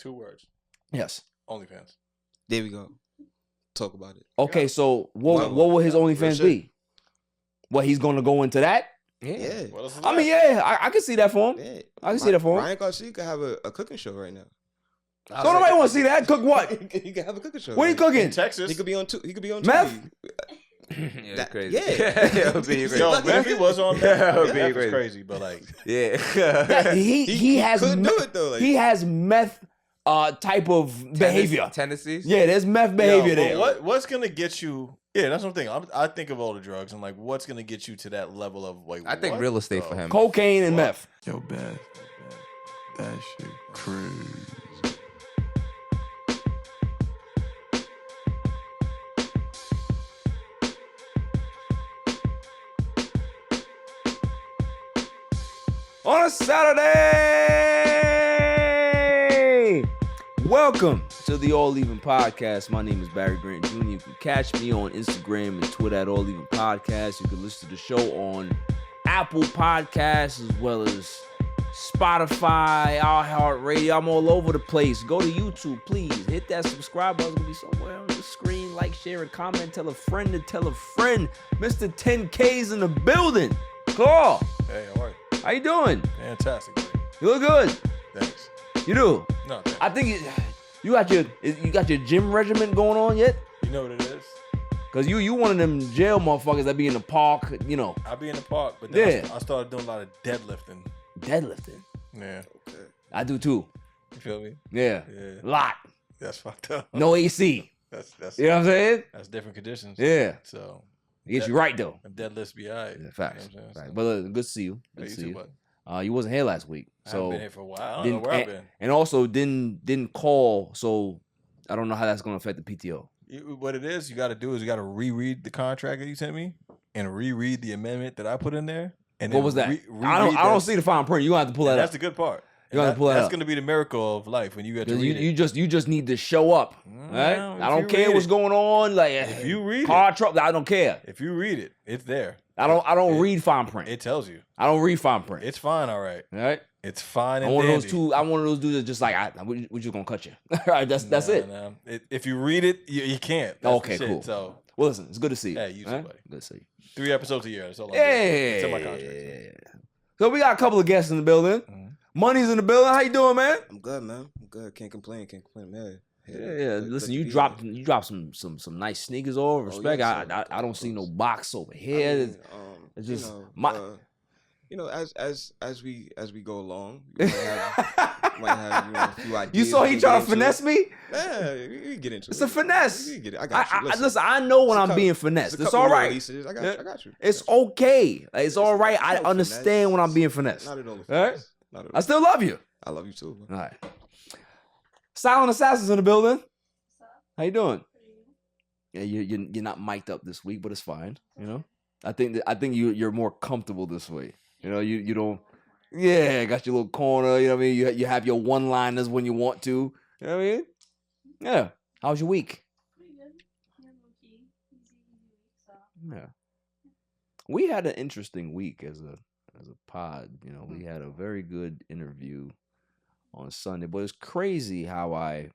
2 words. Yes. OnlyFans. There we go. Talk about it. Okay, so what will his OnlyFans be? What, he's going to go into that? Yeah. I mean, yeah, I can see that for him. Yeah. I can see that for him. Ryan Garcia could have a cooking show right now. So nobody want to see that. Cook what? He could have a cooking show. What are you cooking? In Texas. He could be on Meth? Yeah, That, crazy. Yeah. It would be crazy. Yo, if he was on Yeah, it would that, be was crazy. crazy, but like, Yeah, he has could do it though. Like, he has meth type of behavior. Tendencies? Yeah, there's meth behavior there. What's gonna get you? Yeah, that's what I'm thinking. I think of all the drugs and like, what's gonna get you to that level of like? I think real estate for him. Cocaine and meth. Yo, Beth, that shit crazy. On a Saturday! Welcome to the All Even Podcast. My name is Barry Grant Jr. You can catch me on Instagram and Twitter at All Even Podcast. You can listen to the show on Apple Podcasts as well as Spotify, iHeartRadio. I'm all over the place. Go to YouTube, please. Hit that subscribe button. It's going to be somewhere on the screen. Like, share, and comment. Tell a friend to tell a friend. Mr. 10K's in the building. Call. Hey, all right. How you doing? Fantastic. Buddy. You look good. Thanks. You do. No, thanks. I think you got your gym regimen going on yet? You know what it is? Cause you one of them jail motherfuckers that be in the park, you know. I be in the park, but then Yeah. I started doing a lot of deadlifting. Deadlifting. Yeah. I do too. You feel me? Yeah. Yeah. Lot. That's fucked up. No AC. That's You know what I'm saying? that's different conditions. Yeah. So Get you right though. them deadlifts be alright. Yeah, facts. You know what I'm saying? Facts. So, But good to see you. Good hey, to you see too, you. bud. You wasn't here last week, I haven't so been here for a while. I don't know where I've been. and also didn't call, so I don't know how that's gonna affect the PTO. What it is, you got to do is you got to reread the contract that you sent me and reread the amendment that I put in there. And What then was that? reread I don't that. see the fine print. You gonna have to pull that That's up. the good part. You gotta pull that That's up. going to be the miracle of life when you get to read it. You just need to show up. Right? Well, I if don't you care read what's it. going on. Like If you read car trouble, I don't care. If you read it, it's there. I don't read fine print. It tells you. I don't read fine print. It's fine, all right. All right. It's fine and I'm one of those dandy. two. I'm one of those dudes that just like we just gonna cut you. All right. That's it. Nah. If you read it, you can't. That's Okay, the shit. cool. So Well, listen, it's good to see you. Hey, you too, all right? buddy. Good to see you. 3 episodes a year. That's all I'm doing. It's in my contract. Yeah. So we got a couple of guests in the building. Mhm. Money's in the building. How you doing, man? I'm good, man. I'm good. Can't complain, man. Yeah. Listen, you dropped some nice sneakers over. Respect. yes, sir. I don't see no box over here. It's just as we go along, you might have a few ideas. You saw he trying to finesse me? Yeah, we get into it. It's a finesse. You get it. I got you. Listen, I know when It's a I'm couple- being finessed. It's a It's couple all more right. releases. I got you. It's okay. It's all right. I no understand finesse. when I'm being finessed. Not at all. All right? Not at I all. still love you. I love you too. All right. Silent Assassins in the building. How you doing? Yeah, you're not mic'd up this week, but it's fine. You know, I think you're more comfortable this way. You know, you don't. Yeah, got your little corner. You know what I mean? You have your one-liners when you want to. You know what I mean? Yeah. How's your week? Pretty good. Yeah, low-key. Easy week, so. Yeah. We had an interesting week as a pod. You know, we had a very good interview on Sunday, but it's crazy how I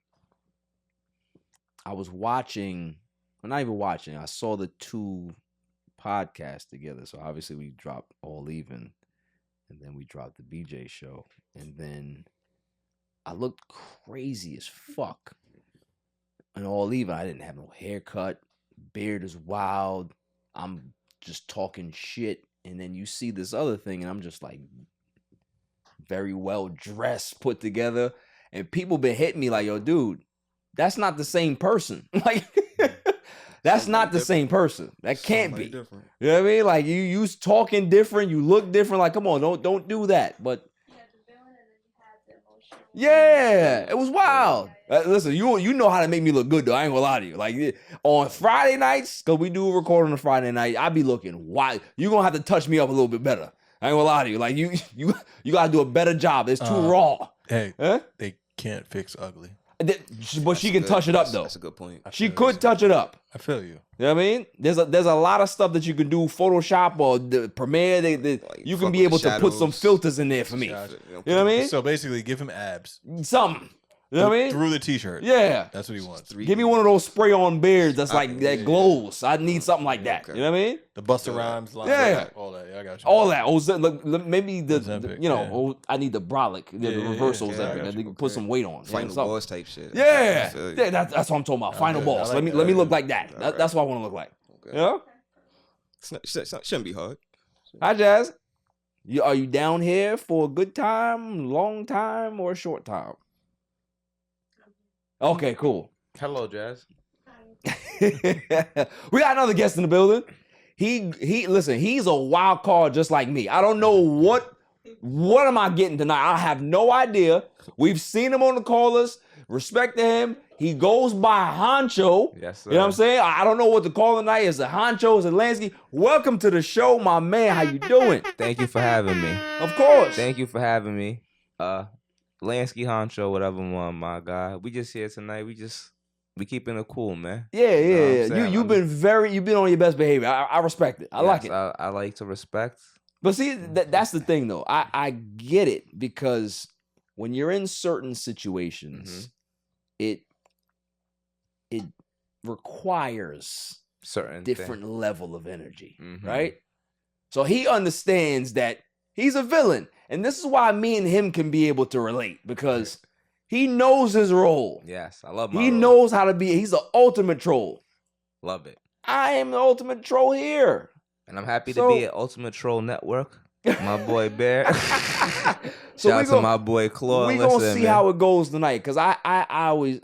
was watching, well, not even watching, I saw the two podcasts together. So obviously we dropped All Even, and then we dropped the BJ show, and then I looked crazy as fuck. And All Even, I didn't have no haircut, beard is wild, I'm just talking shit, and then you see this other thing, and I'm just like very well dressed, put together, and people been hitting me like, yo, dude, that's not the same person. Like, that's not the same person. That can't be. Different. You know what I mean? Like, you talking different, you look different. Like, come on, don't do that. But You had the villain and then you had the emotional. yeah, it was wild. Listen, you know how to make me look good though. I ain't gonna lie to you. Like on Friday nights, cause we do record on a Friday night, I be looking wild. You gonna have to touch me up a little bit better. I ain't gonna lie to you. Like you gotta do a better job. It's too raw. Hey, Huh? they can't fix ugly. But she can touch it up though. That's a good point. She could touch it up. I feel you. You know what I mean? There's a lot of stuff that you can do, Photoshop or the Premiere. You can fuck be with able the to put some shadows. filters in there for me. Shadows. You know what I mean? So basically, give him abs. Something. You know what I mean? Through the t-shirt. Yeah. That's what he wants. Give me one of those spray-on beards that's like that glows. I need something like that. Okay. You know what I mean? The Busta Rhymes line. Yeah. All that. Yeah, I got you. All that. Maybe the Ozempic, you know, yeah. I need the brolic, the reverse yeah, Ozempic. I got I you. think put some weight on. Final something. boss type shit. Yeah. I feel you. Yeah, that's what I'm talking about. Final good. boss. I like Let me that. look like that. Alright. That's what I want to look like. Okay. Yeah. Shouldn't be hard. Hi, Jazz. Are you down here for a good time, long time, or a short time? Okay, cool. Hello, Jazz. We got another guest in the building. Listen, he's a wild card just like me. I don't know what am I getting tonight. I have no idea. We've seen him on the callers. Respect to him. He goes by Honcho. Yes, sir. You know what I'm saying? I don't know what to call tonight. Is it Honcho? Is it Lansky? Welcome to the show, my man. How you doing? Thank you for having me. Of course. Thank you for having me. Lansky, Honcho, whatever one, my guy. We just here tonight. We keeping it cool, man. Yeah, You know what I'm yeah. saying? You've been on your best behavior. I respect it. I like it. I like to respect. But see, that's the thing though. I get it because when you're in certain situations, it requires Certain different level of energy, Mhm. right? So he understands that he's a villain, and this is why me and him can be able to relate because he knows his role. Yes, I love my He role. knows how to be. He's the ultimate troll. Love it. I am the ultimate troll here. And I'm happy So- to be at Ultimate Troll Network. My boy Bear. So Shout we out to gon- my boy Claude. We gonna Listen, see man. how it goes tonight, cause I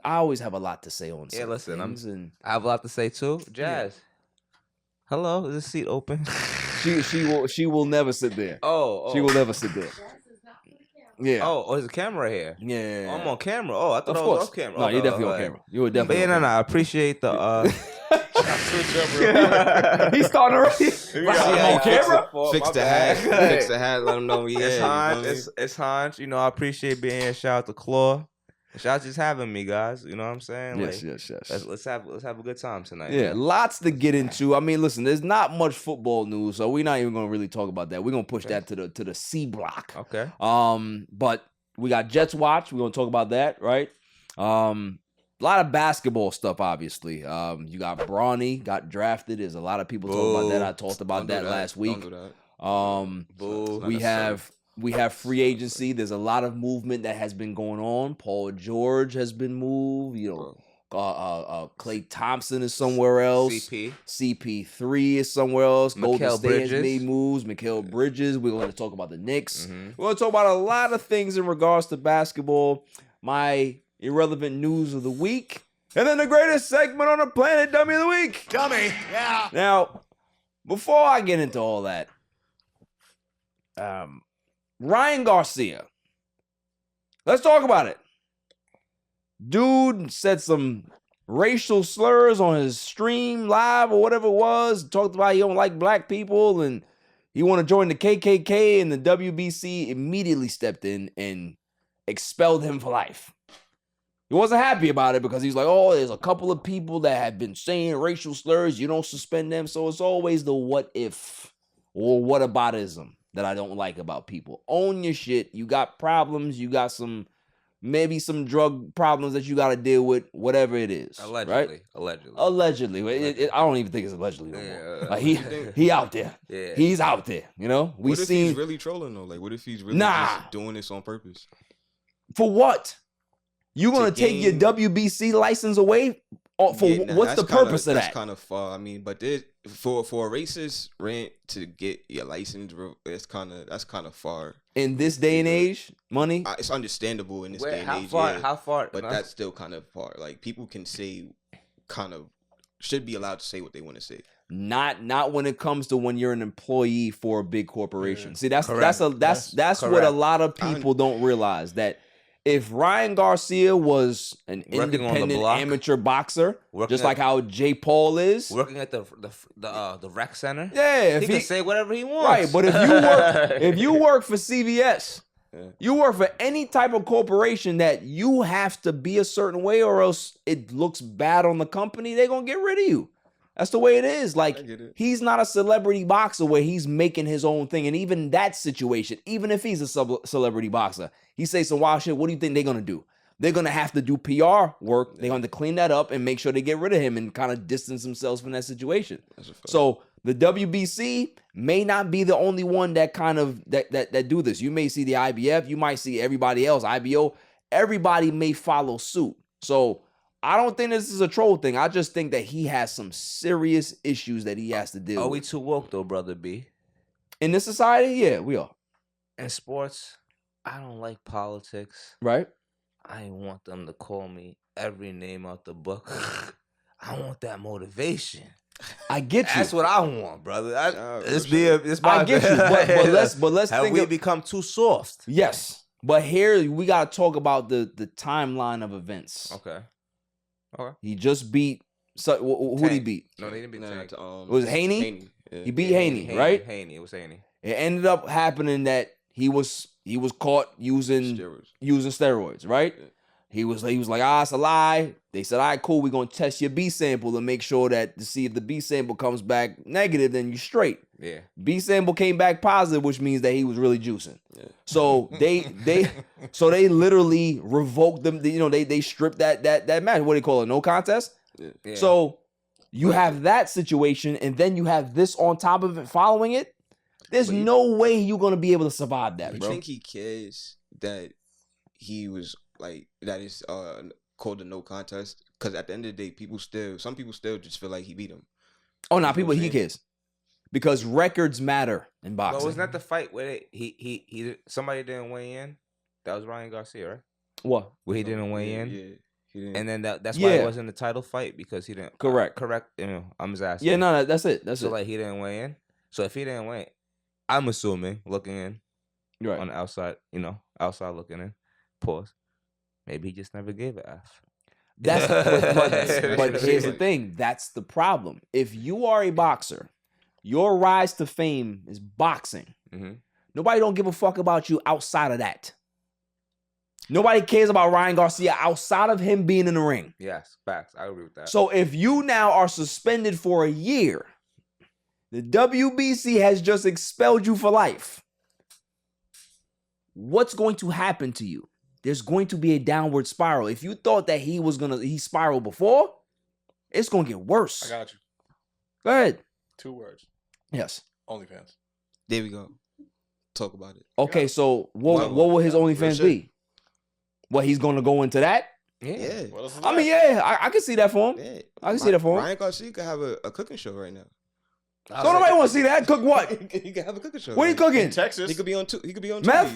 always have a lot to say on. Yeah, certain listen, things, and I have a lot to say too. Jazz. Hello, is this seat open? she will never sit there. Oh, She will never sit there. Jazz is not on the camera. Yeah. Oh, there's a camera here. Yeah. Oh, I'm on camera. Oh, I thought Of I was course. off camera. No, Okay, you're definitely on alright. camera. You were But definitely. yeah, on no, I appreciate the He's starting already. I'm on camera. Fix the hat. Fix the hat. Let them know we It's here. Hans. It's Hans. You know, I appreciate being here. Shout out to Claw. Shout out just having me, guys. You know what I'm saying? Yes, Like, yes. Let's have a good time tonight. Yeah, man. lots to get into. I mean, listen, there's not much football news, so we're not even gonna really talk about that. We're gonna push that to the C block. Okay. But we got Jets watch. We're gonna talk about that, right? A lot of basketball stuff, obviously. You got Bronny got drafted. There's a lot of people talking about that. I talked about that last week. Don't do that. Boo. not We necessary. have free agency. There's a lot of movement that has been going on. Paul George has been moved. You know, Klay Thompson is somewhere else. CP. CP3 is somewhere else. Golden Mikal State has Bridges. made moves. Mikal Bridges. We're going to talk about the Knicks. Mhm. We're going to talk about a lot of things in regards to basketball. My irrelevant news of the week. And then the greatest segment on the planet, Dummy of the Week. Dummy, yeah. Now, before I get into all that, Ryan Garcia. Let's talk about it. Dude said some racial slurs on his stream live or whatever it was. Talked about he don't like black people and he want to join the KKK, and the WBC immediately stepped in and expelled him for life. He wasn't happy about it because he's like, oh, there's a couple of people that have been saying racial slurs. You don't suspend them. So it's always the what if or whataboutism that I don't like about people. Own your shit. You got problems. You got maybe some drug problems that you got to deal with, whatever it is. Allegedly. Right? Allegedly. Allegedly. I don't even think it's allegedly no more. Yeah. Like, he out there. Yeah. He's out there. You know? What if he's really trolling though? Like, what if he's really just doing this on purpose? For what? You gonna take your WBC license away? For Yeah, nah, what's the that's kinda- purpose of that? That's kind of far. I mean, but for a racist rant to get your license, that's kind of far. In this day and age, money. It's understandable in this day and How age. far? yeah, How far? but that's still kind of far. Like, people can say, should be allowed to say what they want to say. Not when it comes to when you're an employee for a big corporation. Yeah. See, that's Correct. what a Correct. lot of people don't realize, that if Ryan Garcia was an Working on the independent block. amateur boxer, Working just at- like how Jay Paul is, Working at the rec center. yeah, if He can say whatever he wants. right. But if you work for CVS, you work for any type of corporation that you have to be a certain way, or else it looks bad on the company, they're gonna get rid of you. That's the way it is. Like, I get it. he's not a celebrity boxer where he's making his own thing. And even that situation, even if he's a celebrity boxer, he say some wild shit, what do you think they're going to do? they're going to have to do PR work. They're going to clean that up and make sure they get rid of him and kind of distance themselves from that situation. So the WBC may not be the only one that kind of that do this. You may see the IBF. You might see everybody else, IBO. Everybody may follow suit. So I don't think this is a troll thing. I just think that he has some serious issues that he has to deal Are we with. too woke though, brother B? In this society, yeah, we are. In sports, I don't like politics. Right? I ain't want them to call me every name out the book. I want that motivation. I get you. That's what I want, brother. It's I get you. But let's have think we of, become too soft? yes. But here we gotta talk about the timeline of events. Okay. He just beat who did he beat? No, they didn't beat Tank. It was Haney? Yeah. He beat Haney, right? Haney. It was Haney. It ended up happening that he was caught using steroids, right? Yeah. He was like, it's a lie. They said, all right, cool, we're gonna test your B sample to make sure that to see if the B sample comes back negative, then you straight. Yeah. B sample came back positive, which means that he was really juicing. Yeah. So they literally revoked them. They stripped that match. What do they call it? No contest. Yeah. So you have that situation, and then you have this on top of it, following it. There's no way you're gonna be able to survive that, You bro. think he cares that he was like that is called a no contest? Because at the end of the day, some people still just feel like he beat him. Oh no, You know people what I'm he saying? cares because records matter in boxing. But wasn't that the fight where he somebody didn't weigh in? That was Ryan Garcia, right? What? Where he didn't weigh in. Yeah, he didn't. And then that's why Yeah. it wasn't a title fight because he didn't. Correct. Correct. I'm just asking. Yeah, no, that's it. That's So it. like he didn't weigh in. So if he didn't weigh, I'm assuming looking in Right. on the outside, outside looking in. Pause. Maybe he just never gave an F. That's but here's the thing. That's the problem. If you are a boxer, your rise to fame is boxing. Mhm. Nobody don't give a fuck about you outside of that. Nobody cares about Ryan Garcia outside of him being in the ring. Yes, facts. I agree with that. So if you now are suspended for a year, the WBC has just expelled you for life. What's going to happen to you? There's going to be a downward spiral. If you thought that he spiraled before, it's going to get worse. I got you. Go ahead. 2 words. Yes. OnlyFans. There we go. Talk about it. Okay, so what will his OnlyFans shit. be? What, he's going to go into that? Yeah. What else is I mean, left? yeah, I can see that for him. Yeah. I can see that for him. Ryan Garcia could have a cooking show right now. So nobody want to see that. Cook what? He could have a cooking show. What are you cooking? In Texas. He could be on. He could be on Meth?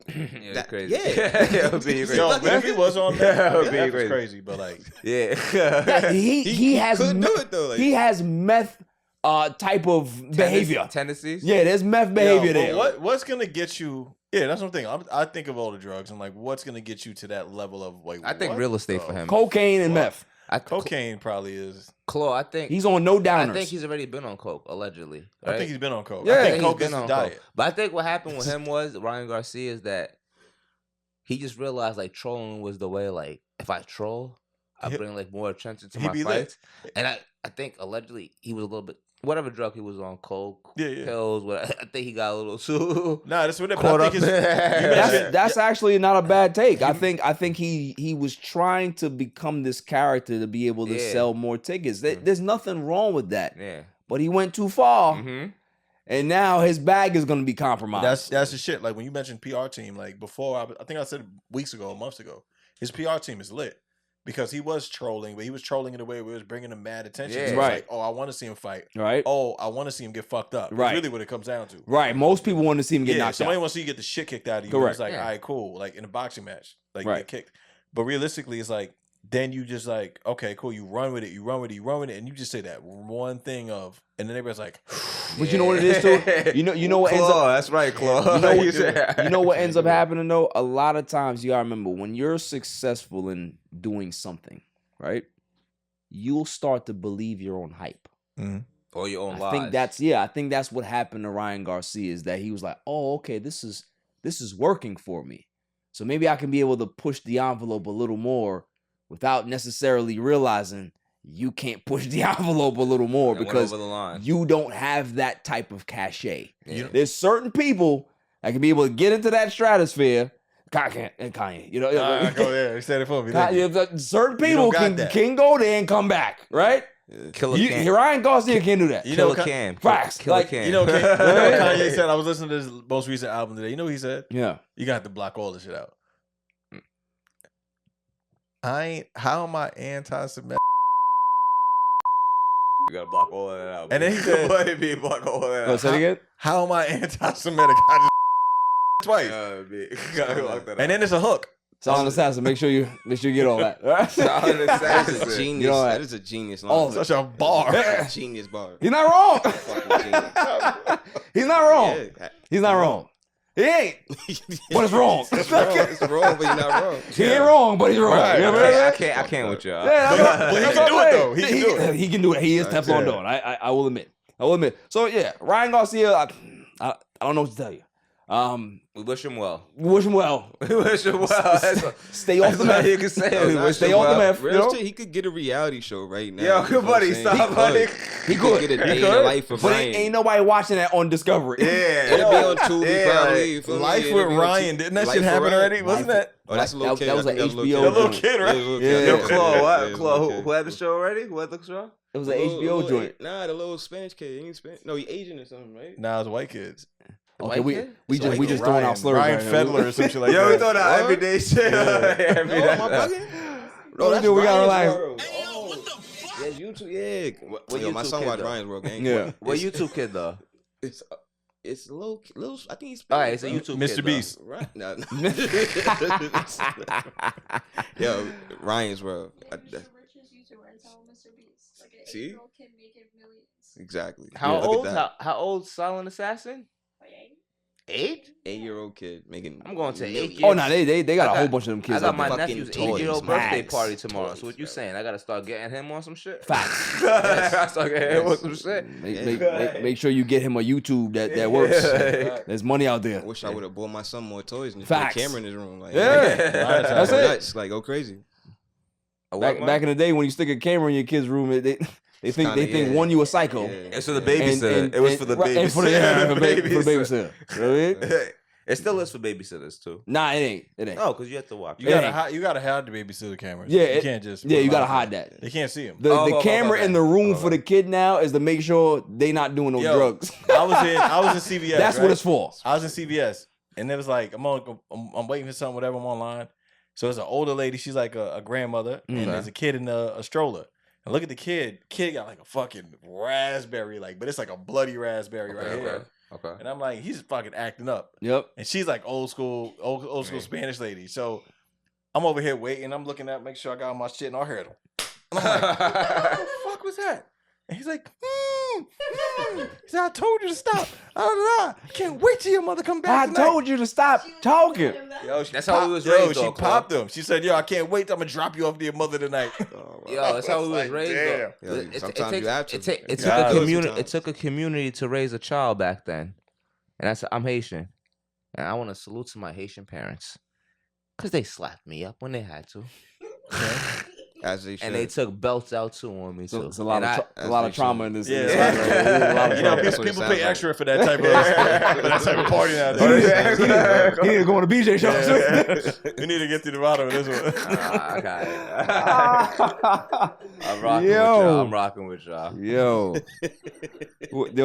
TV. Yeah, That- crazy. yeah. It would be crazy. Yo, if he was on That would that, be that was crazy. crazy. But like, Yeah. Yeah, he has couldn't do it though. Like, he has meth type of behavior. Tendencies. Yeah, there's meth behavior yo, but there. what's gonna get you? Yeah, that's what I'm thinking. I think of all the drugs and like, what's gonna get you to that level of like? I think what real estate the for him. Cocaine and What? meth. Cocaine probably is. Claw, I think He's on no downers. I think he's already been on coke, allegedly. I right? think he's been on coke. Yeah. I I think think coke he's is been the on diet. coke. But I think what happened with him was Ryan Garcia is that he just realized like trolling was the way. Like if I troll, I He- bring like more attention to he my be fights. lit. And I think allegedly he was a little bit whatever drug he was on, coke, Yeah. pills. What I think he got a little too. Nah, that's what. Caught I up. think it's, you That's mentioned- that's actually not a bad take. I think he was trying to become this character to be able to Yeah. sell more tickets. There's nothing wrong with that. Yeah. But he went too far, Mm-hmm. and now his bag is going to be compromised. That's the shit. Like when you mentioned PR team, like before, I think I said weeks ago, months ago, his PR team is lit because he was trolling, but he was trolling in a way where it was bringing him mad attention. Yeah. So it's Right. Like, oh, I want to see him fight. right. Oh, I want to see him get fucked up. Right. That's really what it comes down to. Right. Most people want to see him get Yeah, knocked somebody out. wants to see you get the shit kicked out of you. Correct. It's like, Yeah. all right, cool. Like in a boxing match, like you Right. get kicked. But realistically, it's like then you just like, okay, cool. You run with it. You run with it. You run with it, and you just say that one thing of, and then everybody's like, But you know what it is too. You know what ends up. Claw, that's right, Claw. You know what ends up happening though? A lot of times you gotta remember when you're successful in doing something, right? You'll start to believe your own hype. Or your own I lies. think that's what happened to Ryan Garcia is that he was like, oh, okay, this is working for me. So maybe I can be able to push the envelope a little more without necessarily realizing you can't push the envelope a little more It went because over the line. you don't have that type of cachet. Yeah. There's certain people that can be able to get into that stratosphere Kanye. You know, Go there. He said it for me. certain You people don't got that. can go there and come back, right? Killer Cam. Ryan Garcia can't do that. You know, Killer Cam. Facts. Killer Like, Cam. You know, Kanye said, I was listening to his most recent album today. You know what he said? Yeah. You got to block all this shit out. How am I anti-Semitic? You gotta block all of that out. And then he said, what if you block all of that Go out? say it again. how am I anti-Semitic? I just twice. Gotta block that out. And then it's a hook. Silent Assassin. Make sure you get all that. Solid That assassin. is a genius. You know That what? is a genius All line. of it. Such a bar. That's a genius bar. He's not wrong. Fucking genius. He's not wrong. Yeah. He's not wrong. He ain't. But it's wrong. It's wrong. It's wrong, but you're not wrong. He ain't wrong, but he's wrong. Right. You know what I'm saying? I can't with y'all. Yeah, But he can do it, though. He can do it. He can do it. He is That's Teflon it. Don. I will admit. So yeah, Ryan Garcia. I don't know what to tell you. We wish him well. Wish him well. We wish him well. That's Stay off the all meth. you can say. Yo, We nah, wish Stay him off the well. meth. Real You know? shit, he could get a reality show right now. Yo, You know what buddy, I'm saying? stop, He buddy. could. He He could. could get a He day in the could. life of But Ryan. ain't nobody watching that on Discovery. Yeah. It'll be on Tubi Yeah, probably. like, You feel me? Life It'll with be on Ryan. Tubi. Didn't that Life shit with happen Ryan. already? Wasn't that? Oh, that's a little That kid. was I think an that HBO That little kid, right? Yeah, it was a little Yeah. kid. Yo, Yeah. Claude, Yeah, what? it was a Claude, little who kid. had the show already? Who had the show? It was an Little- HBO little- joint. Nah, the little Spanish kid. He ain't Spanish. No, he Asian or something, right? Nah, it's white kids. Okay, white we kid? just throwing out slurs. Ryan right now. Fedler or some shit like Yo, we that. thought that What? everyday shit. Yeah. No, am I bugging? No, that's dude, we gotta Ryan's relax. World. Oh, yeah, YouTube. Yeah. what Yo, my YouTube son kid, watched though? Ryan's World Gang. Yeah. What YouTube kid though? It's a little. I think he's. All right, it's a bro. YouTube Mr. kid, Beast. Right? No. Yo, Ryan's World. You're the richest YouTuber and tell Mr. Beast. Like an See? 8-year-old kid making millions. Exactly. How Look at old? that. How old? Silent Assassin? Like, 8? 8-year-old kid making. I'm going to millions. 8 years. Oh no, they got I a whole got- bunch of them kids. I got out my there. fucking nephew's toys, 8-year-old man. birthday Facts. party tomorrow. Toys, So what you bro. saying? I gotta start getting him on some shit. Facts. I gotta start getting him on some shit. Make sure you get him a YouTube that works. Yeah. There's money out I there. wish I would have bought my son more toys and put a Facts. camera in his room. Like, Yeah, that's go it. nuts, like go crazy. Back in the day when you stick a camera in your kid's room, they think kinda, one you a psycho. Yeah. It's for the babysitter. It was for the right, and for the, babysitter. for the babysitter. You know what I mean? It still is for babysitters too. Nah, it ain't. Oh, because you have to watch. You Yeah. gotta hide the babysitter cameras. Yeah, You can't just. Yeah, put you them gotta out hide there. that. They can't see them. The camera okay. in the room for the kid now is to make sure they not doing no Yo, drugs. I was in CVS. That's right? what it's for. I was in CVS, and it was like I'm waiting for something, whatever. I'm online. So there's an older lady. She's like a grandmother, and Okay. there's a kid in a stroller. And look at the kid. Kid got like a fucking raspberry, but it's like a bloody raspberry right here. Okay. And I'm like, he's fucking acting up. Yep. And she's like old school Spanish lady. So I'm over here waiting. I'm looking at make sure I got all my shit, and I heard him. And I'm like, what the fuck was that? And he's like, He said, I told you to stop. I can't wait till your mother come back. I told you to stop talking. Yo, That's how we was raised, She though, popped him. She said, yo, I can't wait till I'm gonna drop you off to your mother tonight. Yo, that's how we was Like, raised. damn. Though. Yo, sometimes you have to. It took Yeah. a community. Sometimes. It took a community to raise a child back then, and I'm Haitian, and I want to salute to my Haitian parents, cause they slapped me up when they had to, As they should. and they took belts out too on me So too. it's a lot And of as a lot they of trauma should. in this. Yeah. in this country. A lot of You know, trauma. That's what it people sounds pay like. extra for that type of party He nowadays. need to go on a BJ show. We need to get to the bottom of this one. I got it. I'm rocking with y'all. I'm rocking with y'all. Yo,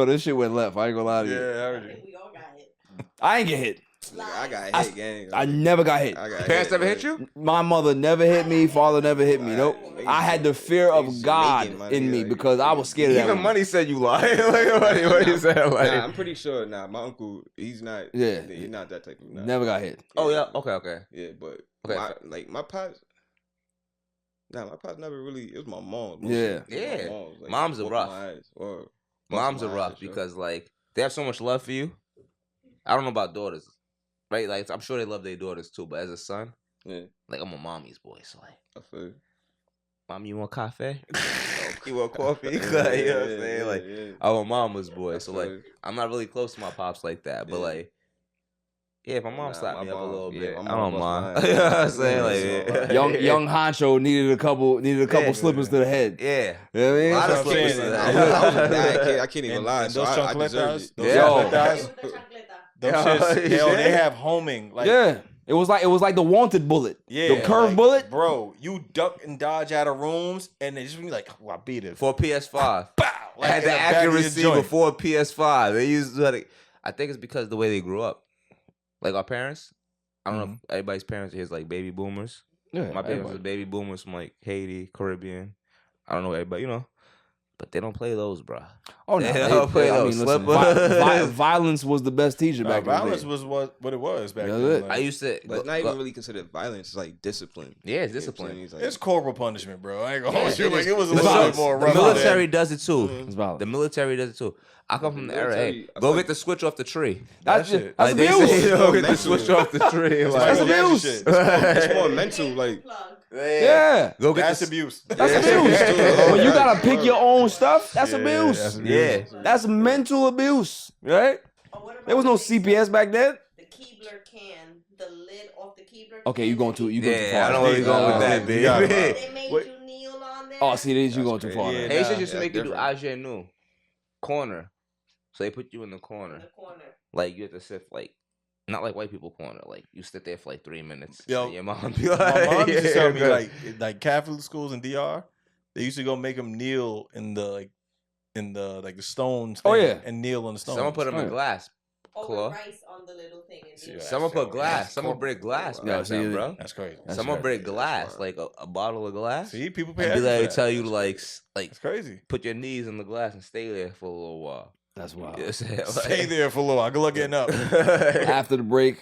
this shit went left. I ain't gonna lie to you. Yeah, I heard you. We all got hit. I ain't get hit. Nigga, I got I- hit, gang. I never got hit. I got Parents hit, ever hit man. you? My mother never hit me. Father never hit me. Nope. I had the fear of He's God Jamaican, my in me nigga. because I was scared of that. Even one. money said you lie. What you said? Like, Nah, I'm pretty sure. Nah, my uncle, he's not. Yeah. he's not that type of. Nah. Never got hit. oh yeah. Okay. Yeah, but Okay. my pops. Nah, my pops never really. It was my mom. Yeah. Yeah. Like, Moms are whooped rough. my ass, or Moms are my ass, rough sure. because like they have so much love for you. I don't know about daughters, right? Like I'm sure they love their daughters too, but as a son, Yeah, like I'm a mommy's boy, so like, I feel. mommy, you want coffee? You want coffee? You know what I'm saying? Like I'm a mama's boy, so like I'm not really close to my pops like that, but Yeah. like. Yeah, if my mom Nah, slapped my me up a mom- little yeah, bit, my I mom don't bust mind. my You know what I'm ass. saying? Yeah, Like, so, Young Honcho needed a couple Yeah. slippers to the head. yeah. You know what I mean? A lot of That's what I'm slippers saying. to I that. was a bad kid. I can't even lie. And So those I deserved chancletas, it. those Yo. chancletas, With the chancleta. them Yo, shits, yeah. they have homing. Like, Yeah. It was like the wanted bullet. Yeah, the curve like, bullet. bro. You duck and dodge out of rooms, and they just be like, "Oh, I beat it." For PS5. Bow. Like, Had in the back of your accuracy joint. before PS5. They used to, I think it's because of the way they grew up. Like our parents. I don't know if everybody's parents is like baby boomers. Yeah, My parents are baby boomers from like Haiti, Caribbean. I don't know everybody, you know. But they don't play those, bro. Oh no, They don't play those. Violence was the best teacher back then. Violence was what it was back That's then. it. Like, I used to. But it's not even really considered violence. It's like discipline. Yeah, it's You know what I'm discipline. saying? He's like, it's corporal punishment, bro. I ain't gonna Yeah, hold you. it Like is. it was a It's little violence. bit more The rough. military does it too. It's violent. The military does it too. I come from the era. military, Hey, I go feel get the switch off the tree. That's shit. that's Like they say, abuse. go get the mental. switch off the tree. It's That's Michael Jackson abuse. shit. it's more mental. Like, Yeah, Go get That's the abuse. that's Yeah. abuse. Yeah. When you gotta pick your own stuff, that's Yeah, abuse. that's Yeah. That's mental abuse, right? There was no CPS back then. The Keebler can, the lid off the Keebler. Okay, you going too Yeah, far. I know where you're going with that, You baby. got it. They made Wait. you kneel on there. Oh, see, you going too crazy. far. Yeah, now. Haitians nah, used to make you do different. ingenue, corner. So they put you in the in corner. the corner. Like you have to sit like, not like white people corner. Like you sit there for like 3 minutes. Yo, and your mom be like, My mom used to tell me good. like Catholic schools in DR, they used to go make them kneel in the the stones. Oh, thing yeah. and kneel on the stones. Someone put them in Right. glass. Or Claw. with rice on the little thing. And See, then- that's Someone put terrible. glass. That's Someone corporal. break glass Yeah, back see, then, bro. That's crazy. That's Someone right. break That's glass, wild. like a bottle of glass. See, people pay And be extra like, for that. tell you to like It's crazy. put your knees in the glass and stay there for a little while. That's wild. You know what I'm saying? Stay there for a little while. Good luck getting up. After the break,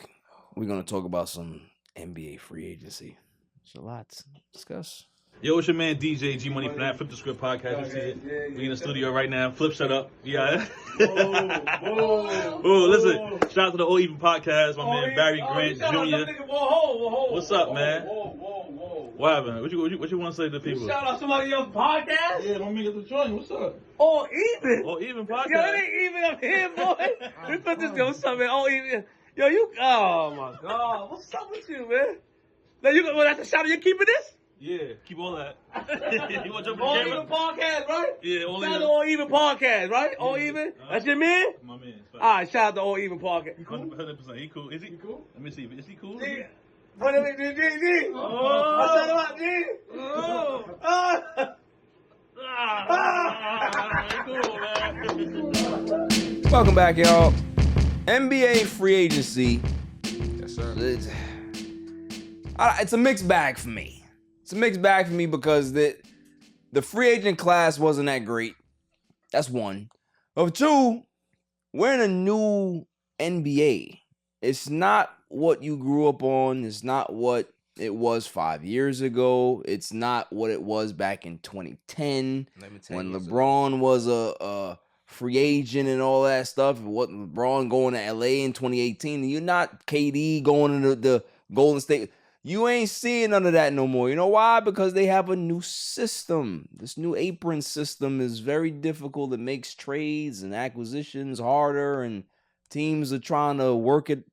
we're gonna talk about some NBA free agency. There's a lot to discuss. Yo, it's your man DJ G Money from that Flip the Script podcast. You see it? We in the studio right now. Flip, shut up. Yeah. Oh, listen. Shout out to the All Even podcast. My man Barry Grant Jr. What's up, man? What happened? What you want to say to the people? Shout out somebody else's podcast. Yeah, don't make it the joint. What's up? All even. All Even podcast. Yo, it ain't even up here, boy. We put this yo, what's up, man? All even. Yo, you. Oh my God, what's up with you, man? Now you well, that's a shout out. You keeping this? Yeah, keep all that. You want to jump All in the even camera? podcast, right? Yeah, all Shout out even. to All Even podcast, right? All even. That's your man. My man. All right, shout out to All Even podcast. You cool? 100%. He cool. Is he cool? Let me see. Is he cool? G. What is it, G? Oh, shout out, G. Oh. Welcome back, y'all. NBA free agency. yes, sir. It's a mixed bag for me. It's a mixed bag for me because the free agent class wasn't that great. That's one. Of two, we're in a new NBA. It's not what you grew up on. It's not what it was 5 years ago. It's not what it was back in 2010 when LeBron was a free agent and all that stuff. It wasn't LeBron going to LA in 2018. You're not KD going to the Golden State. You ain't seeing none of that no more. You know why? Because they have a new system. This new apron system is very difficult. It makes trades and acquisitions harder, and teams are trying to work it.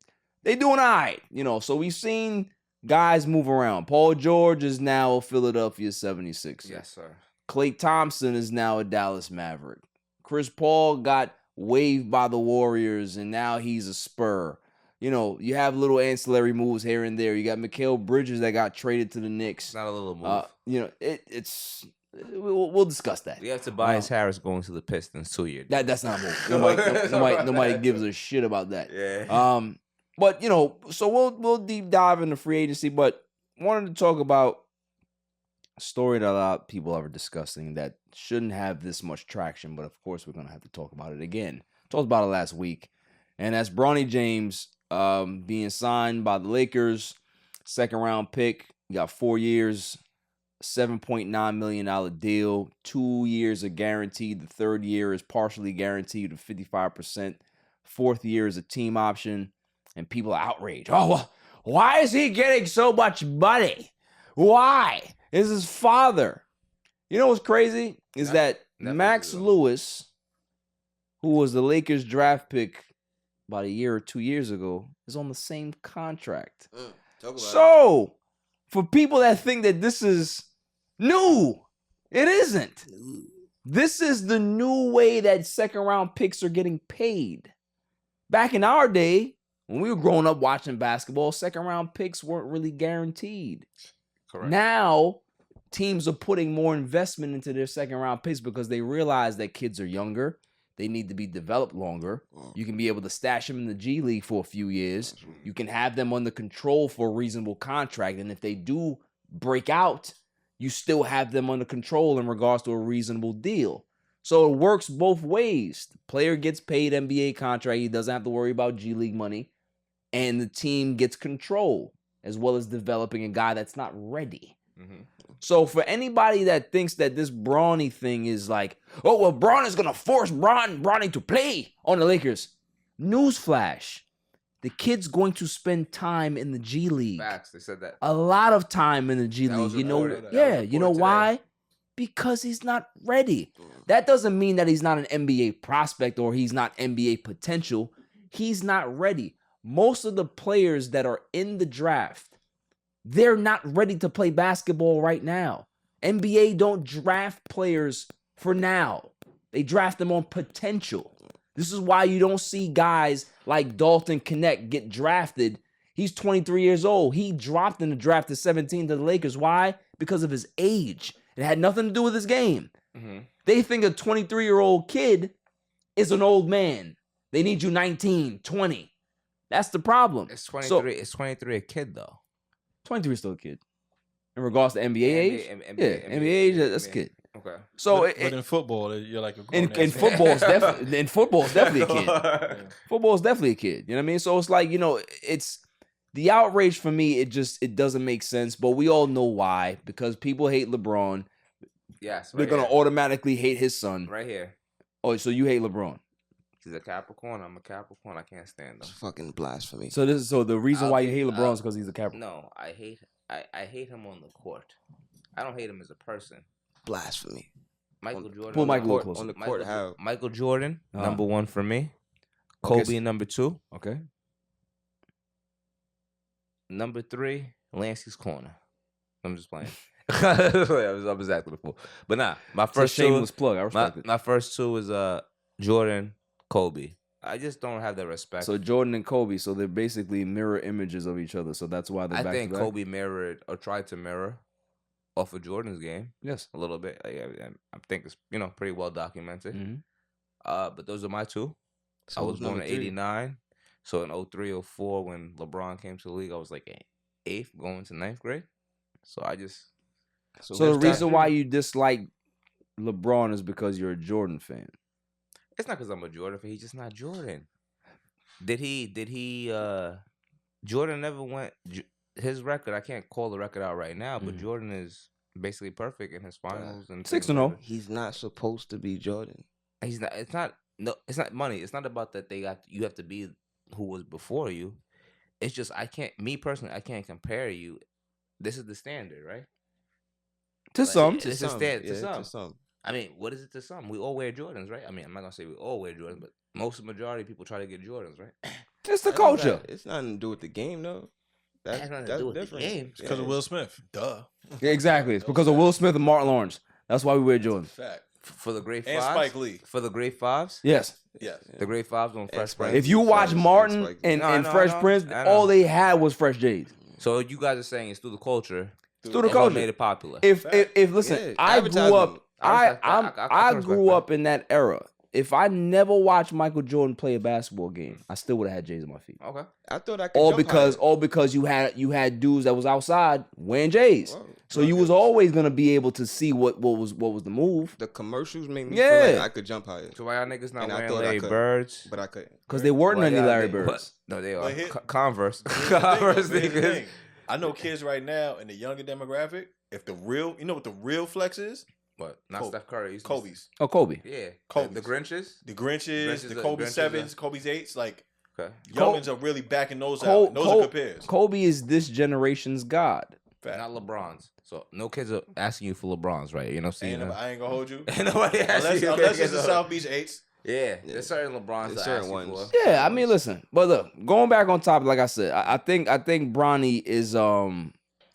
They doing all right, So we've seen guys move around. Paul George is now a Philadelphia 76er. Yes, sir. Klay Thompson is now a Dallas Maverick. Chris Paul got waived by the Warriors, and now he's a Spur. You have little ancillary moves here and there. You got Mikal Bridges that got traded to the Knicks. It's not a little move. We'll discuss that. We have Tobias Harris going to the Pistons 2 years. That's not a move. Nobody gives a shit about that. Yeah. But so we'll deep dive into free agency. But wanted to talk about a story that a lot of people are discussing that shouldn't have this much traction, but of course we're gonna have to talk about it again. Talked about it last week, and that's Bronny James being signed by the Lakers, second round pick. You got 4 years, $7.9 million deal. 2 years are guaranteed. The third year is partially guaranteed at 55%. Fourth year is a team option, and people are outraged. Oh, well, why is he getting so much money? Why? It's his father. You know what's crazy is that Max Lewis, who was the Lakers draft pick about a year or 2 years ago, is on the same contract. So, for people that think that this is new, it isn't. This is the new way that second round picks are getting paid. Back in our day, When we were growing up watching basketball, second round picks weren't really guaranteed. Correct. Now, teams are putting more investment into their second round picks because they realize that kids are younger. They need to be developed longer. You can be able to stash them in the G League for a few years. You can have them under control for a reasonable contract. And if they do break out, you still have them under control in regards to a reasonable deal. So it works both ways. The player gets paid NBA contract. He doesn't have to worry about G League money. And the team gets control as well as developing a guy that's not ready. Mm-hmm. So for anybody that thinks that this Bronny thing is like, oh, well, Bron is going to force Bronny to play on the Lakers. Newsflash. The kid's going to spend time in the G League. Facts. They said that. A lot of time in the G That League. was You know, reported. That yeah, was you know reported why? today. Because he's not ready. That doesn't mean that he's not an NBA prospect or he's not NBA potential. He's not ready. Most of the players that are in the draft, they're not ready to play basketball right now. NBA don't draft players for now. They draft them on potential. This is why you don't see guys like Dalton Knecht get drafted. He's 23 years old. He dropped in the draft at 17 to the Lakers. Why? Because of his age. It had nothing to do with his game. Mm-hmm. They think a 23-year-old kid is an old man. They need you 19, 20. That's the problem. It's 23. So, It's 23 a kid though. 23 is still a kid. In regards to NBA age? NBA age, that's a kid. Okay. So but in football, you're like a in football, it's definitely a kid. Football is definitely a kid. You know what I mean? So it's like, you know, it's the outrage for me. It doesn't make sense, but we all know why. Because people hate LeBron. Yes, They're gonna automatically hate his son. Right here. Oh, so you hate LeBron? He's a Capricorn. I'm a Capricorn. I can't stand him. It's fucking blasphemy. So the reason why you hate LeBron is because he's a Capricorn. No, I hate him on the court. I don't hate him as a person. Blasphemy. Michael Jordan. Pull Michael a little court, closer. on the court, how? Michael Jordan, Uh-huh. number one for me. Okay, Kobe, number two. Okay. Number three, Lansky's corner. I'm just playing. I was acting the fool. But nah, my It's first a shameless plug. I my, respect it. my first two is Jordan, Kobe. I just don't have that respect. So Jordan and Kobe, so they're basically mirror images of each other. So that's why they're I back think to back. Kobe mirrored or tried to mirror off of Jordan's game. Yes. A little bit. I think it's pretty well documented. Mm-hmm. But those are my two. So I was who's born number in three? '89. So in 03, 04, when LeBron came to the league, I was like eighth going to ninth grade. So I just So who's the reason top why three? you dislike LeBron is because you're a Jordan fan. it's not because I'm a Jordan fan. He's just not Jordan. Did he Jordan never went his record, I can't call the record out right now, but Jordan is basically perfect in his finals and 6-0. He's not supposed to be Jordan. He's not. It's not money. It's not about that you have to be who was before you. It's just I can't. Me personally, I can't compare you. This is the standard, right? To Like, some. it's a standard to Yeah, some. I mean, what is it to some? We all wear Jordans, right? I mean, I'm not gonna say we all wear Jordans, but majority of people try to get Jordans, right? It's the culture. It's nothing to do with the game, though. It has nothing to do with the different. game. It's because of Will Smith. Duh. Yeah, exactly. It's because of Will Smith and Martin Lawrence. That's why we wear Jordan. Fact. For the grade And fives, Spike Lee. For the grade fives, Yes. Yes. the grade fives on Fresh Spike Prince. Lee. If you watch Spike- Martin Spike- and No, Fresh no, Prince, I know. all they had was Fresh J's. So you guys are saying it's through the culture. Through the and what culture. made it popular. If listen, Yeah, I grew advertising. up. I respect that. I I respect grew that. up in that era. If I never watched Michael Jordan play a basketball game, I still would have had J's on my feet. Okay. I thought I could All jump because you had dudes that was outside wearing J's. Whoa. So you was always gonna be able to see what was the move The commercials made me Yeah. feel like I could jump higher, So why y'all niggas not And I wearing thought I Larry could. Birds? but I couldn't. because they weren't Why any y'all Larry niggas- Birds. what? No, they are. But here- Converse. Here's the thing, Converse though. Here's the niggas. thing. I know kids right now in the younger demographic. If the real, you know what the real flex is? What? Not Kobe. Steph Curry. He's Kobe's, Oh, Kobe. Yeah. Kobe's. The Grinches. the Grinches, Grinches the are- Kobe Grinches 7s, are- Kobe's 8s. Like Okay. youngins are really backing those out. Those are good pairs. Kobe is this generation's god. Fact. Not LeBron's. So no kids are asking you for LeBron's, right? You know, seeing them. I ain't gonna hold you. Ain't nobody asking you. Unless it's the South Beach 8s. Yeah, there's certain LeBron's There's that certain certain ones. for. Yeah, I mean, listen, but look, going back on topic, like I said, I think Bronny is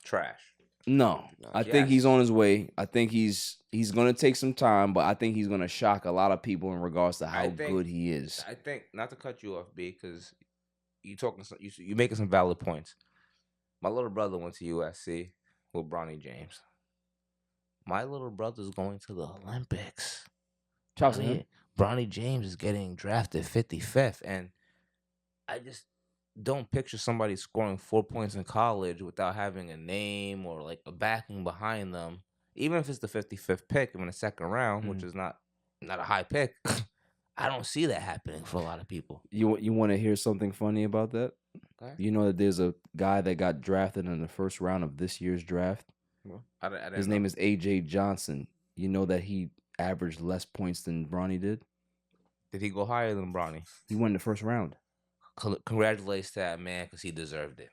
Trash. no, I think Yes. he's on his way. I think he's gonna take some time, but I think he's gonna shock a lot of people in regards to how I think- good he is. I think not to cut you off, B, because you making some valid points. My little brother went to USC with Bronny James. My little brother's going to the Olympics. Bronny James is getting drafted 55th, and I just don't picture somebody scoring 4 points in college without having a name or like a backing behind them. Even if it's the 55th pick in the second round, which is not a high pick, I don't see that happening for a lot of people. You want to hear something funny about that? Okay. You know that there's a guy that got drafted in the first round of this year's draft. His name is AJ Johnson. You know that he averaged less points than Bronny did? Did he go higher than Bronny? He won the first round. Congratulations to that man, because he deserved it.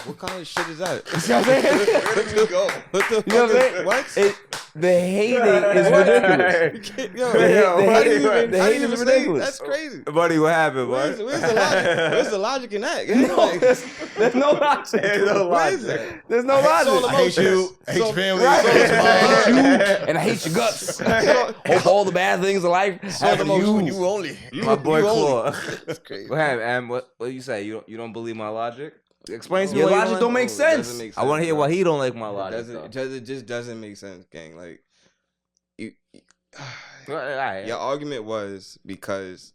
What kind of shit is that? Where did we go? What the You know fuck what is, I'm what? saying? The hating is ridiculous. The hate is ridiculous. That's crazy. Buddy, what happened, Where's the logic? Where's the logic in that? Gang? No, there's no logic. What is that? There's no logic. I hate you. I hate your family. Right. I hate you, and I hate your guts. Hope all the bad things of life happen to you. You only. My boy Claw. That's crazy. What happened, Am? What do you say? You don't believe my logic? Explain to me. Your why you logic don't make sense. Doesn't make I want to hear bro. why he don't like my logic. It just doesn't make sense, gang. Like, Right. your argument was because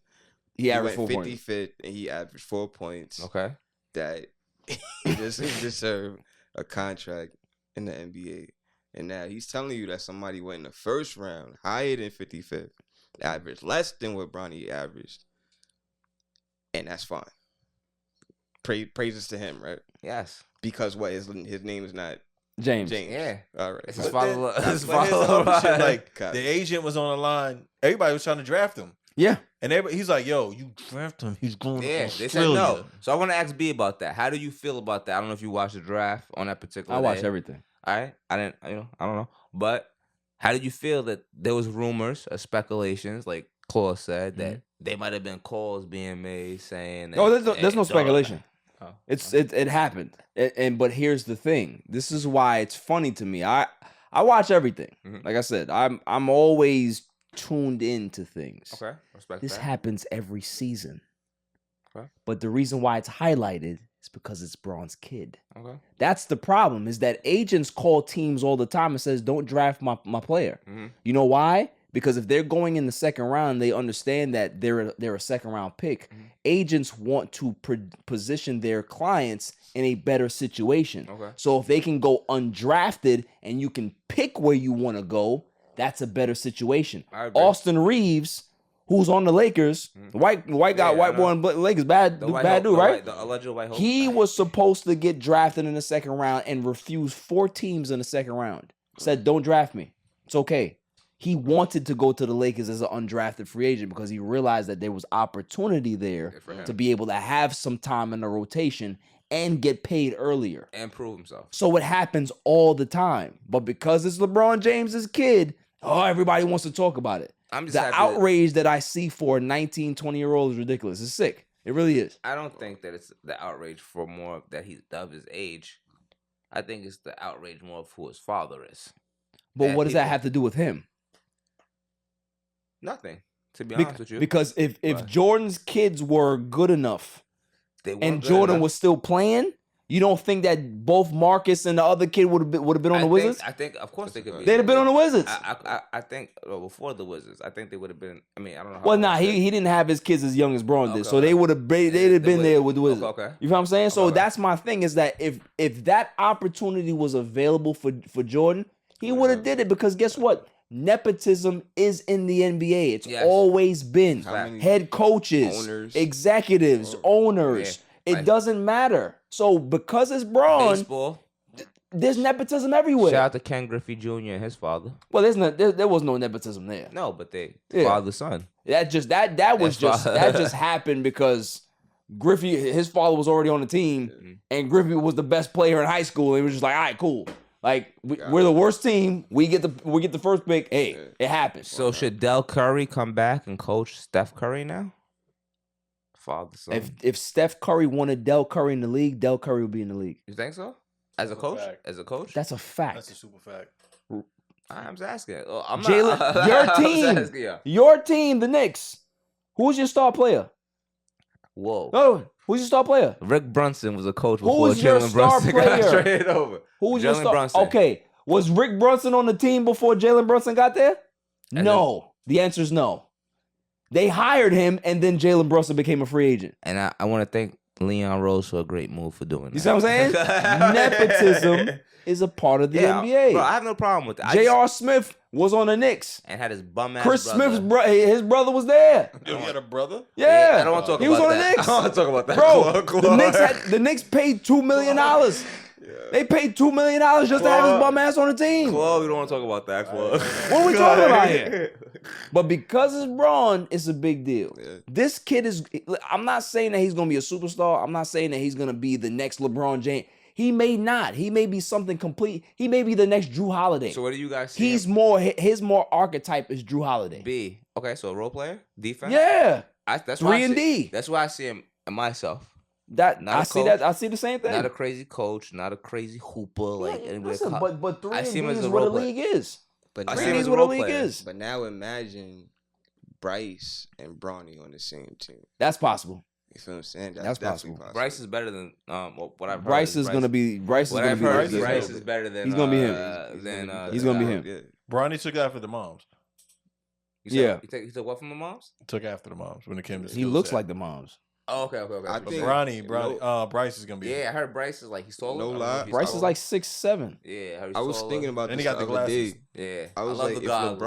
He averaged went 4 points. 55th and he averaged 4 points. Okay. That he doesn't deserve a contract in the NBA. And now he's telling you that somebody went in the first round higher than 55th, averaged less than what Bronny averaged, and that's fine. Praises to him, right? Yes. Because what his name is not James. Yeah. All right. It's his But follow. then- His but here's the follow. other shit, like Cut. the agent was on the line. Everybody was trying to draft him, Yeah. and he's like, "Yo, you draft him. He's going to Yeah, they said Australia." no. So I want to ask B about that. How do you feel about that? I don't know if you watched the draft on that particular I watch day. everything. All right. I didn't, I don't know. But how did you feel that there was rumors, speculations, like Claw said, that they might have been calls being made saying that, Oh, there's no hey, dog. speculation. Oh, It happened. But here's the thing. This is why it's funny to me. I watch everything. Mhm. Like I said, I'm always tuned into things. Okay. Respect This that. happens every season. Okay. But the reason why it's highlighted is because it's Braun's kid. Okay. That's the problem, is that agents call teams all the time and says, don't draft my player. Mhm. You know why? Because if they're going in the second round, they understand that they're a second round pick. Mhm. Agents want to position their clients in a better situation. Okay. So if they can go undrafted and you can pick where you want to go, that's a better situation. I agree. Austin Reeves, who's on the Lakers, the white guy, Yeah, white I boy know. on the Lakers, bad The white dude, hope, right? The alleged white hope. He was supposed to get drafted in the second round and refused 4 teams in the second round. Said, don't draft me. It's okay. He wanted to go to the Lakers as an undrafted free agent because he realized that there was opportunity there Good for him. to be able to have some time in the rotation and get paid earlier. And prove himself. So it happens all the time. But because it's LeBron James's kid, everybody wants to talk about it. I'm just The happy outrage that I see for a 19, 20-year-old is ridiculous. It's sick. It really is. I don't think that it's the outrage for more that he's of his age. I think it's the outrage more of who his father is. But That what does that people- have to do with him? Nothing. To be honest with you, Because if Right. Jordan's kids were good enough they weren't and good Jordan enough. was still playing, you don't think that both Marcus and the other kid would have been on the Wizards? I think, of course, they could be. They'd have been on the Wizards. I think before the Wizards, I think they would have been. I mean, I don't know. Well, nah, he didn't have his kids as young as Braun did, Okay, so they okay. would have they'd have been there with the Wizards. Okay. You know what I'm saying? So Okay. that's my thing, is that if that opportunity was available for Jordan, he would have did it, because guess what? Nepotism is in the NBA. It's Yes. always been. How many Head coaches, owners? executives, owners. Yeah. It doesn't matter. So because it's Braun, Baseball. there's nepotism everywhere. Shout out to Ken Griffey Jr. and his father. Well, there was no nepotism there. No, but they Yeah. father son. That just that just happened because Griffey, his father was already on the team, and Griffey was the best player in high school. And he was just like, all right, cool. Like we're the worst team. We get the first pick. Hey, it happens. So should Del Curry come back and coach Steph Curry now? Father son. If Steph Curry wanted Del Curry in the league, Del Curry would be in the league. You think so? As a That's a coach? fact. As a coach? That's a fact. That's a super fact. I'm just asking. Oh, I'm Jalen, not, your I'm just team, asking, yeah. your team, the Knicks. Who's your star player? Whoa. Oh, Who's your star player? Rick Brunson was a coach Who before was your Jalen star Brunson player? got traded over. Who was your Jalen star? Brunson. Okay, was Rick Brunson on the team before Jalen Brunson got there? No. The answer is no. They hired him, and then Jalen Brunson became a free agent. And I want to thank Leon Rose for a great move for doing that. You see what I'm saying? Nepotism is a part of the NBA. Bro, I have no problem with that. J.R. Smith was on the Knicks. And had his bum ass Chris brother. Smith's his brother was there. You had a brother? Yeah. I don't want to talk he about was on that. the Knicks. I don't want to talk about that. Bro, the Knicks paid $2 million. They paid $2 million just to have his bum ass on the team. Club, we don't want to talk about that, Club. What are we talking about here? But because it's Braun, it's a big deal. Yeah. This kid is, I'm not saying that he's going to be a superstar. I'm not saying that he's going to be the next LeBron James. He may not. He may be something complete. He may be the next Drew Holiday. So what do you guys see? His more archetype is Drew Holiday. B. Okay, so role player? Defense? Yeah. That's 3 and D. That's why I see him in myself. That Not a I see coach. that. I see the same thing. Not a crazy coach, not a crazy hooper. Like anybody. Listen, but 3 I and see him D as is a what the role player. league is. But I now, see him as a what the role league player. is. but now imagine Bryce and Bronny on the same team. That's possible. You feel what I'm saying? That's definitely possible. Bryce is better than what I've heard. Bryce is gonna be. Bryce is What gonna I've be. heard is the- Bryce is better than. He's gonna be him. He's gonna be him. Yeah. Bronny took after the moms. Yeah. He took what from the moms? Took after the moms when it came to He skill looks set. like the moms. Oh, okay. I But think- Bryce is gonna be. Yeah, I heard Bryce is like he's taller. No I don't know lie. if he's Bryce is taller. like 6'7". Yeah, heard he's I was taller. thinking about And this he got the the other glasses. day. Yeah, I was love like, the if goggles.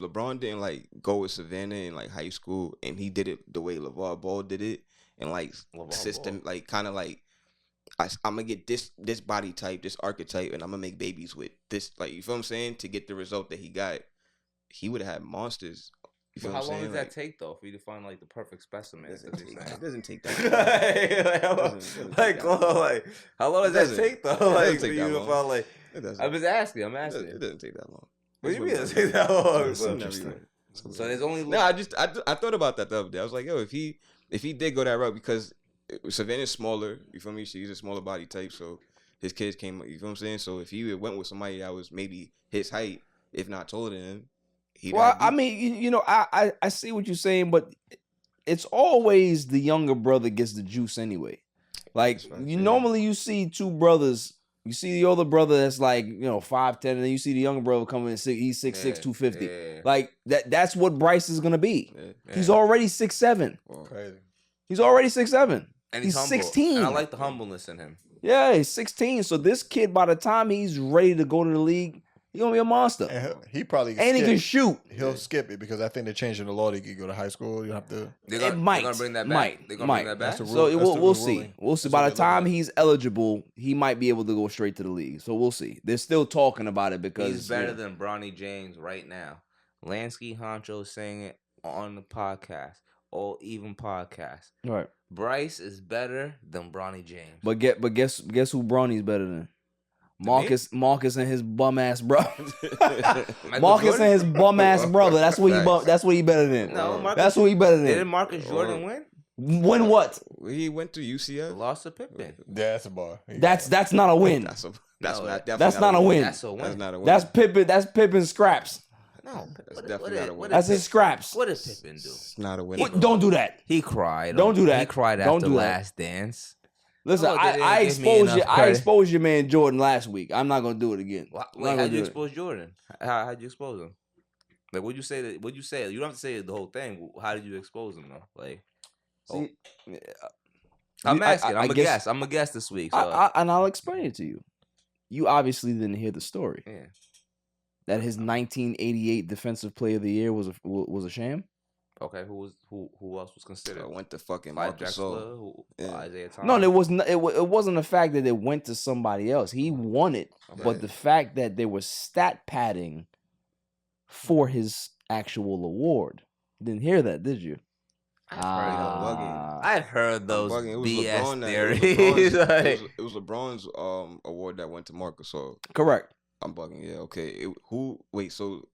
LeBron didn't like go with Savannah in like high school, and he did it the way LeVar Ball did it, and like LeVar system, like kind of like I'm gonna get this body type, this archetype, and I'm gonna make babies with this. Like, you feel what I'm saying? To get the result that he got, he would have had monsters. You feel But how what I'm long saying? does that Like, take though for you to find like the perfect specimen? it That's what you're saying. doesn't take that. Like, how long- Doesn't like, take that long. like, how long does It that doesn't. take though? It doesn't Like, for take you that to long. find like. It doesn't. I'm just asking. I'm It asking. doesn't, it doesn't take that long. What do you mean it That's doesn't take that long? That's So interesting. there's only. No, I thought about that the other day. I was like, yo, if he did go that route, because Savannah's smaller, you feel me? She's a smaller body type, so his kids came. You feel what I'm saying? So if he went with somebody that was maybe his height, if not taller than him, he'd. Well, have I beat- mean, you know, I see what you're saying, but it's always the younger brother gets the juice anyway. Like, That's right, you yeah. normally you see two brothers. You see the older brother that's like, 5'10", and then you see the younger brother coming in he's 6'6", 250. Yeah. Like that's what Bryce is gonna be. Yeah. He's already 6'7". Well, Crazy. He's already 6'7". And he's humble. 16. And I like the humbleness in him. Yeah, he's 16. So this kid, by the time he's ready to go to the league, he's gonna be a monster. And he probably And he can shoot. He'll skip it because I think they're changing the law. That you go to high school. You don't have to. They're It might. They're gonna bring that back. Might. They're gonna Might. bring that back. That's the So rule- we'll the see. ruling. We'll see. That's By what the they're looking time at. he's eligible, he might be able to go straight to the league. So we'll see. They're still talking about it because He's better than Bronny James right now. Lansky Honcho saying it on the podcast, All Even podcast. right. Bryce is better than Bronny James. But guess who Bronny's better than? Marcus and his bum ass brother. Michael Marcus Jordan? and his bum ass brother. That's what Facts. that's what he better than. No, Marcus- That's what he better Didn't than. Marcus Jordan win? Win what? he went to UCF. Lost to Pippen. Yeah, that's a bar. That's not a win. That's No, definitely that's not a win. That's a win. That's not a win. That's Pippen. That's Pippen's scraps. No, That's definitely not a win. That's his scraps. What did Pippen do? It's not a win. Don't do that. He cried. Don't do that. He cried Don't after do that. Last Dance. Listen, Oh, they I didn't give me exposed you. enough I credit. exposed your man Jordan last week. I'm not gonna do it again. Wait, I'm not gonna how'd you do it. expose Jordan? How'd you expose him? Like, what'd you say? What'd you say? You don't have to say the whole thing. How did you expose him though? Like, See, I'm asking. I I'm a guess- guest. I'm a guest this week. So, and I'll explain it to you. You obviously didn't hear the story yeah. that his 1988 Defensive Player of the Year was a sham. Okay. Who else was considered? I went to fucking Clyde Marcus Drexler, Gasol. who, Yeah. Isaiah Thomas. No, it wasn't the fact that it went to somebody else. He won it, but Right. the fact that there was stat padding for his actual award. Didn't hear that, did you? I've heard those Bugging. It was BS LeBron that- theories. Like, it was LeBron's award that went to Marcus. So Correct. I'm bugging. Yeah. Okay. So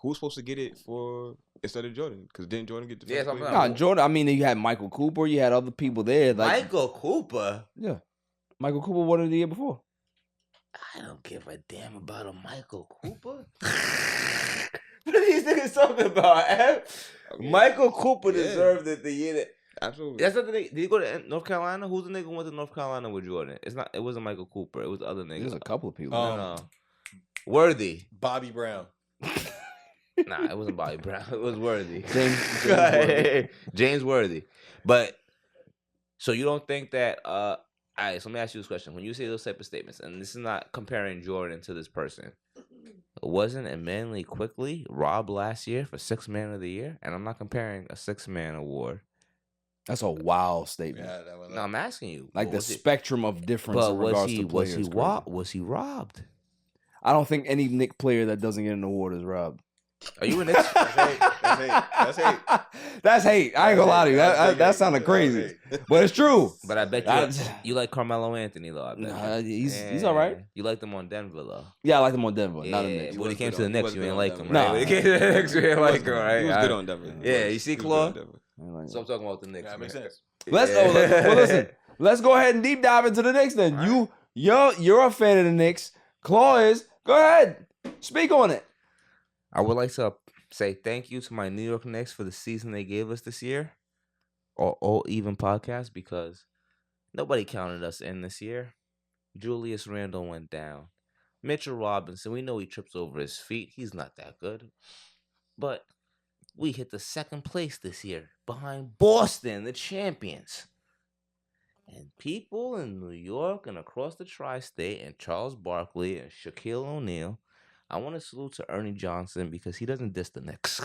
who was supposed to get it for instead of Jordan? Because didn't Jordan get the Yeah, Defensive that's what Player? I'm No, Jordan. I mean, you had Michael Cooper. You had other people there. Like Michael Cooper. yeah, Michael Cooper won it the year before. I don't give a damn about a Michael Cooper. What are these niggas talking about? Michael Cooper Yeah. deserved it the year that. Absolutely. That's not the nigga. Did he go to North Carolina? Who's the nigga who went to North Carolina with Jordan? It's not. It wasn't Michael Cooper. It was the other nigga. There's a couple of people. No. Worthy. Bobby Brown. Nah, it wasn't Bobby Brown. It was Worthy. James Worthy. James Worthy. But so you don't think that? All right. So let me ask you this question: when you say those type of statements, and this is not comparing Jordan to this person, wasn't Emmanuel Quickly robbed last year for Sixth Man of the Year? And I'm not comparing a Sixth Man award. That's a wild statement. Yeah, that was No, I'm asking you. Like the spectrum of difference But in regards to players. Was he robbed? I don't think any Knicks player that doesn't get an award is robbed. Are you a Knicks? That's hate. That's hate. I ain't gonna lie to you. That sounded crazy, but it's true. But I bet you like Carmelo Anthony though. I bet Nah, he's all right. You liked him on Denver though. Yeah, I like him on Denver, Yeah, not the Knicks. but when he came to the Knicks, you ain't like him. Nah. Right? When he came to the Knicks, you ain't like him, right? He was good on Denver. Yeah, you see, Claude. So I'm talking about the Knicks. That makes man. sense. Well, listen. Let's go ahead and deep dive into the Knicks then. Right. You're a fan of the Knicks. Claude is. Go ahead, speak on it. I would like to say thank you to my New York Knicks for the season they gave us this year, or All Even podcast, because nobody counted us in this year. Julius Randle went down. Mitchell Robinson, we know he trips over his feet. He's not that good. But we hit the second place this year behind Boston, the champions. And people in New York and across the tri-state and Charles Barkley and Shaquille O'Neal, I want to salute to Ernie Johnson because he doesn't diss the Knicks.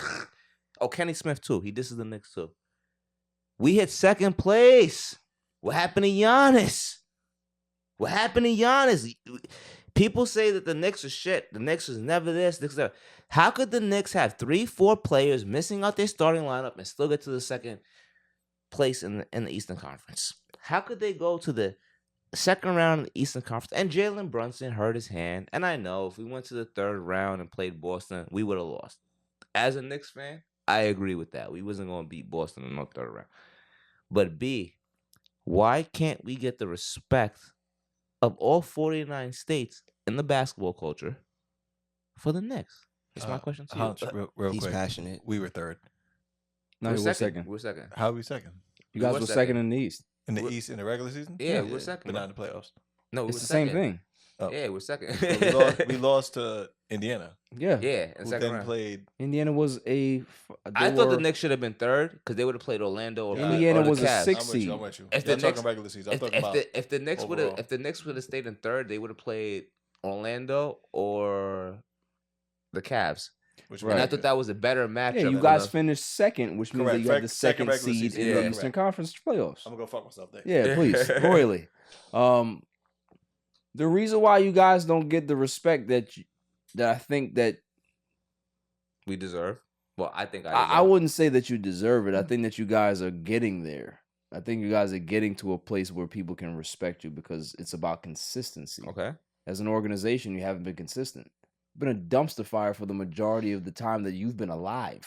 Oh, Kenny Smith too. He disses the Knicks too. We hit second place. What happened to Giannis? What happened to Giannis? People say that the Knicks are shit. The Knicks was never this. Knicks never. How could the Knicks have 3-4 players missing out their starting lineup and still get to the second place in the Eastern Conference? How could they go to the second round of the Eastern Conference? And Jalen Brunson hurt his hand. And I know if we went to the third round and played Boston, we would have lost. As a Knicks fan, I agree with that. We wasn't going to beat Boston in the third round. But B, why can't we get the respect of all 49 states in the basketball culture for the Knicks? That's my question to you. Real He's quick. passionate. We were third. No, We're he was second. We're second. How are we second? You guys were second in the East. In the East in the regular season? Yeah, we're second. But not in the playoffs. No, It's the same thing. Oh. Yeah, we're second. we lost to Indiana. Yeah. Yeah, in Who second then round. played. Indiana was I thought the Knicks should have been third because they would have played Orlando or Indiana or the was a Cavs. 6 seed. I'm with you. If You're the talking Knicks- regular season. I'm talking about If the Knicks would have overall. stayed in third, they would have played Orlando or the Cavs. Which Right. And I thought that was a better matchup. Yeah, you for guys the- finished second, which means Correct. that you had the Second second regular seed season. in Yeah, the correct. Eastern Conference playoffs. I'm gonna go fuck myself there. Yeah, please, royally. The reason why you guys don't get the respect that I think that we deserve. Well, I think I wouldn't say that you deserve it. I think that you guys are getting there. I think you guys are getting to a place where people can respect you because it's about consistency. Okay. As an organization, you haven't been consistent. You've been a dumpster fire for the majority of the time that you've been alive.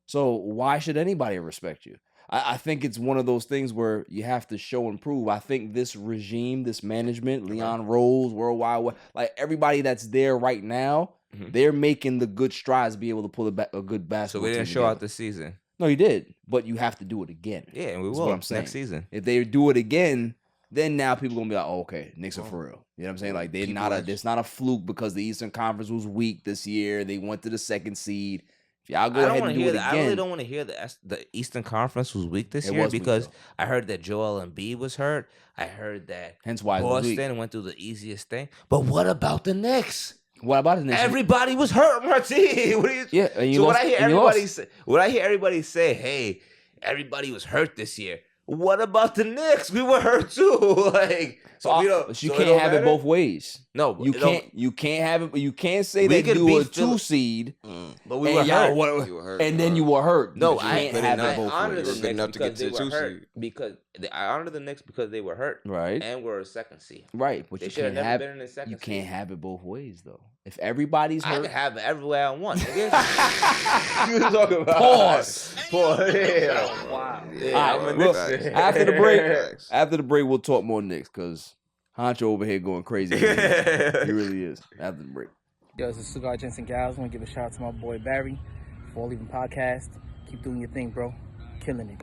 So why should anybody respect you? I think it's one of those things where you have to show and prove. I think this regime, this management, Leon Rose, Worldwide, like everybody that's there right now, they're making the good strides to be able to pull a good basketball So we didn't team show together. out this season. No, you did, but you have to do it again. Yeah, and we That's will what I'm saying. next season. If they do it again, then now people gonna be like, oh, okay, Knicks are for real. You know what I'm saying? Like they're not it's not a fluke because the Eastern Conference was weak this year. They went to the second seed. If y'all go ahead and do it again. I really don't want to hear the Eastern Conference was weak this It year was weak, because though. I heard that Joel Embiid was hurt. I heard that Hence why it was weak. Boston went through the easiest thing. But what about the Knicks? What about the Knicks? Everybody was hurt, Marty. What are you? Yeah, and you so lost, when I hear and you everybody lost. say, when I hear everybody say, "Hey, everybody was hurt this year," what about the Knicks? We were hurt too. Like, so we don't. But you so can't don't have matter? it both ways. No, You it don't- can't. You can't have it. You can't say We that could you were a beat Philly- 2 seed, But we and were y'all hurt. You were hurt, and then bro. you were hurt. No, You I can't have enough. it both honor ways. the Good Knicks enough to because get to they the were 2 hurt. seed. Because I honor the Knicks because they were hurt, Right. and were a second seed. Right, but They you should have can't never have been in the second you seed. can't have it both ways though. If everybody's I hurt, can have it everywhere I want. Nigga. You talking about Pause. Pause. Yeah. Wow. Yeah, All I'm right, a well, Knicks fan. after the break, Facts. after the break, we'll talk more Knicks because Honcho over here going crazy. He really is. After the break. Yo, this is Cigar Gents and Gals. I want to give a shout out to my boy Barry for All Even Podcast. Keep doing your thing, bro. Killing it.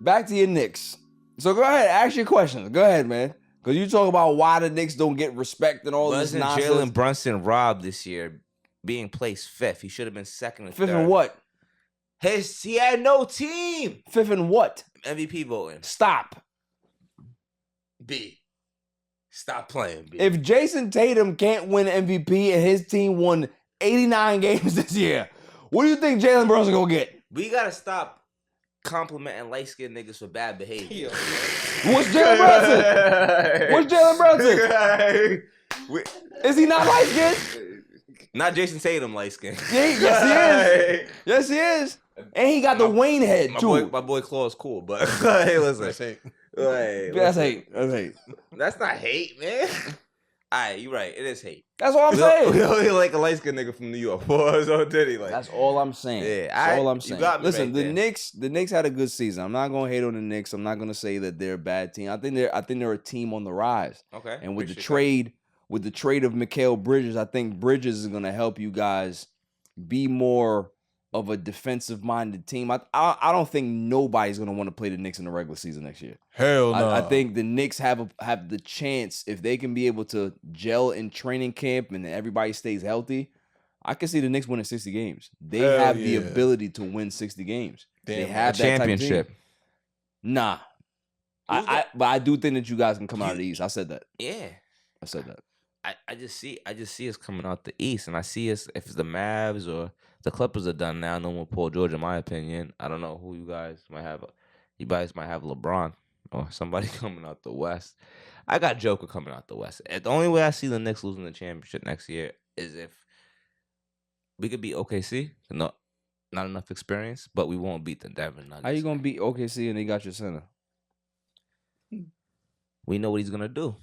back to your Knicks. So go ahead, ask your questions. Go ahead, man. Because you talk about why the Knicks don't get respect and all this Wasn't nonsense. Jalen Brunson robbed this year, being placed fifth? He should have been second and Fifth third. in what? He had no team. Fifth in what? MVP voting. Stop. B. Stop playing, B. If Jason Tatum can't win MVP and his team won 89 games this year, what do you think Jalen Brunson gonna get? We gotta stop complimenting light-skinned niggas for bad behavior. What's Jalen Brunson? What's Jalen Brunson? Is he not light-skinned? Not Jason Tatum light-skinned. Yeah, yes, he is. Yes, he is. And he got the Wayne head, too. My boy Claw's cool, but hey, listen. That's hate. That's hate. That's hate. That's not hate, man. All right, you're right. It is hate. That's all I'm saying. We only like a light-skinned nigga from New York. So did he? Like, that's all I'm saying. Yeah, that's all I'm saying. You got me Listen, right the there. Knicks had a good season. I'm not gonna hate on the Knicks. I'm not gonna say that they're a bad team. I think they're a team on the rise. Okay. And with Appreciate the trade of Mikal Bridges, I think Bridges is gonna help you guys be more of a defensive-minded team. I don't think nobody's gonna want to play the Knicks in the regular season next year. Hell no. I think the Knicks have the chance, if they can be able to gel in training camp and everybody stays healthy. I can see the Knicks winning 60 games. They Hell have the yeah. ability to win 60 games. They Damn, have that championship. type of team. Nah. But I do think that you guys can come out of the East. I said that. Yeah. I said that. I just see us coming out the East, and I see us if it's the Mavs or the Clippers are done now. No more Paul George, in my opinion. I don't know who you guys might have. You guys might have LeBron or somebody coming out the West. I got Joker coming out the West. The only way I see the Knicks losing the championship next year is if we could beat OKC. No, not enough experience, but we won't beat the Denver Nuggets. How you gonna beat OKC and they got your center? We know what he's gonna do.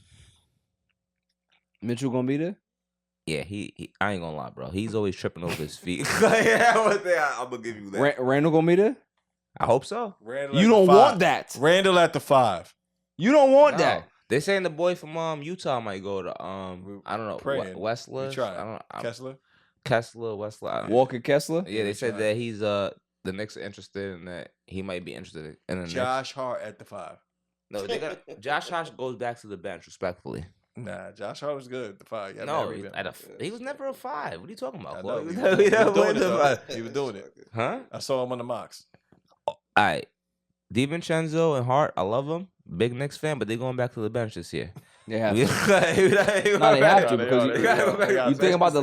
Mitchell gonna be there? Yeah, he I ain't gonna lie, bro. He's always tripping over his feet. I'm gonna give you that. Randall gonna be there? I hope so. Randall You at don't the want 5. that. Randall at the 5. You don't want No. that. They saying the boy from Utah might go to I don't know, Praying. Westler. We try. I don't know. Kessler. Westler. I don't know. Walker Kessler? Yeah, they said try. that he's the Knicks are interested in that. He might be interested in the Josh Hart at the 5. Knicks. No, they got Josh Hart goes back to the bench, respectfully. Nah, Josh Hart was good at the 5. Yeah, No, never even- he was never a 5. What are you talking about? I Boy? know. He was doing it, though. He was doing it. Huh? I saw him on the mocks. All right. DiVincenzo and Hart, I love them. Big Knicks fan, but they're going back to the bench this year. They have We- to. No, they have to because you think about the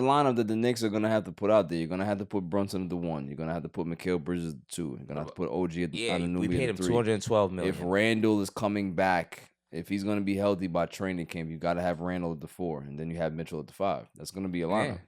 lineup that the Knicks are gonna have to put out there. You're gonna have to put Brunson at the 1. You're gonna have to put Mikal Bridges at the 2. You're gonna have to put OG at the Yeah, we Anunoby paid at him the 3. $212 million. If Randall is coming back, if he's gonna be healthy by training camp, you gotta have Randall at the 4, and then you have Mitchell at the 5. That's gonna be a lineup.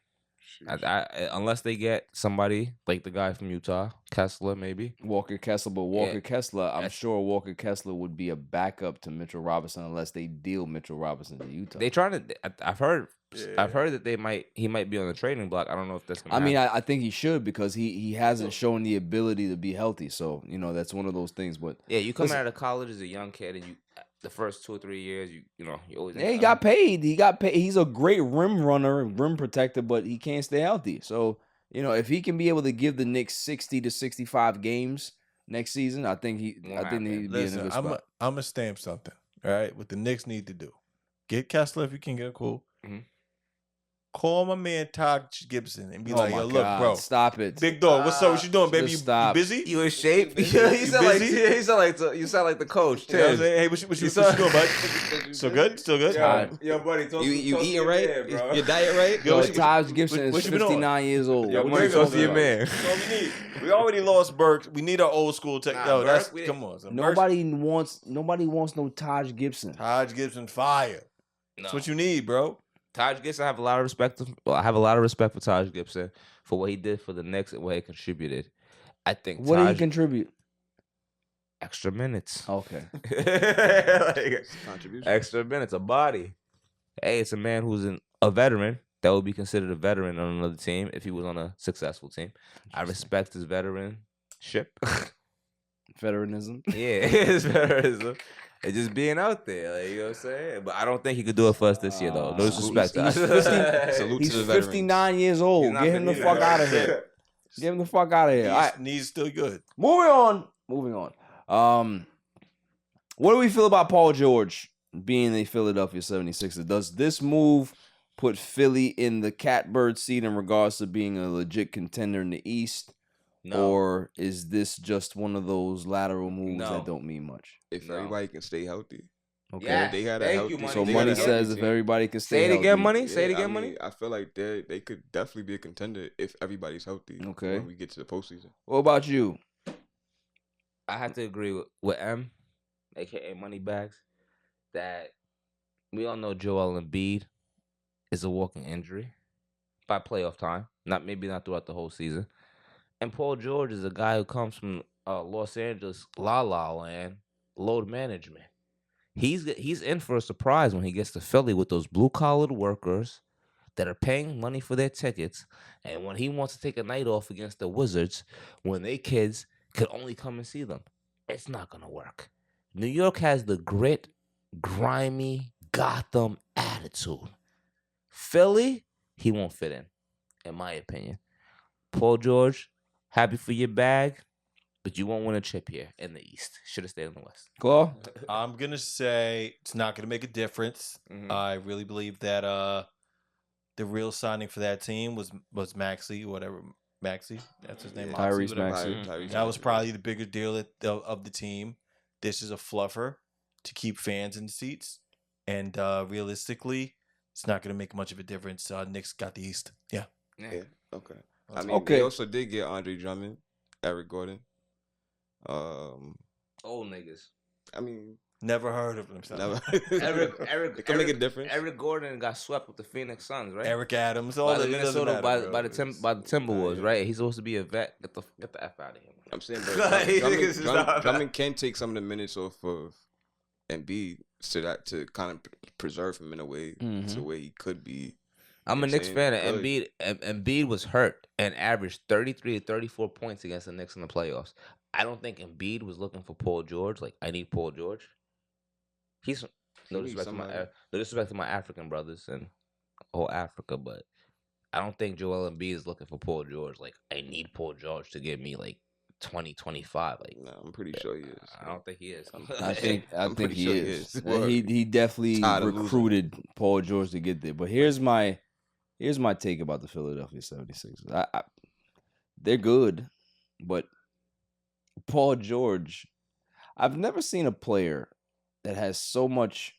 Unless they get somebody like the guy from Utah, Kessler, maybe. Walker Kessler, but Walker Kessler, I'm sure Walker Kessler would be a backup to Mitchell Robinson unless they deal Mitchell Robinson to Utah. They trying to. I've heard that he might be on the trading block. I don't know if that's gonna I mean, happen. I think he should because he hasn't shown the ability to be healthy. So, that's one of those things. But Yeah, you come listen, out of college as a young kid, and the first 2 or 3 years, you always. yeah, he got paid. He's a great rim runner, rim protector, but he can't stay healthy. So, if he can be able to give the Knicks 60 to 65 games next season, I think he'd be in a Listen, good I'm spot. gonna stamp something. All right, what the Knicks need to do: get Kessler if you can get him cool. Mhm. Call my man Todd Gibson and be Oh like, my "Yo, look, God, bro, stop it. big dog, what's up? What you doing, baby? Just You stop. busy? You in shape? you busy? sound like the coach. You know what I'm Too. saying? Hey, what you doing, bud? Still good? Still good? Todd. Yo, buddy, You eating right? Your diet right? Yo, Yo, Taj Gibson what is you been on? 59 years old. Yo, What money you talk to talking your about? man. That's all we need. We already lost Burks. We need our old school tech. Nah, Yo, that's Burke, come on. Son. Nobody wants no Taj Gibson. Taj Gibson fire. That's what you need, bro. Taj Gibson, I have a lot of respect. I have a lot of respect for Taj Gibson for what he did for the Knicks and what he contributed. I think What did he Taj contribute? extra minutes. Okay. Contribution. Extra minutes, a body. Hey, it's a man who's a veteran that would be considered a veteran on another team if he was on a successful team. I respect his veteranship. Veteranism. Yeah, his veteranism. And just being out there, like, you know what I'm saying? But I don't think he could do it for us this year, though. No disrespect. He's Salute He's to the veterans. 59 years old. He's not Get him the finna- fuck out of here. Get him the fuck out of here. All right, Knees still good. moving on. moving on. What do we feel about Paul George being a Philadelphia 76er? Does this move put Philly in the catbird seat in regards to being a legit contender in the East? No. Or is this just one of those lateral moves No. that don't mean much? If everybody can stay healthy. Okay. Yes. They had a Thank healthy, you, Money. So they Money had a healthy says if team. everybody can stay Say it healthy. again, Money. Say it again, I Money. mean, I feel like they could definitely be a contender if everybody's healthy. Okay. When we get to the postseason. What about you? I have to agree with M, aka Moneybags, that we all know Joel Embiid is a walking injury by playoff time. Maybe not throughout the whole season. And Paul George is a guy who comes from Los Angeles, La La Land, load management. He's in for a surprise when he gets to Philly with those blue-collar workers that are paying money for their tickets. And when he wants to take a night off against the Wizards, when they kids could only come and see them, it's not going to work. New York has the grit, grimy, Gotham attitude. Philly, he won't fit in my opinion. Paul George, happy for your bag, but you won't win a chip here in the East. Should have stayed in the West. Claw? I'm gonna say it's not gonna make a difference. I really believe that the real signing for that team was Maxey, whatever Maxey, that's his name. Tyrese whatever. Maxey. That was probably the bigger deal of the team. This is a fluffer to keep fans in the seats, and realistically, it's not gonna make much of a difference. Knicks got the East. Yeah. Okay. I mean, they also did get Andre Drummond, Eric Gordon. Old niggas. I mean, never heard of him. Never. Eric can make a difference. Eric Gordon got swept with the Phoenix Suns, right? Eric Adams, all the Minnesota by the Timberwolves, right? He's supposed to be a vet. Get the F out of here. I'm saying, but Drummond can take some of the minutes off of Embiid to kind of preserve him in a way to where he could be. I'm a Knicks fan, and Embiid was hurt and averaged 33 to 34 points against the Knicks in the playoffs. I don't think Embiid was looking for Paul George. Like, I need Paul George. He's no disrespect to my African brothers and whole Africa, but I don't think Joel Embiid is looking for Paul George. Like, I need Paul George to give me like 20, 25. Like, no, I'm pretty sure he is. I don't think he is. I think he sure is. he is. He definitely recruited Paul George to get there. But here's my take about the Philadelphia 76ers. They're good, but Paul George, I've never seen a player that has so much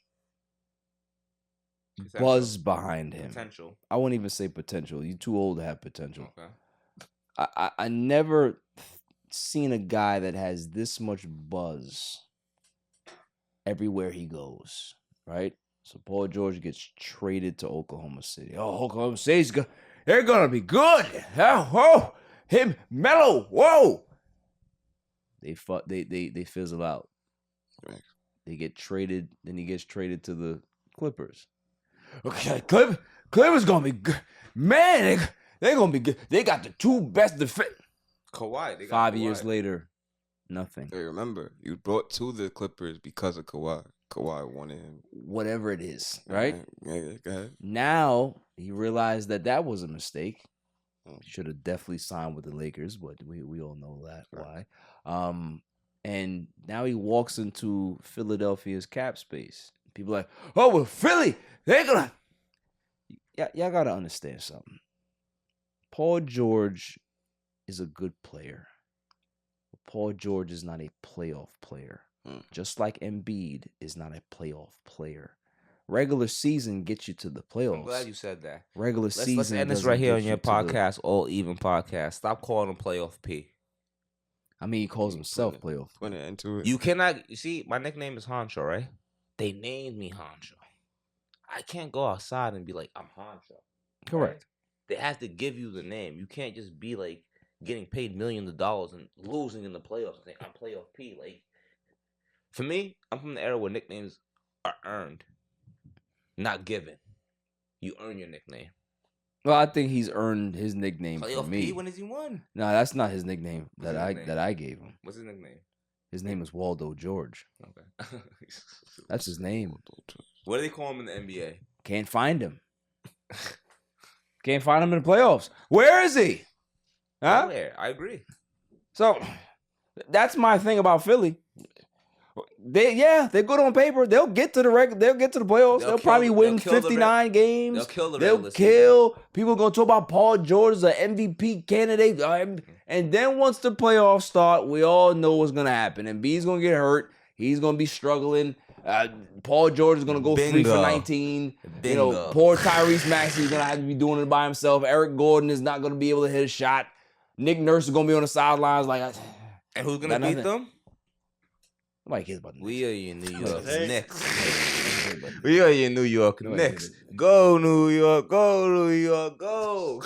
buzz behind him. Potential. I won't even say potential. You're too old to have potential. Okay. I never seen a guy that has this much buzz everywhere he goes, right? So Paul George gets traded to Oklahoma City. Oh, Oklahoma City's they're gonna be good. Oh, him Melo. Whoa. They fizzle out. Right. They get traded. Then he gets traded to the Clippers. Okay, Clippers gonna be good. Man, they're gonna be good. They got the two best defense. Kawhi. 5 years later, nothing. Hey, remember, you brought to the Clippers because of Kawhi. Kawhi wanted him. Whatever it is, right? Yeah, go ahead. Now he realized that was a mistake. Should have definitely signed with the Lakers, but we all know that why. And now he walks into Philadelphia's cap space. People are like, oh, well, Philly, they're gonna. Y'all gotta understand something. Paul George is a good player. But Paul George is not a playoff player. Just like Embiid is not a playoff player. Regular season gets you to the playoffs. I'm glad you said that. Regular season. Let's end this right here on your podcast, All Even Podcast. Stop calling him Playoff P. I mean, he calls himself Playoff. Put it into it. You cannot. You see, my nickname is Honcho, right? They named me Honcho. I can't go outside and be like, I'm Honcho. Correct. They have to give you the name. You can't just be like getting paid millions of dollars and losing in the playoffs and saying, I'm Playoff P. Like, for me, I'm from the era where nicknames are earned, not given. You earn your nickname. Well, I think he's earned his nickname Playoff for me. P, when has he won? No, that's not his nickname What's that his nickname? I gave him. What's his nickname? His name is Waldo George. Okay. That's his name. What do they call him in the NBA? Can't find him. Can't find him in the playoffs. Where is he? Huh? Where? I agree. So That's my thing about Philly. They're good on paper. They'll get to the They'll get to the playoffs. They'll probably win 59 games. They'll kill the They'll regular kill. People gonna talk about Paul George as an MVP candidate. And then once the playoffs start, we all know what's gonna happen. And B's gonna get hurt. He's gonna be struggling. Paul George is gonna go 3 for 19. You know, poor Tyrese Maxey is gonna have to be doing it by himself. Eric Gordon is not gonna be able to hit a shot. Nick Nurse is gonna be on the sidelines like. And who's gonna beat them? Nobody cares about We are your New York Knicks. We are your New York Knicks. Go New York, go New York, go.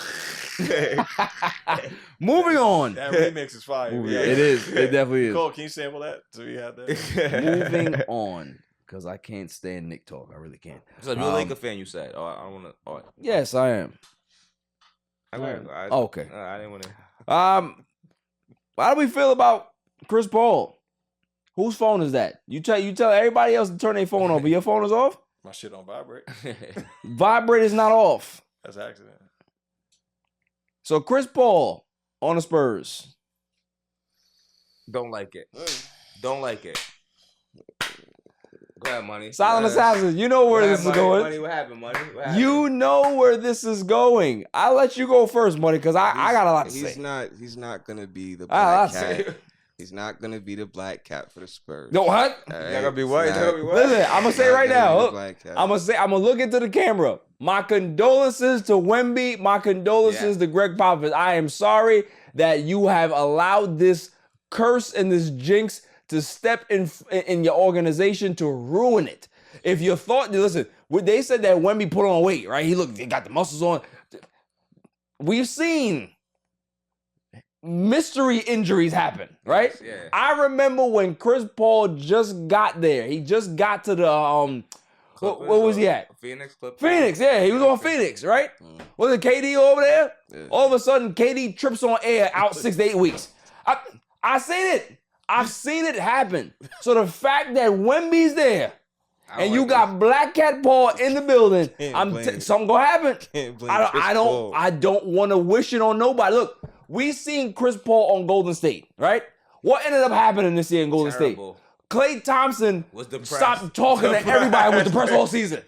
Moving on. That remix is fire. It is. It definitely is. Cole, can you sample that? So we have that. Moving on. Because I can't stand Nick talk. I really can't. So you're a Laker fan, you said. Oh, I don't want to. Oh. Yes, I am. Okay. I didn't want to. How do we feel about Chris Paul? Whose phone is that? You tell everybody else to turn their phone off, but your phone is off? My shit on vibrate. Vibrate is not off. That's an accident. So Chris Paul on the Spurs. Don't like it. Don't like it. Go ahead, Money. Silent Assassin, you know where this is going. Money, what happened, Money? What happened? You know where this is going. I'll let you go first, Money, because I got a lot to say. He's not gonna be the black cat. Say. He's not gonna be the black cat for the Spurs. No, what? Right? You're gonna be what? Listen, I'm gonna say right now. I'm gonna look into the camera. My condolences to Wemby. My condolences to Greg Popovich. I am sorry that you have allowed this curse and this jinx to step in your organization to ruin it. If you thought, listen, they said that Wemby put on weight, right? He got the muscles on. We've seen mystery injuries happen, right? Yeah. I remember when Chris Paul just got there. He just got to the what was he at? Phoenix. Phoenix, yeah. He was on Phoenix, right? Was it KD over there? Yeah. All of a sudden, KD trips on air out 6 to 8 weeks. I seen it. I've seen it happen. So the fact that Wemby's there and you got Black Cat Paul in the building, something gonna happen. I don't want to wish it on nobody. Look, we seen Chris Paul on Golden State, right? What ended up happening this year in Golden State? Klay Thompson stopped talking to everybody with the press all season.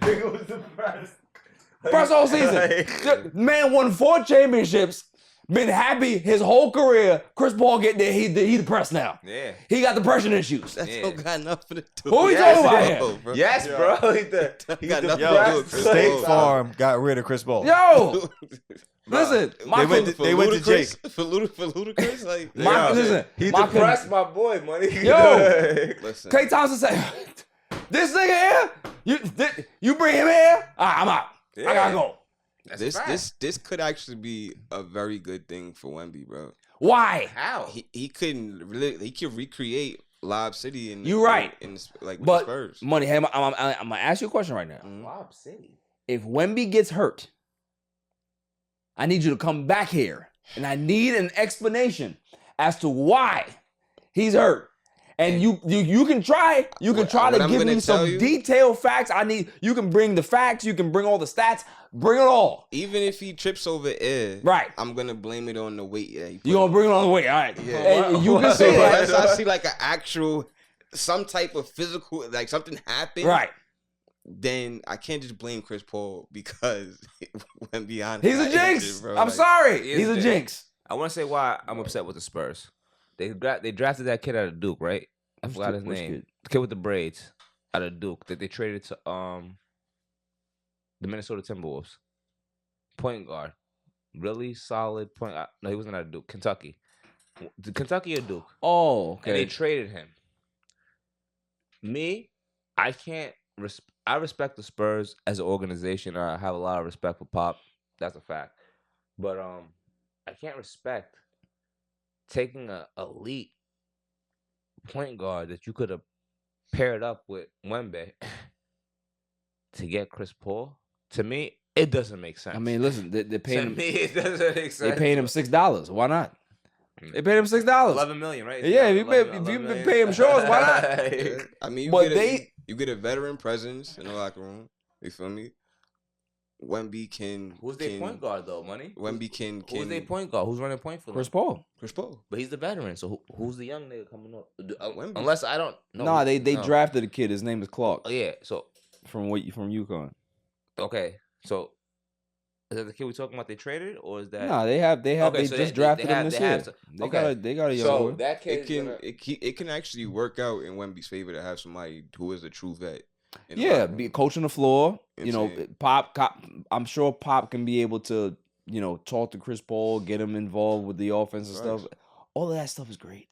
Press all season. Man won 4 championships. Been happy his whole career. Chris Paul get there, he depressed now. Yeah. He got depression issues. That don't got nothing to do. Who are we talking about here? Yes, bro. He got nothing Yo, to do with Chris State Paul. Farm got rid of Chris Paul. Yo, listen, they went to Jake. For Ludacris? Like, listen, He depressed my boy, Money. Yo, listen. Klay Thompson said, "This nigga here, you bring him here, I'm out. Yeah. I gotta go." This could actually be a very good thing for Wemby, bro. Why? How? He could recreate Lob City in You right. in with the But Spurs. Money, hey, I'm gonna ask you a question right now. Lob City. If Wemby gets hurt, I need you to come back here, and I need an explanation as to why he's hurt. And you can try. You can try to give me some detailed facts. You can bring the facts. You can bring all the stats. Bring it all. Even if he trips over air, right? I'm gonna blame it on the weight. You gonna bring it on the weight, all right? Yeah. And you can say that. Unless I see like an actual, some type of physical, like something happened, right? Then I can't just blame Chris Paul because when beyond he's a jinx. I'm sorry, he's a jinx. I want to say why I'm upset with the Spurs. They drafted that kid out of Duke, right? I forgot his name. Kid? The kid with the braids out of Duke that they traded to the Minnesota Timberwolves. Point guard. Really solid point. No, he wasn't out of Duke. Kentucky. Kentucky or Duke. Oh, okay. And they traded him. I respect the Spurs as an organization. I have a lot of respect for Pop. That's a fact. But I can't respect taking a elite point guard that you could have paired up with Wemby to get Chris Paul. To me, it doesn't make sense. I mean, listen, they're paying him. To me, it doesn't make sense. They paying him $6. Why not? They paid him $6. $11 million, right? Yeah, if you pay him shorts, why not? Yeah. I mean, you get a veteran presence in the locker room. You feel me? Wemby can. Who's their point guard though, Money? Wemby can. Who's their point guard? Who's running point for them? Chris Paul. Chris Paul. But he's the veteran, so who's the young nigga coming up? Wemby. Unless I don't know. Nah, they drafted a kid. His name is Clark. Oh yeah, so from UConn. Okay, so is that the kid we talking about? They traded, or is that? Nah, they just drafted him this year. They got a young boy. That kid it can actually work out in Wemby's favor to have somebody who is a true vet. Yeah, be coaching the floor. You know, Pop. I'm sure Pop can be able to, you know, talk to Chris Paul, get him involved with the offense and stuff. All of that stuff is great.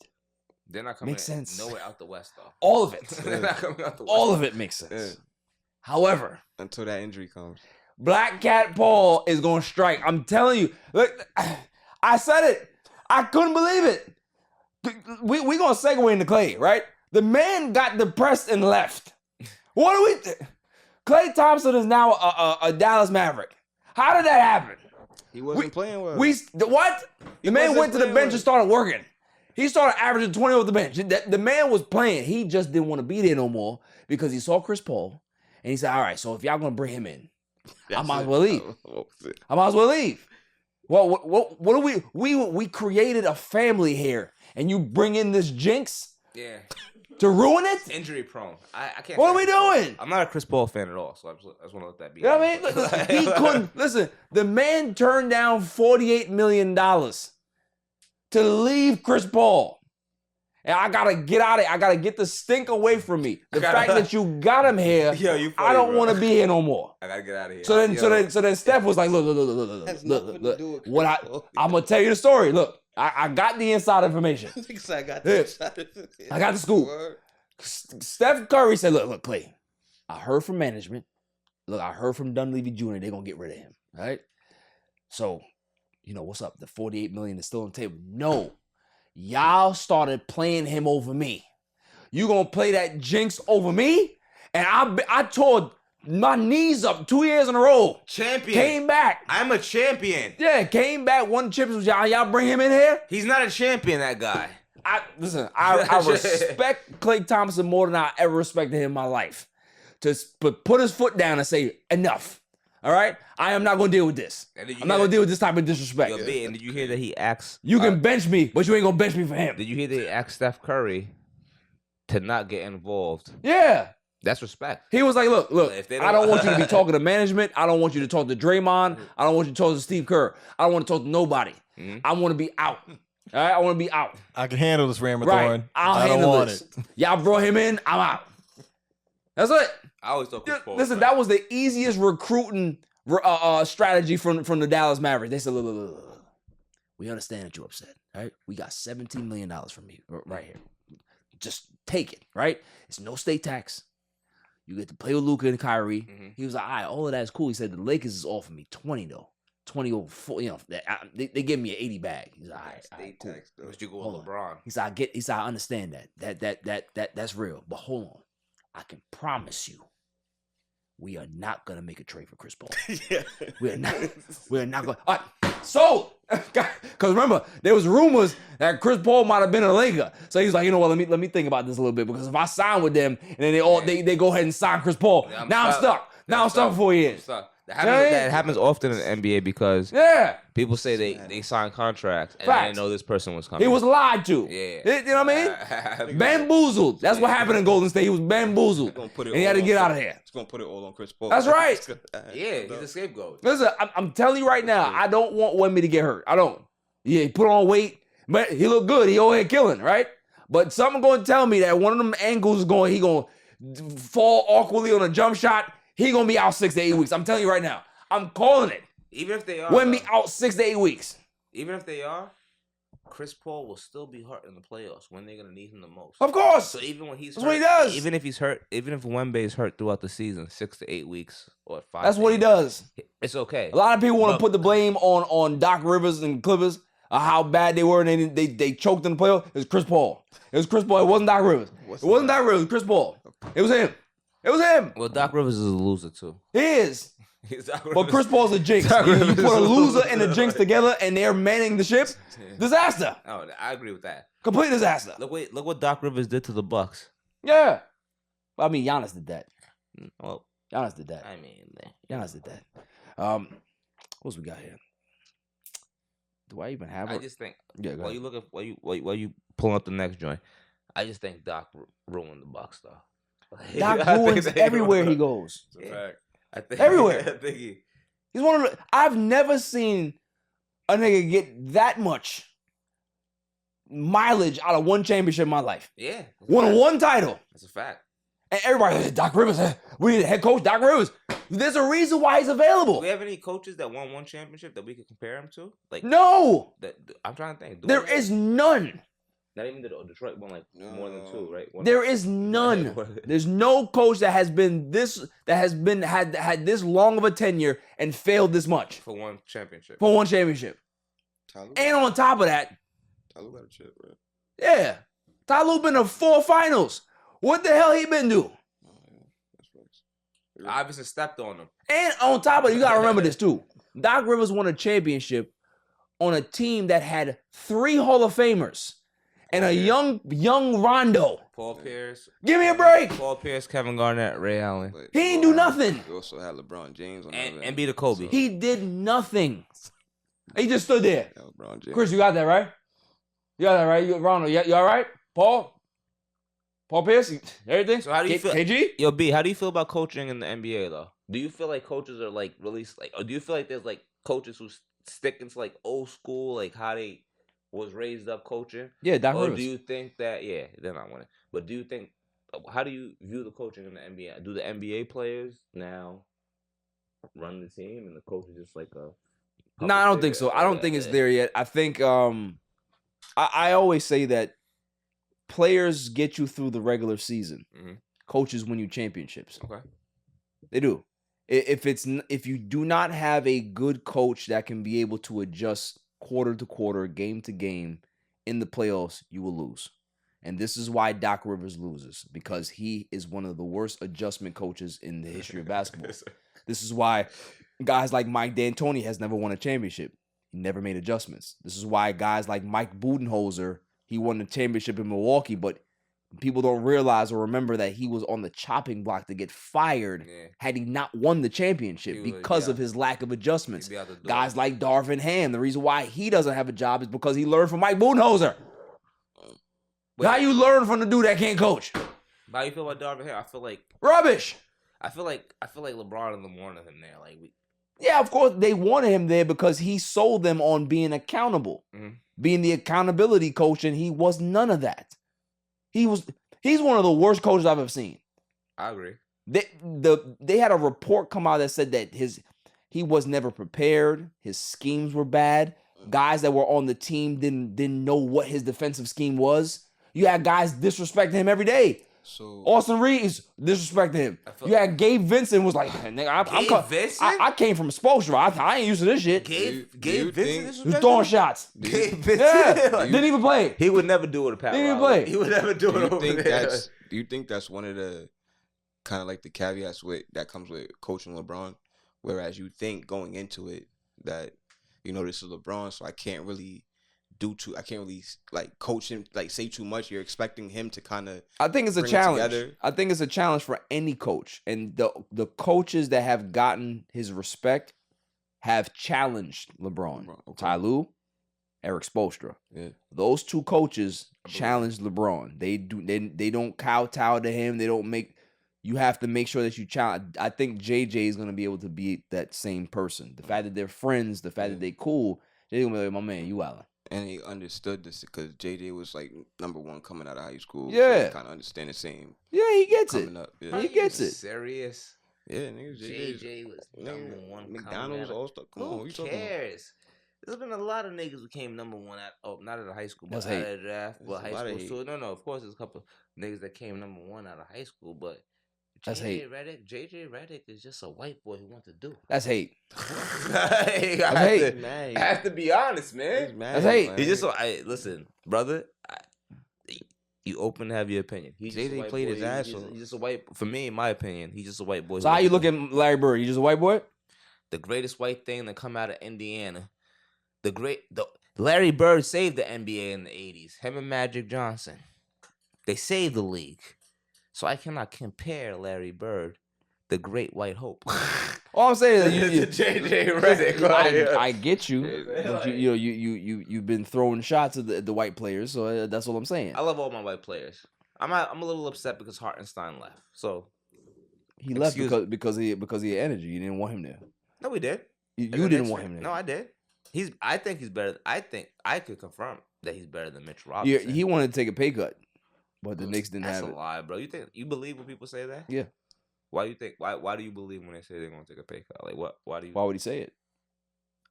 They're not coming. Makes sense. Nowhere out the West though. All of it. They're not coming out the West. All of it makes sense. Yeah. However, until that injury comes, Black Cat Paul is gonna strike. I'm telling you. Look, I said it. I couldn't believe it. We gonna segue into Clay, right? The man got depressed and left. What do we? Klay Thompson is now a Dallas Maverick. How did that happen? He wasn't playing well. What? The man went to the bench and started working. He started averaging 20 off the bench. The man was playing. He just didn't want to be there no more because he saw Chris Paul and he said, "All right, so if y'all gonna bring him in, I might as well leave. I might as well leave." Well, what do we created a family here, and you bring in this jinx? Yeah. To ruin it? Injury prone. I can't. What are we doing? I'm not a Chris Paul fan at all, so I just want to let that be. You know what I mean? Listen, he couldn't. Listen, the man turned down $48 million to leave Chris Paul. And I got to get out of it. I got to get the stink away from me. The fact that you got him here, I don't want to be here no more. I got to get out of here. So then Steph was like, look. I'm going to tell you the story. Look. I got the inside information. I got the I got the scoop. Steph Curry said, look, Clay, I heard from management. Look, I heard from Dunleavy Jr. They're going to get rid of him, right? So, you know, what's up? The $48 million is still on the table. No. Y'all started playing him over me. You going to play that jinx over me? And I tore my knees up 2 years in a row. Champion. Came back. I'm a champion. Yeah, came back, won chips with y'all. Y'all bring him in here? He's not a champion, that guy. I respect Klay Thompson more than I ever respected him in my life. To put his foot down and say, enough. All right? I am not going to deal with this. I'm not going to deal with this type of disrespect. Yo, B, and did you hear that he asked... You can bench me, but you ain't going to bench me for him. Did you hear that he asked Steph Curry to not get involved? Yeah. That's respect. He was like, look, I don't want you to be talking to management. I don't want you to talk to Draymond. I don't want you to talk to Steve Kerr. I don't want to talk to nobody. Mm-hmm. I want to be out. All right? I want to be out. I can handle this, Ramathorn. Right. I don't want it. Y'all brought him in. I'm out. That's it. I always thought Chris Paul. Listen, that was the easiest recruiting strategy from the Dallas Mavericks. They said, look, we understand that you're upset. Right? We got $17 million from you right here. Just take it. Right? It's no state tax. You get to play with Luka and Kyrie. Mm-hmm. He was like, all right, all of that is cool. He said, the Lakers is offering me 20, though. 20 over 4, you know, they give me an 80 bag. He's like, all right, cool. But you go with LeBron. He said, I understand that's real. But hold on. I can promise you, we are not going to make a trade for Chris Paul. Yeah. We're not going to. All right, sold. Because remember, there was rumors that Chris Paul might have been a Laker. So he was like, you know what, let me think about this a little bit. Because if I sign with them and then they go ahead and sign Chris Paul, now I'm stuck. Now I'm stuck for 4 years. That happens often in the NBA because people say they sign contracts and they didn't know this person was coming. He was lied to. Yeah. You know what I mean? Bamboozled. That's what happened in Golden State. He was bamboozled. And he had to get out of there. It's going to put it all on Chris Paul. That's right. Yeah, he's a scapegoat. Listen, I'm telling you right now, I don't want Wemby to get hurt. I don't. Yeah, he put on weight, but he looked good. He over here killing, right? But something going to tell me that one of them angles is he going to fall awkwardly on a jump shot. He going to be out 6 to 8 weeks. I'm telling you right now. I'm calling it. Even if they are. Wemby out 6 to 8 weeks. Even if they are, Chris Paul will still be hurt in the playoffs when they're going to need him the most. Of course. So even when he's That's hurt, what he does. Even if he's hurt, even if Wemby is hurt throughout the season, 6 to 8 weeks or 5. That's what he does. It's okay. A lot of people want to put the blame on Doc Rivers and Clippers how bad they were and they choked in the playoffs. It was Chris Paul. It was Chris Paul. It wasn't Doc Rivers. It wasn't Doc Rivers. It was Chris Paul. It was him. It was him. Well, Doc Rivers is a loser too. He is. But Chris Paul's a jinx. You put a loser and a jinx together and they're manning the ship. Disaster. Oh, I agree with that. Complete disaster. Look what Doc Rivers did to the Bucks. Yeah. I mean, Giannis did that. Well, Giannis did that. I mean, Giannis did that. What else we got here? Do I even have I it? just think Yeah, go while ahead. you look at while you pulling up the next joint, I just think Doc ruined the Bucks though. Doc I think ruins they everywhere ruined he the- goes. It's a fact. I think Everywhere. I think he. He's one of the. I've never seen a nigga get that much mileage out of one championship in my life. Yeah, that's a Won fact. one title. That's a fact. And everybody, Doc Rivers, we need a head coach, Doc Rivers. There's a reason why he's Do available. we have any coaches that won one championship that we could compare him to? Like No, I'm trying to think. Do there we- is none. Not even the Detroit won like more than two, right? One- There is none. There's no coach that has been this had this long of a tenure and failed this much for one championship. for one championship. Tyloo And on top of that, got a chip, bro. yeah, Tyloo been to 4 finals. What the hell he been do? Obviously stepped on him. And on top of it, you gotta remember this too. Doc Rivers won a championship on a team that had 3 Hall of Famers and a young Rondo. Paul Pierce. Give me a break. Paul Pierce, Kevin Garnett, Ray Allen. But He ain't do nothing. we also had LeBron James on And be the Kobe. He did nothing. He just stood there. LeBron James. Chris, you got that right? You got that right? You Ronald, you all right? Paul Pierce, everything? So how do you feel? KG? Yo, B, how do you feel about coaching in the NBA though? Do you feel like coaches are like really like, or do you feel like there's like coaches who stick into like old school, like how they was raised up coaching? Yeah, Doc Or Rivers. do you think that they're not winning? But do you think how do you view the coaching in the NBA? Do the NBA players now run the team and the coach is just like a No, I don't think so. I don't think it's there yet. I think I always say that players get you through the regular season. Mhm. Coaches win you championships. Okay. They do. If you do not have a good coach that can be able to adjust quarter to quarter, game to game in the playoffs, you will lose. And this is why Doc Rivers loses, because he is one of the worst adjustment coaches in the history of basketball. This is why guys like Mike D'Antoni has never won a championship. He never made adjustments. This is why guys like Mike Budenholzer, he won the championship in Milwaukee, but people don't realize or remember that he was on the chopping block to get fired had he not won the championship because of his lack of adjustments. Guys like Darvin Ham, the reason why he doesn't have a job is because he learned from Mike Budenholzer. How you learn from the dude that can't coach? How you feel about Darvin Ham? I feel like rubbish. I feel like LeBron and them wanted him there. Like Yeah, of course they wanted him there because he sold them on being accountable, being the accountability coach, and he was none of that. He's one of the worst coaches I've ever seen. I agree. They had a report come out that said that he was never prepared. His schemes were bad. Guys that were on the team didn't know what his defensive scheme was. You had guys disrespecting him every day. So Austin Reeves disrespecting him. You had Gabe Vincent was like, nigga, I came from Spoelstra. I ain't used to this shit. Gabe Vincent Who's throwing shots? Gabe Vincent? Yeah, didn't even play. He would never do it. Pat Didn't even Riley. play. He would never do it over there. Do you think that's one of the kind of like the caveats that comes with coaching LeBron? Whereas you think going into it that, you know, this is LeBron, so I can't really like coach him, like say too much. You're expecting him to kind of. I think it's a challenge. I think it's a challenge for any coach, and the coaches that have gotten his respect have challenged LeBron. Okay. Tyloo, Eric Spoelstra. Yeah. Those two coaches challenged LeBron. They don't kowtow to him. They don't make. You have to make sure that you challenge. I think JJ is going to be able to be that same person. The fact that they're friends, the fact that they cool, they're going to be like, my man, you wildin'. And he understood this because JJ was like #1 coming out of high school. Yeah. So kind of understand the same. Yeah, he gets it. coming up. Yeah. He gets it. Serious. Yeah, nigga. JJ was #1. McDonald's All Star. Come on, Who what you talking about? cares? There's been a lot of niggas who came #1 not out of high school, but That's out hate. of the draft. But There's a high lot of school hate. too. No, of course there's a couple niggas that came #1 out of high school, but That's hate. JJ Reddick is just a white boy who wants to do. That's hate. I That's hate. have to be honest, man. That's hate. He just listen, brother. You open to have your opinion. He's just a JJ white played boy. his ass He's off. just a white. For me, in my opinion, he's just a white boy. So how you look at Larry Bird? You just a white boy? The greatest white thing that come out of Indiana. Larry Bird saved the NBA in the 80s. Him and Magic Johnson. They saved the league. So I cannot compare Larry Bird, the Great White Hope. All I'm saying is JJ Reddick. I get you. But you've been throwing shots at the white players, so that's all I'm saying. I love all my white players. I'm a little upset because Hartenstein left. So he left because he had energy. You didn't want him there. No, we did. You didn't want him there. No, I did. I think he's better. I think I could confirm that he's better than Mitch Robinson. Yeah, he wanted to take a pay cut, but the Knicks didn't have it. That's a lie, bro. You believe when people say that? Yeah. Why do you think? Why do you believe when they say they're gonna take a pay cut? Like what? Why do you? Why would he say it?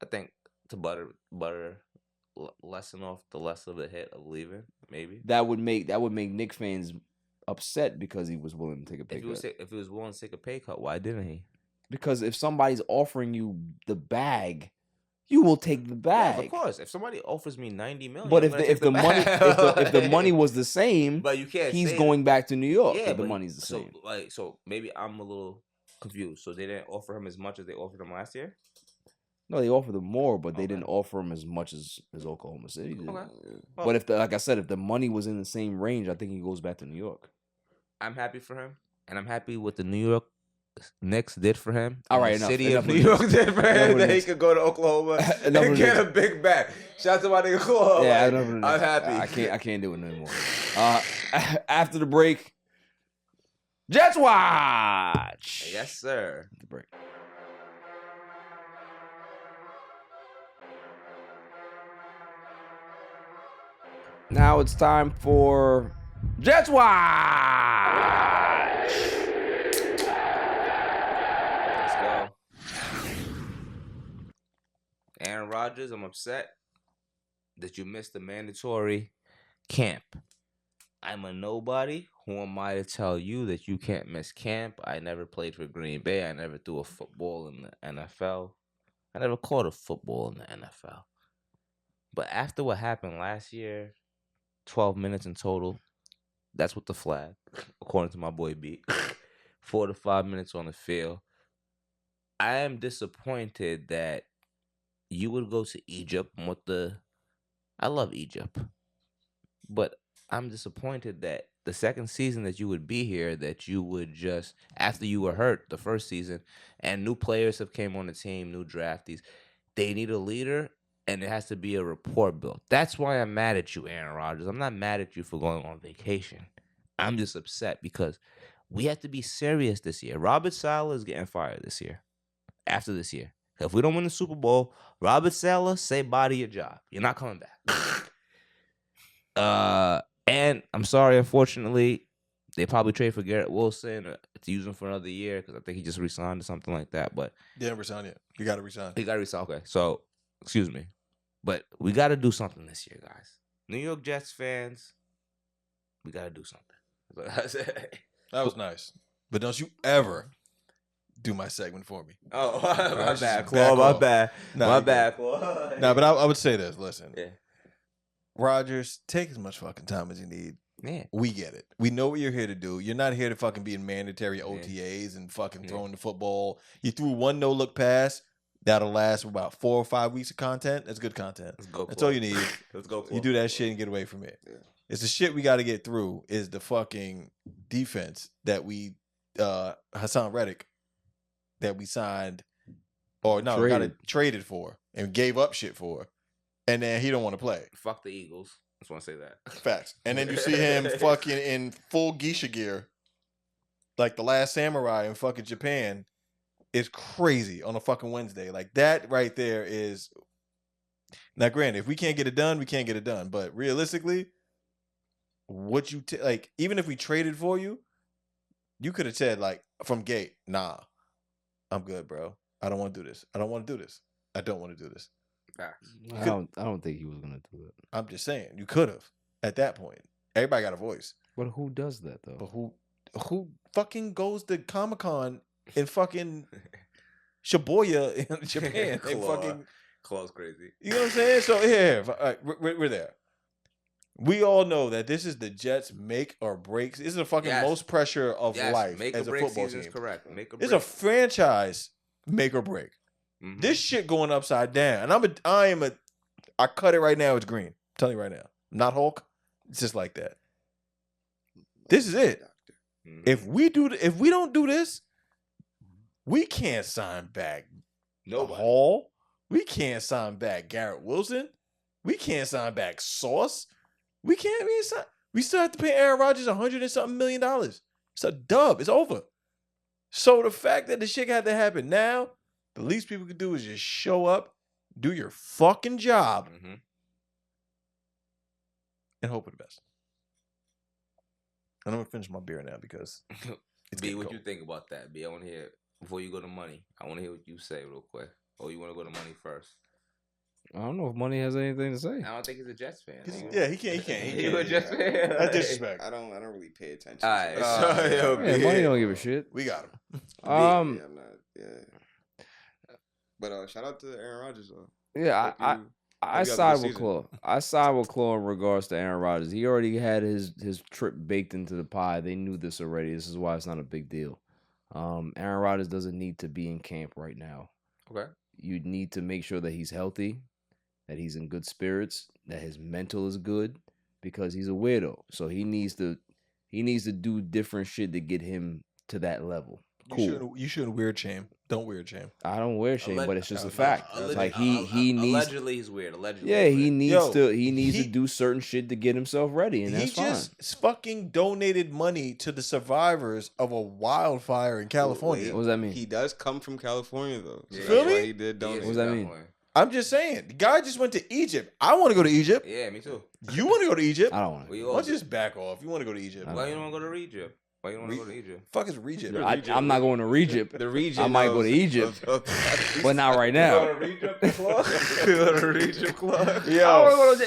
I think to lessen off the less of the hit of leaving. Maybe that would make Knicks fans upset because he was willing to take a pay cut. If he was willing to take a pay cut, why didn't he? Because if somebody's offering you the bag, you will take the bag. Yeah, of course. If somebody offers me $90 million, but if the money was the same, but you can't. He's going back to New York. Yeah, if the money's the same. So maybe I'm a little confused. So they didn't offer him as much as they offered him last year. No, they offered him more, but they didn't offer him as much as Oklahoma City did. Okay. Well, but like I said, if the money was in the same range, I think he goes back to New York. I'm happy for him, and I'm happy with the New York Knicks did for him. All right, the city of New York did for him that he could go to Oklahoma and get a big bag. Shout out to my nigga Claw. Yeah, I'm happy. I can't do it anymore. After the break, Jets watch. Yes, sir. The break. Now it's time for Jets watch. Let's go. Aaron Rodgers, I'm upset that you missed the mandatory camp. I'm a nobody. Who am I to tell you that you can't miss camp? I never played for Green Bay. I never threw a football in the NFL. I never caught a football in the NFL. But after what happened last year, 12 minutes in total, that's what the flag, according to my boy B. 4 to 5 minutes on the field. I am disappointed that you would go to Egypt I love Egypt. But I'm disappointed that the second season that you would be here, that you would just, after you were hurt the first season, and new players have came on the team, new draftees, they need a leader, and it has to be a rapport built. That's why I'm mad at you, Aaron Rodgers. I'm not mad at you for going on vacation. I'm just upset because we have to be serious this year. Robert Saleh is getting fired this year, after this year. If we don't win the Super Bowl, Robert Saleh, say bye to your job. You're not coming back. And I'm sorry, unfortunately, they probably trade for Garrett Wilson to use him for another year because I think he just resigned or something like that. But didn't resign yet. He got to resign. He got to resign. Okay, so excuse me, but we got to do something this year, guys. New York Jets fans, we got to do something. That was nice, but don't you ever do my segment for me. Oh, my bad, Claw. My bad. My bad, Claw. Nah, but I would say this. Listen. Yeah. Rodgers, take as much fucking time as you need. Yeah. We get it. We know what you're here to do. You're not here to fucking be in mandatory OTAs and fucking throwing the football. You threw one no-look pass. That'll last for about 4 or 5 weeks of content. That's good content. Let's go. That's all you need. Let's go. You do that shit and get away from it. Yeah. It's the shit we got to get through is the fucking defense that we, Hassan Reddick, that we signed, or no, got it traded for and gave up shit for. And then he don't want to play. Fuck the Eagles. I just want to say that. Facts. And then you see him fucking in full geisha gear, like the Last Samurai in fucking Japan. It's crazy on a fucking Wednesday. Like that right there is. Now, granted, if we can't get it done, we can't get it done. But realistically, what you like, even if we traded for you, you could have said like from gate, nah, I'm good, bro. I don't want to do this. I don't want to do this. I don't want to do this. I don't think he was gonna do it. I'm just saying you could have at that point. Everybody got a voice. But who does that though? But who fucking goes to Comic-Con in fucking Shibuya in Japan? Claw's crazy. You know what I'm saying? So yeah, we're there. We all know that this is the Jets' make or break. This is the fucking most pressure of life make as or a break football season team. Is correct. Make or It's break. a franchise make or break. Mm-hmm. This shit going upside down, and I cut it right now. It's green. I'm telling you right now, I'm not Hulk. It's just like that. This is it. Mm-hmm. If we don't do this, We can't sign back Nobody. Hall. We can't sign back Garrett Wilson. We can't sign back Sauce. We can't even sign. We still have to pay Aaron Rodgers $100 and something million. It's a dub. It's over. So the fact that the shit had to happen now, the least people could do is just show up, do your fucking job, and hope for the best. I'm gonna finish my beer now because it's B, what cold. you think about that? B, I want to hear before you go to money. I want to hear what you say real quick. Or you want to go to money first? I don't know if Money has anything to say. I don't think he's a Jets fan. Yeah, he can't. You a Jets fan? That's disrespect. I don't really pay attention. All right. Yeah, Money don't give a shit. We got him. I'm not. Yeah. But shout out to Aaron Rodgers though. Yeah, I side with Claw. I side with Claw in regards to Aaron Rodgers. He already had his trip baked into the pie. They knew this already. This is why it's not a big deal. Aaron Rodgers doesn't need to be in camp right now. Okay. You need to make sure that he's healthy, that he's in good spirits, that his mental is good, because he's a weirdo. So he needs to do different shit to get him to that level. Cool. You shouldn't weird shame. Don't weird shame. I don't wear shame, but it's just a fact. Like he needs. Allegedly, he's weird. Allegedly. Yeah, he needs to do certain shit to get himself ready, and that's he just fucking donated money to the survivors of a wildfire in California. What does that mean? He does come from California though. So Feel that's why me? he did donate. What does that mean? I'm just saying, the guy just went to Egypt. I want to go to Egypt. Yeah, me too. You want to go to Egypt? I don't want to. Why don't you just back off? You want to go to Egypt? Why you don't want to go to Egypt? Why you don't want to go to Egypt? Fuck is Egypt? I'm not going to Egypt. The region. I might go to Egypt, but not right now. Yo,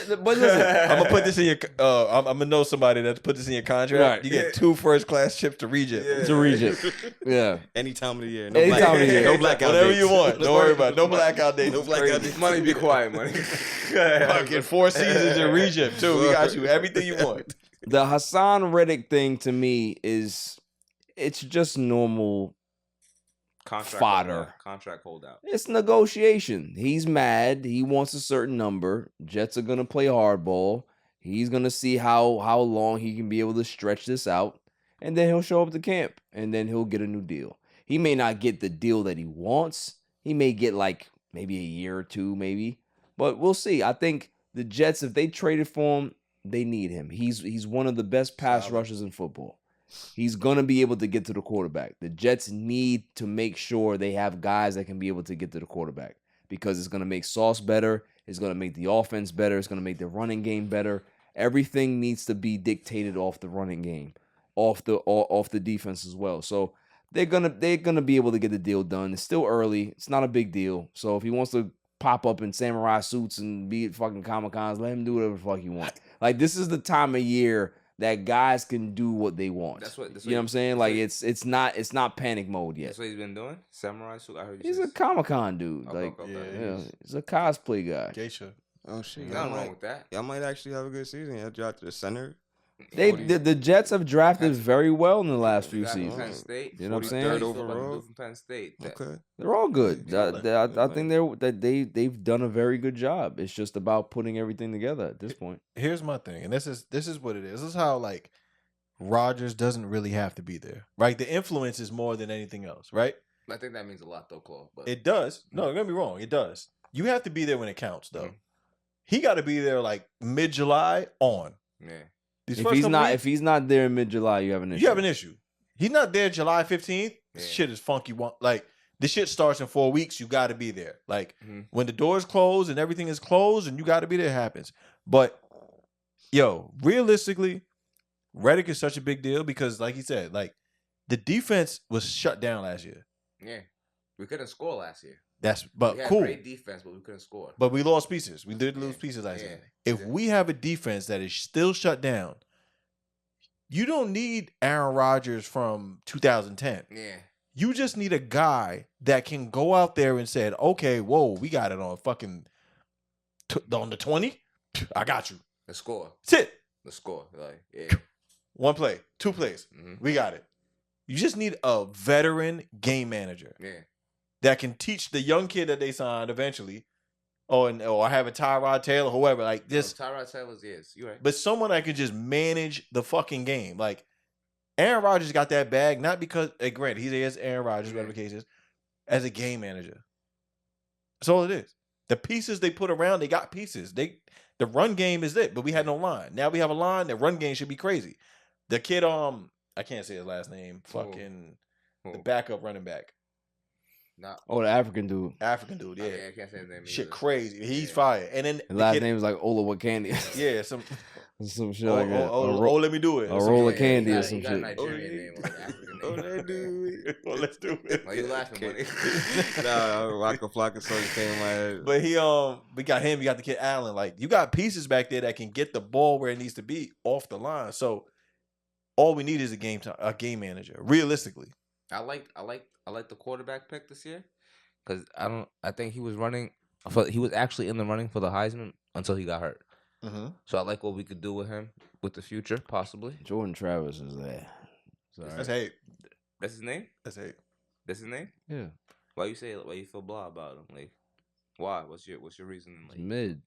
But listen, I'm gonna put this in your. I'm gonna know somebody that's put this in your contract. Right. You get 2 first-class trips to Egypt. to Egypt. Yeah. Any time of the year. Any time of the year. No blackout Whatever dates. you want. Don't worry about it. No blackout dates. No blackout dates. Money, be quiet, money. Fucking 4 seasons in Egypt too. We got you everything you want. The Hassan Reddick thing to me is, it's just normal Contract fodder. holdout. Contract holdout. It's negotiation. He's mad. He wants a certain number. Jets are gonna play hardball. He's gonna see how long he can be able to stretch this out, and then he'll show up to camp, and then he'll get a new deal. He may not get the deal that he wants. He may get like maybe a year or two, maybe. But we'll see. I think the Jets, if they traded for him, they need him. He's one of the best pass rushers in football. He's going to be able to get to the quarterback. The Jets need to make sure they have guys that can be able to get to the quarterback, because it's going to make Sauce better. It's going to make the offense better. It's going to make the running game better. Everything needs to be dictated off the running game, off the defense as well. So they're gonna be able to get the deal done. It's still early. It's not a big deal. So if he wants to pop up in samurai suits and be at fucking Comic-Cons, let him do whatever the fuck he wants. Like, this is the time of year that guys can do what they want. That's what you know what I'm saying? Like, it's not panic mode yet. That's what he's been doing. Samurai suit. I heard He's a Comic-Con dude. Okay, like, okay. yeah, he's a cosplay guy. Geisha. Oh shit. Nothing wrong with that. Y'all might actually have a good season. Y'all drafted a center. The Jets have drafted very well in the last few Penn seasons. State. You know what I'm 43rd saying? overall. From Penn State. Okay. They're all good. I think they've done a very good job. It's just about putting everything together at this point. Here's my thing, and this is what it is. This is how, like, Rodgers doesn't really have to be there, right? The influence is more than anything else, right? I think that means a lot, though, Claw. But It does. No, don't get me wrong. It does. You have to be there when it counts, though. He got to be there like mid-July on. yeah. These If first he's couple not weeks, if he's not there in mid-July, you have an issue. you have an issue. He's not there July 15th. This Yeah. shit is funky. Like, this shit starts in 4 weeks. You got to be there. Like, Mhm. when the doors close and everything is closed and you got to be there, it happens. But, yo, realistically, Reddick is such a big deal because, like he said, like, the defense was shut down last year. Yeah. We couldn't score last year. But We had cool. great defense, but we couldn't score. But we lost pieces. We did lose Yeah. pieces last Yeah. year. If we have a defense that is still shut down, you don't need Aaron Rodgers from 2010. Yeah. You just need a guy that can go out there and say, okay, whoa, we got it on fucking on the 20. I got you. Let's score. That's it. Let's score. Like, yeah. 1 play, 2 plays. Mhm. We got it. You just need a veteran game manager Yeah. that can teach the young kid that they signed eventually, or have a Tyrod Taylor, whoever, like this. Tyrod Taylor's, yes. You're right. But someone that can just manage the fucking game. Like, Aaron Rodgers got that bag, not because, granted, he is Aaron Rodgers, whatever the case is, as a game manager. That's all it is. The pieces they put around, they got pieces. The run game is it, but we had no line. Now we have a line. The run game should be crazy. The kid, I can't say his last name. Fucking the backup running back. Oh, the African dude. African dude, yeah. Okay, I can't say his name. Shit, crazy. He's fire. And then the last name is like Ola Wakandi. Yeah, some shit like that. Let me do it. A roll of candy or some shit. Nigerian name or African name. That dude. Well, let's do it. Why you laughing, buddy? Nah, Waka Flocka song came in my head. But we got him. We got the kid Allen. Like you got pieces back there that can get the ball where it needs to be off the line. So all we need is a game manager. Realistically, I like the quarterback pick this year because I think he was running. He was actually in the running for the Heisman until he got hurt. Mm-hmm. So I like what we could do with him with the future, possibly. Jordan Travis is there. That's hate. That's his name. That's hate. That's his name. Yeah. Why you feel blah about him? Like, why? What's your reason? Like, mid.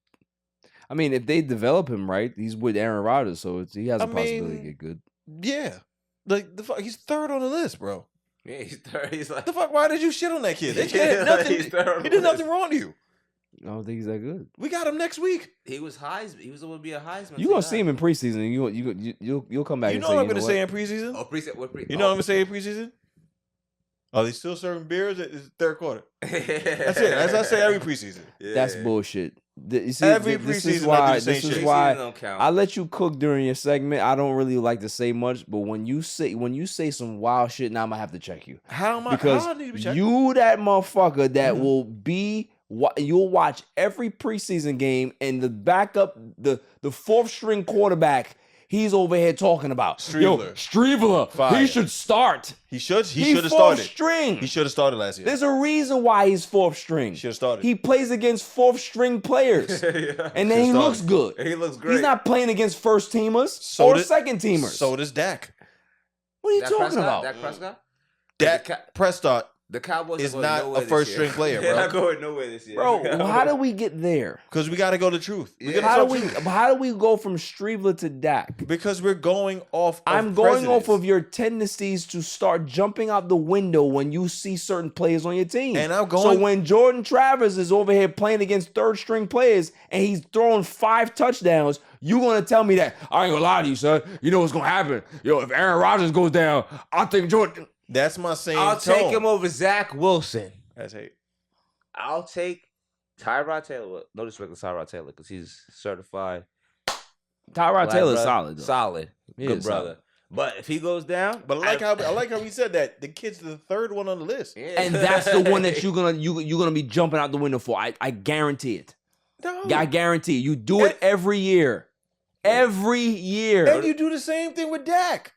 I mean, if they develop him right, he's with Aaron Rodgers, so he has a possibility to get good. Yeah, like the fuck, he's third on the list, bro. Yeah, he's third. He's like the fuck. Why did you shit on that kid? He did nothing wrong to you. I don't think he's that good. We got him next week. He was Heisman. He was going to be a Heisman. You gonna see him in preseason? And you'll come back. You and know say, what I'm gonna say in preseason? Oh, preseason. What preseason? You know what I'm gonna say in preseason? Are they still serving beers? It's third quarter. That's it. As I say every preseason. Yeah. That's bullshit. You see, every this preseason, is why. this is why I let you cook during your segment. I don't really like to say much, but when you say some wild shit, now I'm gonna have to check you. How am I? Because how I need to be checked? you that motherfucker that will be. You'll watch every preseason game, and the backup, the fourth string quarterback, he's over here talking about Streveler. Fire. He should start. He should have started. Fourth string. He should have started last year. There's a reason why he's fourth string. Should have started. He plays against fourth string players, and then he looks good. He looks great. He's not playing against first teamers or second teamers. So does Dak. What are you talking about? Dak Prescott. Dak Prescott. The Cowboys is not a first string player, bro. They're not going nowhere this year. Bro, how do we get there? Because we got to go to truth. How do we go from Streveler to Dak? Because we're going off. I'm going off of your tendencies to start jumping out the window when you see certain players on your team. And I'm going. So when Jordan Travis is over here playing against third string players and he's throwing 5 touchdowns, you gonna tell me that? I ain't gonna lie to you, son. You know what's gonna happen? Yo, if Aaron Rodgers goes down, I think Jordan. That's my same I'll take him over Zach Wilson. That's hate. I'll take Tyrod Taylor. No disrespect to Tyrod Taylor because he's certified. Tyrod Taylor's solid, though. Solid. Good brother. Solid. But if he goes down, but I like how we said that the kid's the third one on the list, and that's the one that you're gonna be jumping out the window for. I guarantee it. No. I guarantee you do it every year. Every year. And you do the same thing with Dak.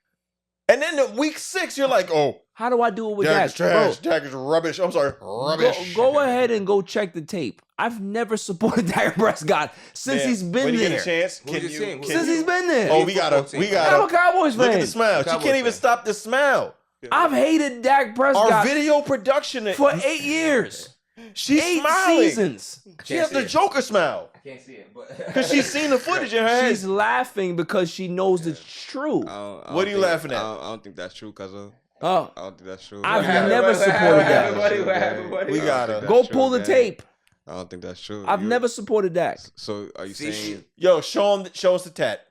And then the week 6, you're like, oh. How do I do it with Dak? Dak? Is trash. Dak is rubbish. I'm sorry. Rubbish. Go ahead and go check the tape. I've never supported Dak Prescott since he's been when there. You get a chance, since he's been there. Oh, we got I'm a Cowboys fan. Look at the smile. She can't even stop the smile. I've hated Dak Prescott. Our video production for 8 years. She's 8 smiling. seasons. She has the Joker smile. I can't see it, because she's seen the footage in her head. She's laughing because she knows it's true. What are you laughing at? I don't think that's true, cuz of. Oh, I don't think that's true. I've never supported Dak. We gotta go pull the tape. I don't think that's true. I've never supported Dak. So are you saying? Yo, show us the tat.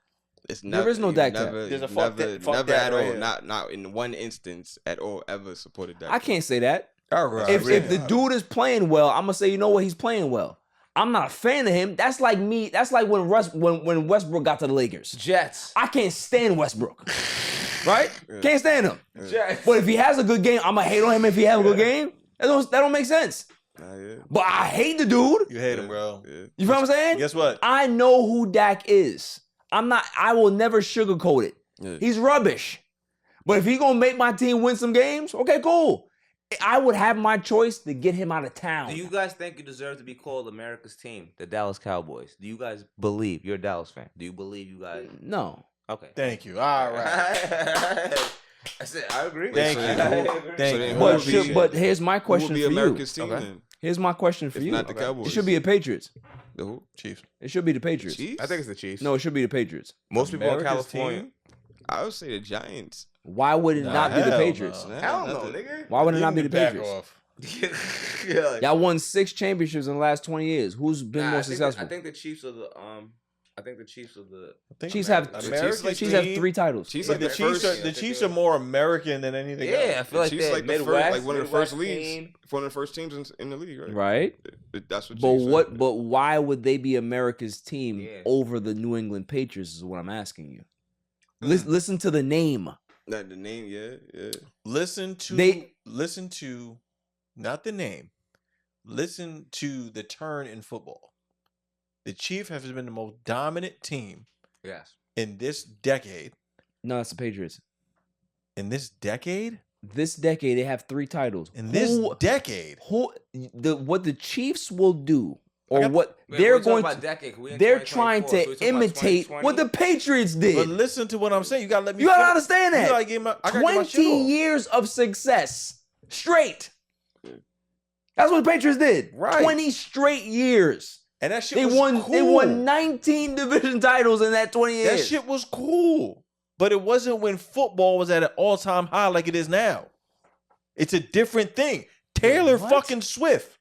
It's never, there is no Dak tat. There's a never at all. Not in one instance at all ever supported Dak. I can't say that. All right. If the dude is playing well, I'm gonna say, you know what, he's playing well. I'm not a fan of him. That's like me. That's like when Westbrook got to the Lakers. Jets. I can't stand Westbrook. Right? Yeah. Can't stand him. Jets. But if he has a good game, I'm gonna hate on him if he has a good game. That don't make sense. Yeah. But I hate the dude. You hate him, bro. Yeah. You feel what I'm saying? Guess what? I know who Dak is. I will never sugarcoat it. Yeah. He's rubbish. But if he gonna make my team win some games, okay, cool. I would have my choice to get him out of town. Do you guys think you deserve to be called America's team, the Dallas Cowboys? Do you guys believe you're a Dallas fan? Do you believe you guys? No. Okay. Thank you. All right. That's it. I agree. Thank you. But here's my question for America's you. team, then? Here's my question for you. Not the Cowboys. It should be the Patriots. The who? Chiefs. It should be the Patriots. Chiefs? I think it's the Chiefs. No, it should be the Patriots. Most people in America's California. team? I would say the Giants. Why would it not be the hell Patriots? no. Hell no, nigga. Why would it not be the Back Patriots? off. Yeah, Y'all won 6 championships in the last 20 years. Who's been more successful? I think the Chiefs are the Chiefs have American Chiefs have team- 3 titles. Chiefs Yeah, like the Chiefs are the Chiefs are more American than anything else. I feel like Chiefs they're like the first, Midwest, like one of the first Midwest leagues, team. one of the first teams in the league, right? Right? That's what. But Chiefs what? are. But why would they be America's team Yeah. over the New England Patriots? Is what I'm asking you. Listen to the name. Not the name, yeah. Listen to not the name. Listen to the turn in football. The Chiefs have been the most dominant team Yes. in this decade. No, it's the Patriots. In this decade? This decade, they have 3 titles. In this decade. What the Chiefs will do, or what Wait, they're we're talking going about to, decade, 'cause we in they're trying 2024, so to we're talking about imitate 2020? what the Patriots did. But listen to what I'm saying. You gotta let me. You gotta finish. understand that. You gotta get my, I gotta get my shit 20 off. years of success straight. That's what the Patriots did. Right. 20 straight years. And that shit They was won. cool. They won 19 division titles in that 20 years. That shit was cool. But it wasn't when football was at an all-time high like it is now. It's a different thing. Taylor What? fucking Swift.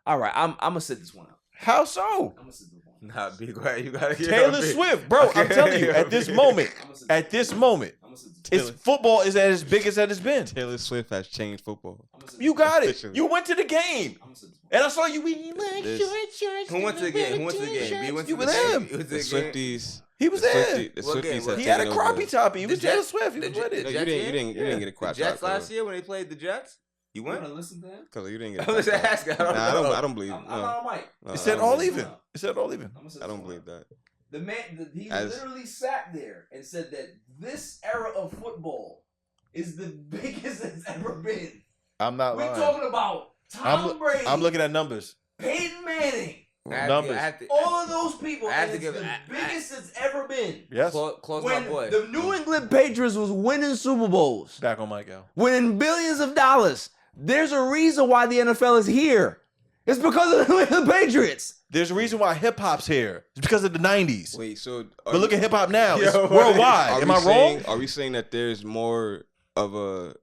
All right, I'm gonna sit this one out. How so? I'm gonna sit this one out. Nah, be quiet. You gotta get Taylor up here. Swift, bro. I'm telling you, at this moment, I'm gonna sit at this moment, I'm gonna sit this it's football is at as big as it's been. Taylor Swift has changed football. You got it. Officially. You went to the game, I'm gonna sit this one and I saw you. Who went to the game? Who went to the game? B went to You the with game. him. He went to The the game. Swifties. He was the there. Swifties, the What Swifties game? have He had a taken crappy over. toppy. He was The Taylor Jets- Swift. He the was with Jets- it. No, the you didn't. Jets You didn't get a crap The Jets top, last though. year when they played the Jets, you You wanna went. listen to him? Cause you didn't get. I'm just asking. I don't know. I don't believe. I'm No, not on mic. no, It said I don't all believe- even. It said all even. I'm gonna sit I this don't one believe out. that. The man, he As- literally sat there and said that this era of football is the biggest it's ever been. I'm not We're lying. talking about Tom Brady, I'm looking at numbers. Peyton Manning, Numbers. all of those people. I have and to it's give- the biggest it's ever been. Yes. Close my When boy. the New England Patriots was winning Super Bowls, Back on Mike L. winning billions of dollars, there's a reason why the NFL is here. It's because of the New England Patriots. There's a reason why hip hop's here. It's because of the '90s. Wait, so But look at hip hop now. It's Yo, worldwide. Am I wrong? Are we saying that there's more of a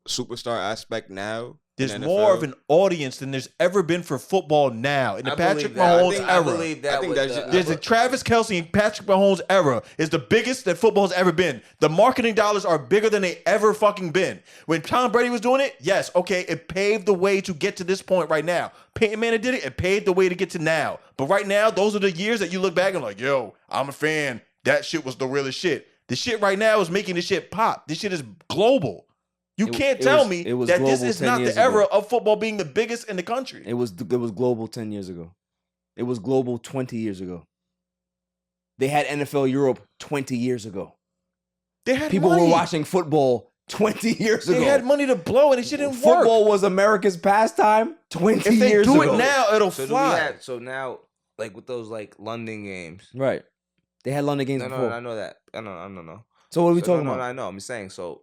superstar aspect now? There's in more NFL? of an audience than there's ever been for football now in the I Patrick believe that. I Mahomes think- era. I believe that. I think with that's the- just- There's a Travis Kelce and Patrick Mahomes era is the biggest that football's ever been. The marketing dollars are bigger than they ever fucking been. When Tom Brady was doing it, yes, okay, it paved the way to get to this point right now. Peyton Manning did it, it paved the way to get to now. But right now, those are the years that you look back and like, yo, I'm a fan. That shit was the realest shit. The shit right now is making this shit pop. This shit is global. You can't tell me it was that this global is 10 not years the era ago. of football being the biggest in the country. It was global 10 years ago. It was global 20 years ago. They had NFL Europe 20 years ago. They had People money. were watching football 20 years ago. They had money to blow and it shit didn't Football work. was America's pastime 20 If they years do ago. it now, it'll So do we fly. have, so now, like with those like London games. Right. They had London games No, before. no, I know that. I know. So what are we So, talking no, about? No, I know. I'm saying so.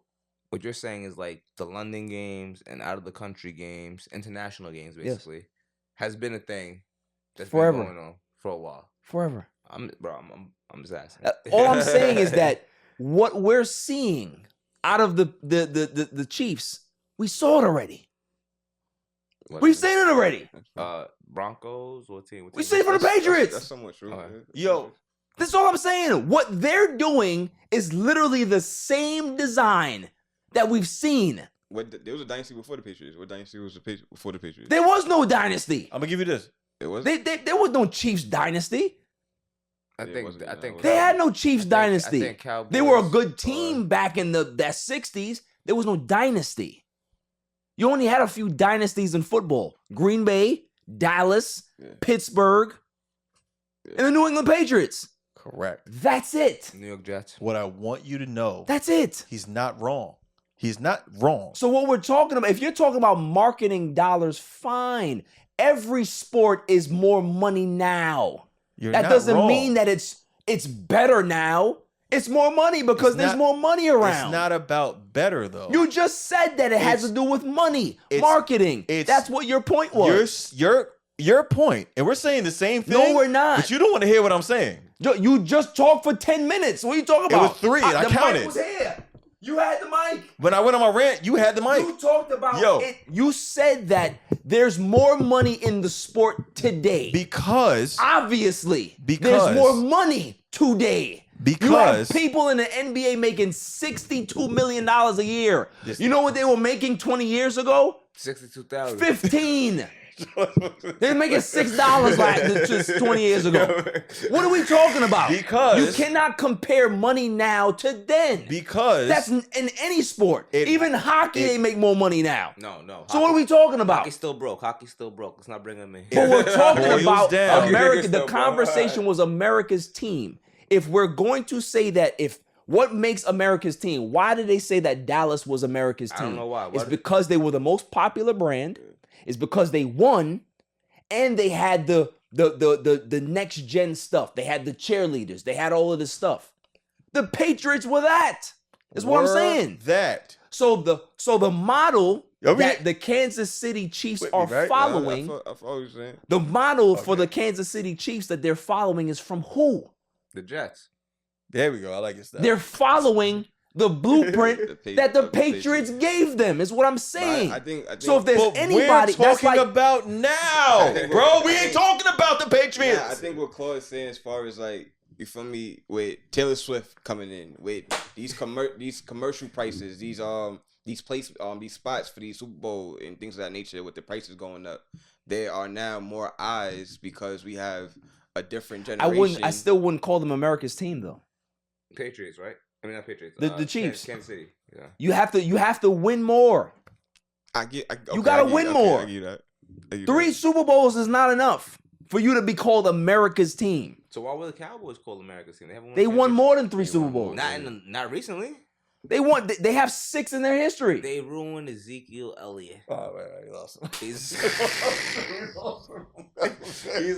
What you're saying is like the London games and out of the country games, international games, Yes. basically, has been a thing that's Forever. been going on for a while. Forever. I'm just asking. All I'm saying is that what we're seeing out of the Chiefs, we saw it already. We've seen it already. Broncos. What team? We seen it for the Patriots. That's somewhat true. Okay. Yo, That's all I'm saying. What they're doing is literally the same design that we've seen. There was a dynasty before the Patriots. What dynasty was before the Patriots? There was no dynasty. I'm gonna give you this. It was. There was no Chiefs dynasty. I Yeah, it think. wasn't- I think They had no Chiefs dynasty. I think Cowboys, They were a good team back in that 60s. There was no dynasty. You only had a few dynasties in football. Green Bay, Dallas, Yeah. Pittsburgh, and the New England Patriots. Correct. That's it. New York Jets. What I want you to know, That's it. he's not wrong. He's not wrong. So what we're talking about, if you're talking about marketing dollars, fine. Every sport is more money now. You're That not doesn't wrong. mean that it's better now. It's more money because It's there's not- more money around. It's not about better though. You just said that it has to do with money, marketing. That's what your point was. Your point, and we're saying the same thing. No, we're not. But you don't want to hear what I'm saying. You just talked for 10 minutes. What are you talking It about? was 3, and I the mic counted. was here. You had the mic. When I went on my rant, you had the mic. You talked about it. You said that there's more money in the sport today. Because Obviously. There's more money today. You have people in the NBA making $62 million a year. You know what they were making 20 years ago? 62,000. 15. They were making $6 just 20 years ago. What are we talking about? Because you cannot compare money now to then. Because that's in any sport. Even hockey, they make more money now. No. So what are we talking about? Hockey's still broke. Let's not bring him in. But we're talking about America. The conversation was America's team. If we're going to say that, what makes America's team? Why did they say that Dallas was America's team? I don't know why. It's because they were the most popular brand. It's because they won, and they had the next gen stuff. They had the cheerleaders. They had all of this stuff. The Patriots were that. Is what I'm saying. That. So the model that the Kansas City Chiefs are following. The model for the Kansas City Chiefs that they're following is from who? The Jets. There we go. I like it. They're following the blueprint that the Patriots gave them, is what I'm saying. I think so if there's anybody we're talking about now, bro, we ain't talking about the Patriots. Yeah, I think what Claude is saying as far as like, you feel me, with Taylor Swift coming in, with these commercial prices, these spots for these Super Bowl and things of that nature, with the prices going up, there are now more eyes because we have a different generation. I still wouldn't call them America's team though. Patriots, right? I mean, not Patriots. The Chiefs. Kansas City. Yeah. You have to win more. You gotta win more. I get that. 3 Super Bowls is not enough for you to be called America's team. So why were the Cowboys called America's team? They won more than 3 Super Bowls. Not recently. They won. They have 6 in their history. They ruined Ezekiel Elliott. Oh man, he lost him. He's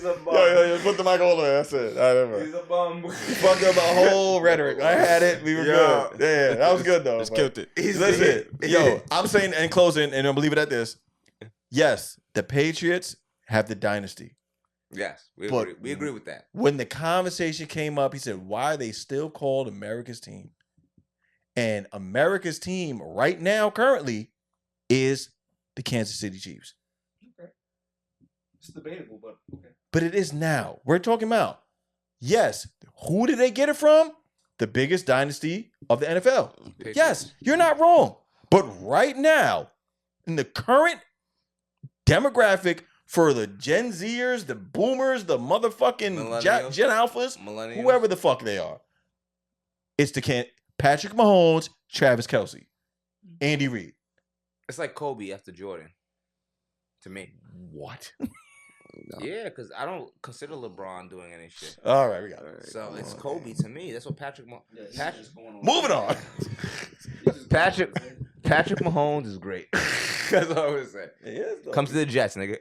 a bum. Yo, put the mic on there. That's it. He's a bum. You fucked up my whole rhetoric. I had it. We were good. Yeah, that was good though. Just killed it. Listen, yo, I'm saying in closing, and I'm gonna leave it at this. Yes, the Patriots have the dynasty. Yes, we agree with that. When the conversation came up, he said, "Why are they still called America's team?" And America's team right now, currently, is the Kansas City Chiefs. Okay. It's debatable, but okay. But it is now. We're talking about, yes, who did they get it from? The biggest dynasty of the NFL. Patriots. Yes, you're not wrong. But right now, in the current demographic for the Gen Zers, the Boomers, the motherfucking Gen Alphas, whoever the fuck they are, it's the Patrick Mahomes, Travis Kelce, Andy Reid. It's like Kobe after Jordan, to me. What? Yeah, because I don't consider LeBron doing any shit. All right, we got it. So it's Kobe to me. That's what Moving on. Patrick Mahomes is great. That's all I would say. Comes to the Jets, nigga.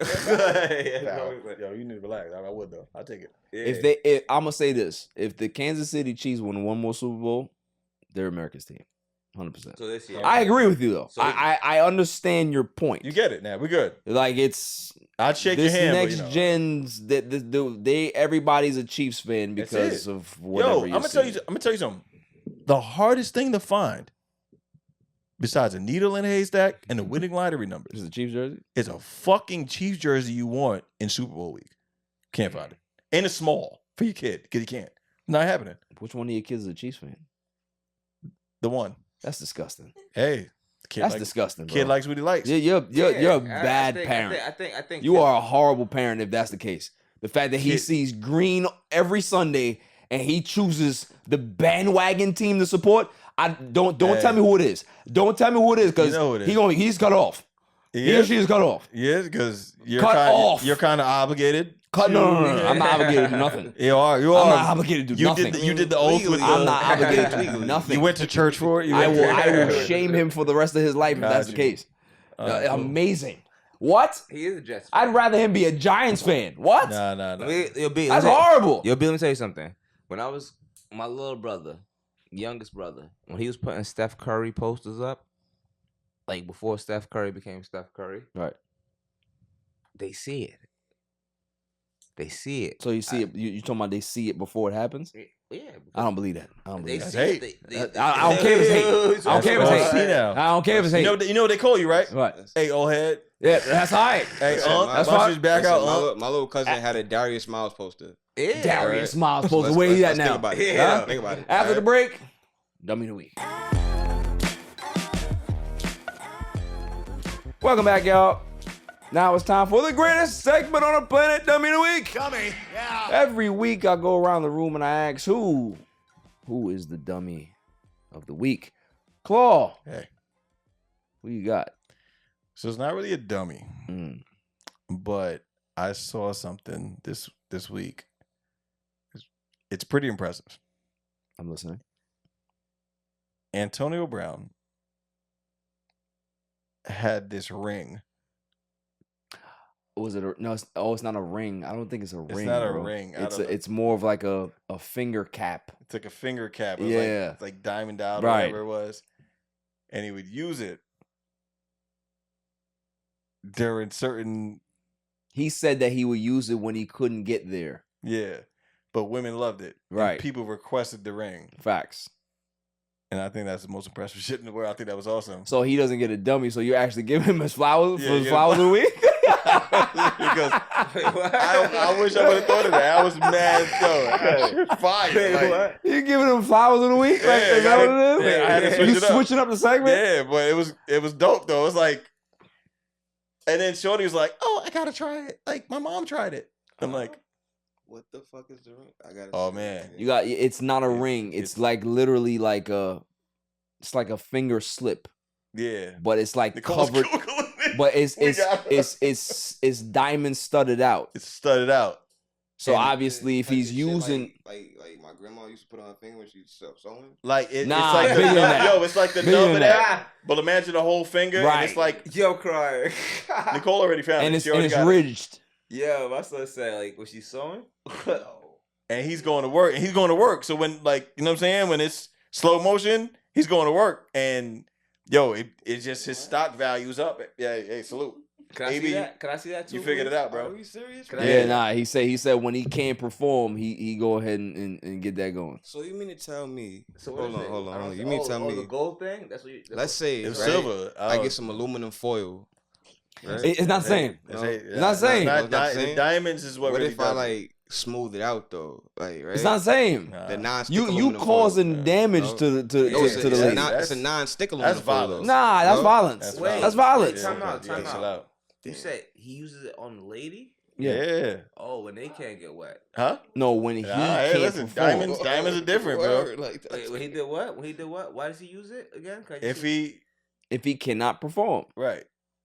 Yo, you need to relax. I would though. I'll take it. If I'm gonna say this, if the Kansas City Chiefs win one more Super Bowl, they're America's team, 100%. So this year, I agree with you though. So I understand your point. You get it now. We're good. Like it's. I'd shake this your hand. Next but, you know. gens, they everybody's a Chiefs fan because of whatever. Yo, I'm gonna tell you something. The hardest thing to find, besides a needle in a haystack and the winning lottery numbers, is a Chiefs jersey. Is a fucking Chiefs jersey you want in Super Bowl week. Can't find it. And it's small for your kid because you can't. Not happening. Which one of your kids is a Chiefs fan? The one. That's disgusting. Hey. That's disgusting. Bro. Kid likes what he likes. You're a bad parent. I think you are a horrible parent if that's the case. The fact that he sees green every Sunday and he chooses the bandwagon team to support. Don't tell me who it is. Don't tell me who it is because he's cut off. He or she is cut off. Yes, because you're kind of obligated. No. I'm not obligated to nothing. You are. I'm not obligated to do nothing. You did the oath with I'm not obligated to do nothing. You went to church for it? I will shame him for the rest of his life if that's the case. Amazing. What? He is a Jets fan. I'd rather him be a Giants fan. What? No. That's horrible. Yo, B, let me tell you something. When I was my little brother, youngest brother, when he was putting Steph Curry posters up, like before Steph Curry became Steph Curry, right? They see it. They see it. So you see it. You talking about they see it before it happens? Yeah, I don't believe that. I don't they believe see that. it. I don't care if it's hate. I don't care if it's hate. now. I don't care if it's hate. You know what they call you, right? What? Hey, old head. Yeah, that's all right. Hey, Listen, that's bunch fine. his back out. My little cousin had a Darius Miles poster. Yeah. Darius Miles Let's- supposed to where he at let's now? Think about it. Huh? Think about it. After the Alright? break, Dummy of the Week. Welcome back, y'all. Now it's time for the greatest segment on the planet, Dummy of the Week. Dummy, yeah. Every week I go around the room and I ask who is the dummy of the week. Claw, Hey. who you got? So it's not really a dummy, Mm. but I saw something this week. It's pretty impressive. I'm listening. Antonio Brown had this ring. Was it no? It's not a ring. I don't think it's a ring. It's not a bro. ring. I It's don't know. it's more of like a finger cap. It's like a finger cap. It was Yeah. like diamond out Right. or whatever it was. And he would use it during certain, He said that he would use it when he couldn't get there. yeah. But women loved it. And Right. people requested the ring. Facts. And I think that's the most impressive shit in the world. I think that was awesome. So he doesn't get a dummy. So you actually give him his flowers Yeah, for his yeah. flowers of the week. Because I wish I would have thought of that. I was mad, yo. Fire. Like, You giving him flowers of the week? Like, Yeah, is that what it is? yeah, I had to switch you it up. switching up the segment? yeah, but it was dope though. It was like, and then Shorty was like, "Oh, I gotta try it. Like my mom tried it." I'm like, What the fuck is the ring? I got. "Oh man, You got. It's not a ring. It's like literally like a. It's like a finger slip, yeah." but it's like Nicole's covered. Googling it. But it's We it's got- it's diamond studded out. It's studded out. So and- obviously, if he's using, like my grandma used to put on her finger when she sewing. Like Nah, it's like the bigger than nub, that. yo, it's like the Bigger nub than of that. that. But imagine the whole finger, and it's Right. like Yo, crying. Nicole already found and it. it's She and already it's got it. ridged. Yo, my son said, like, was she sewing? And he's going to work. And he's going to work. So when, like, you know what I'm saying? When it's slow motion, he's going to work. And yo, it's just his stock value's up. Yeah, hey, salute. Can I AB, see that? Can I see that too? You figured it out, Are bro. you serious? Can I- Yeah, nah. He said when he can't perform, he go ahead and get that going. So you mean to tell me? So what hold is on, it? hold I on. don't You see- mean to tell the me? gold thing? That's what you. Let's say It was right, silver. I get some aluminum foil. Right? It's not the same. It's, No. It's not the same. Not, It's not the same? diamonds is what What really if I does it. like smooth it out though? Like right? It's not the same. Nah. the non-stick You aluminum causing foil. damage No. to No, the it's a, to the it's a lady. non, That's- it's a non-stick aluminum that's foil. violence. Though. Nah, that's No? violence. That's Wait, That's violence. Time out, You time gotta chill out. out. You said he uses it on the lady? Yeah. Oh, when they can't get wet. Huh? No, when he Hey, can't listen, perform. diamonds are different, bro. Word, like, that's- Wait, when he did what? When he did what? Why does he use it again? If he, If he cannot perform, right.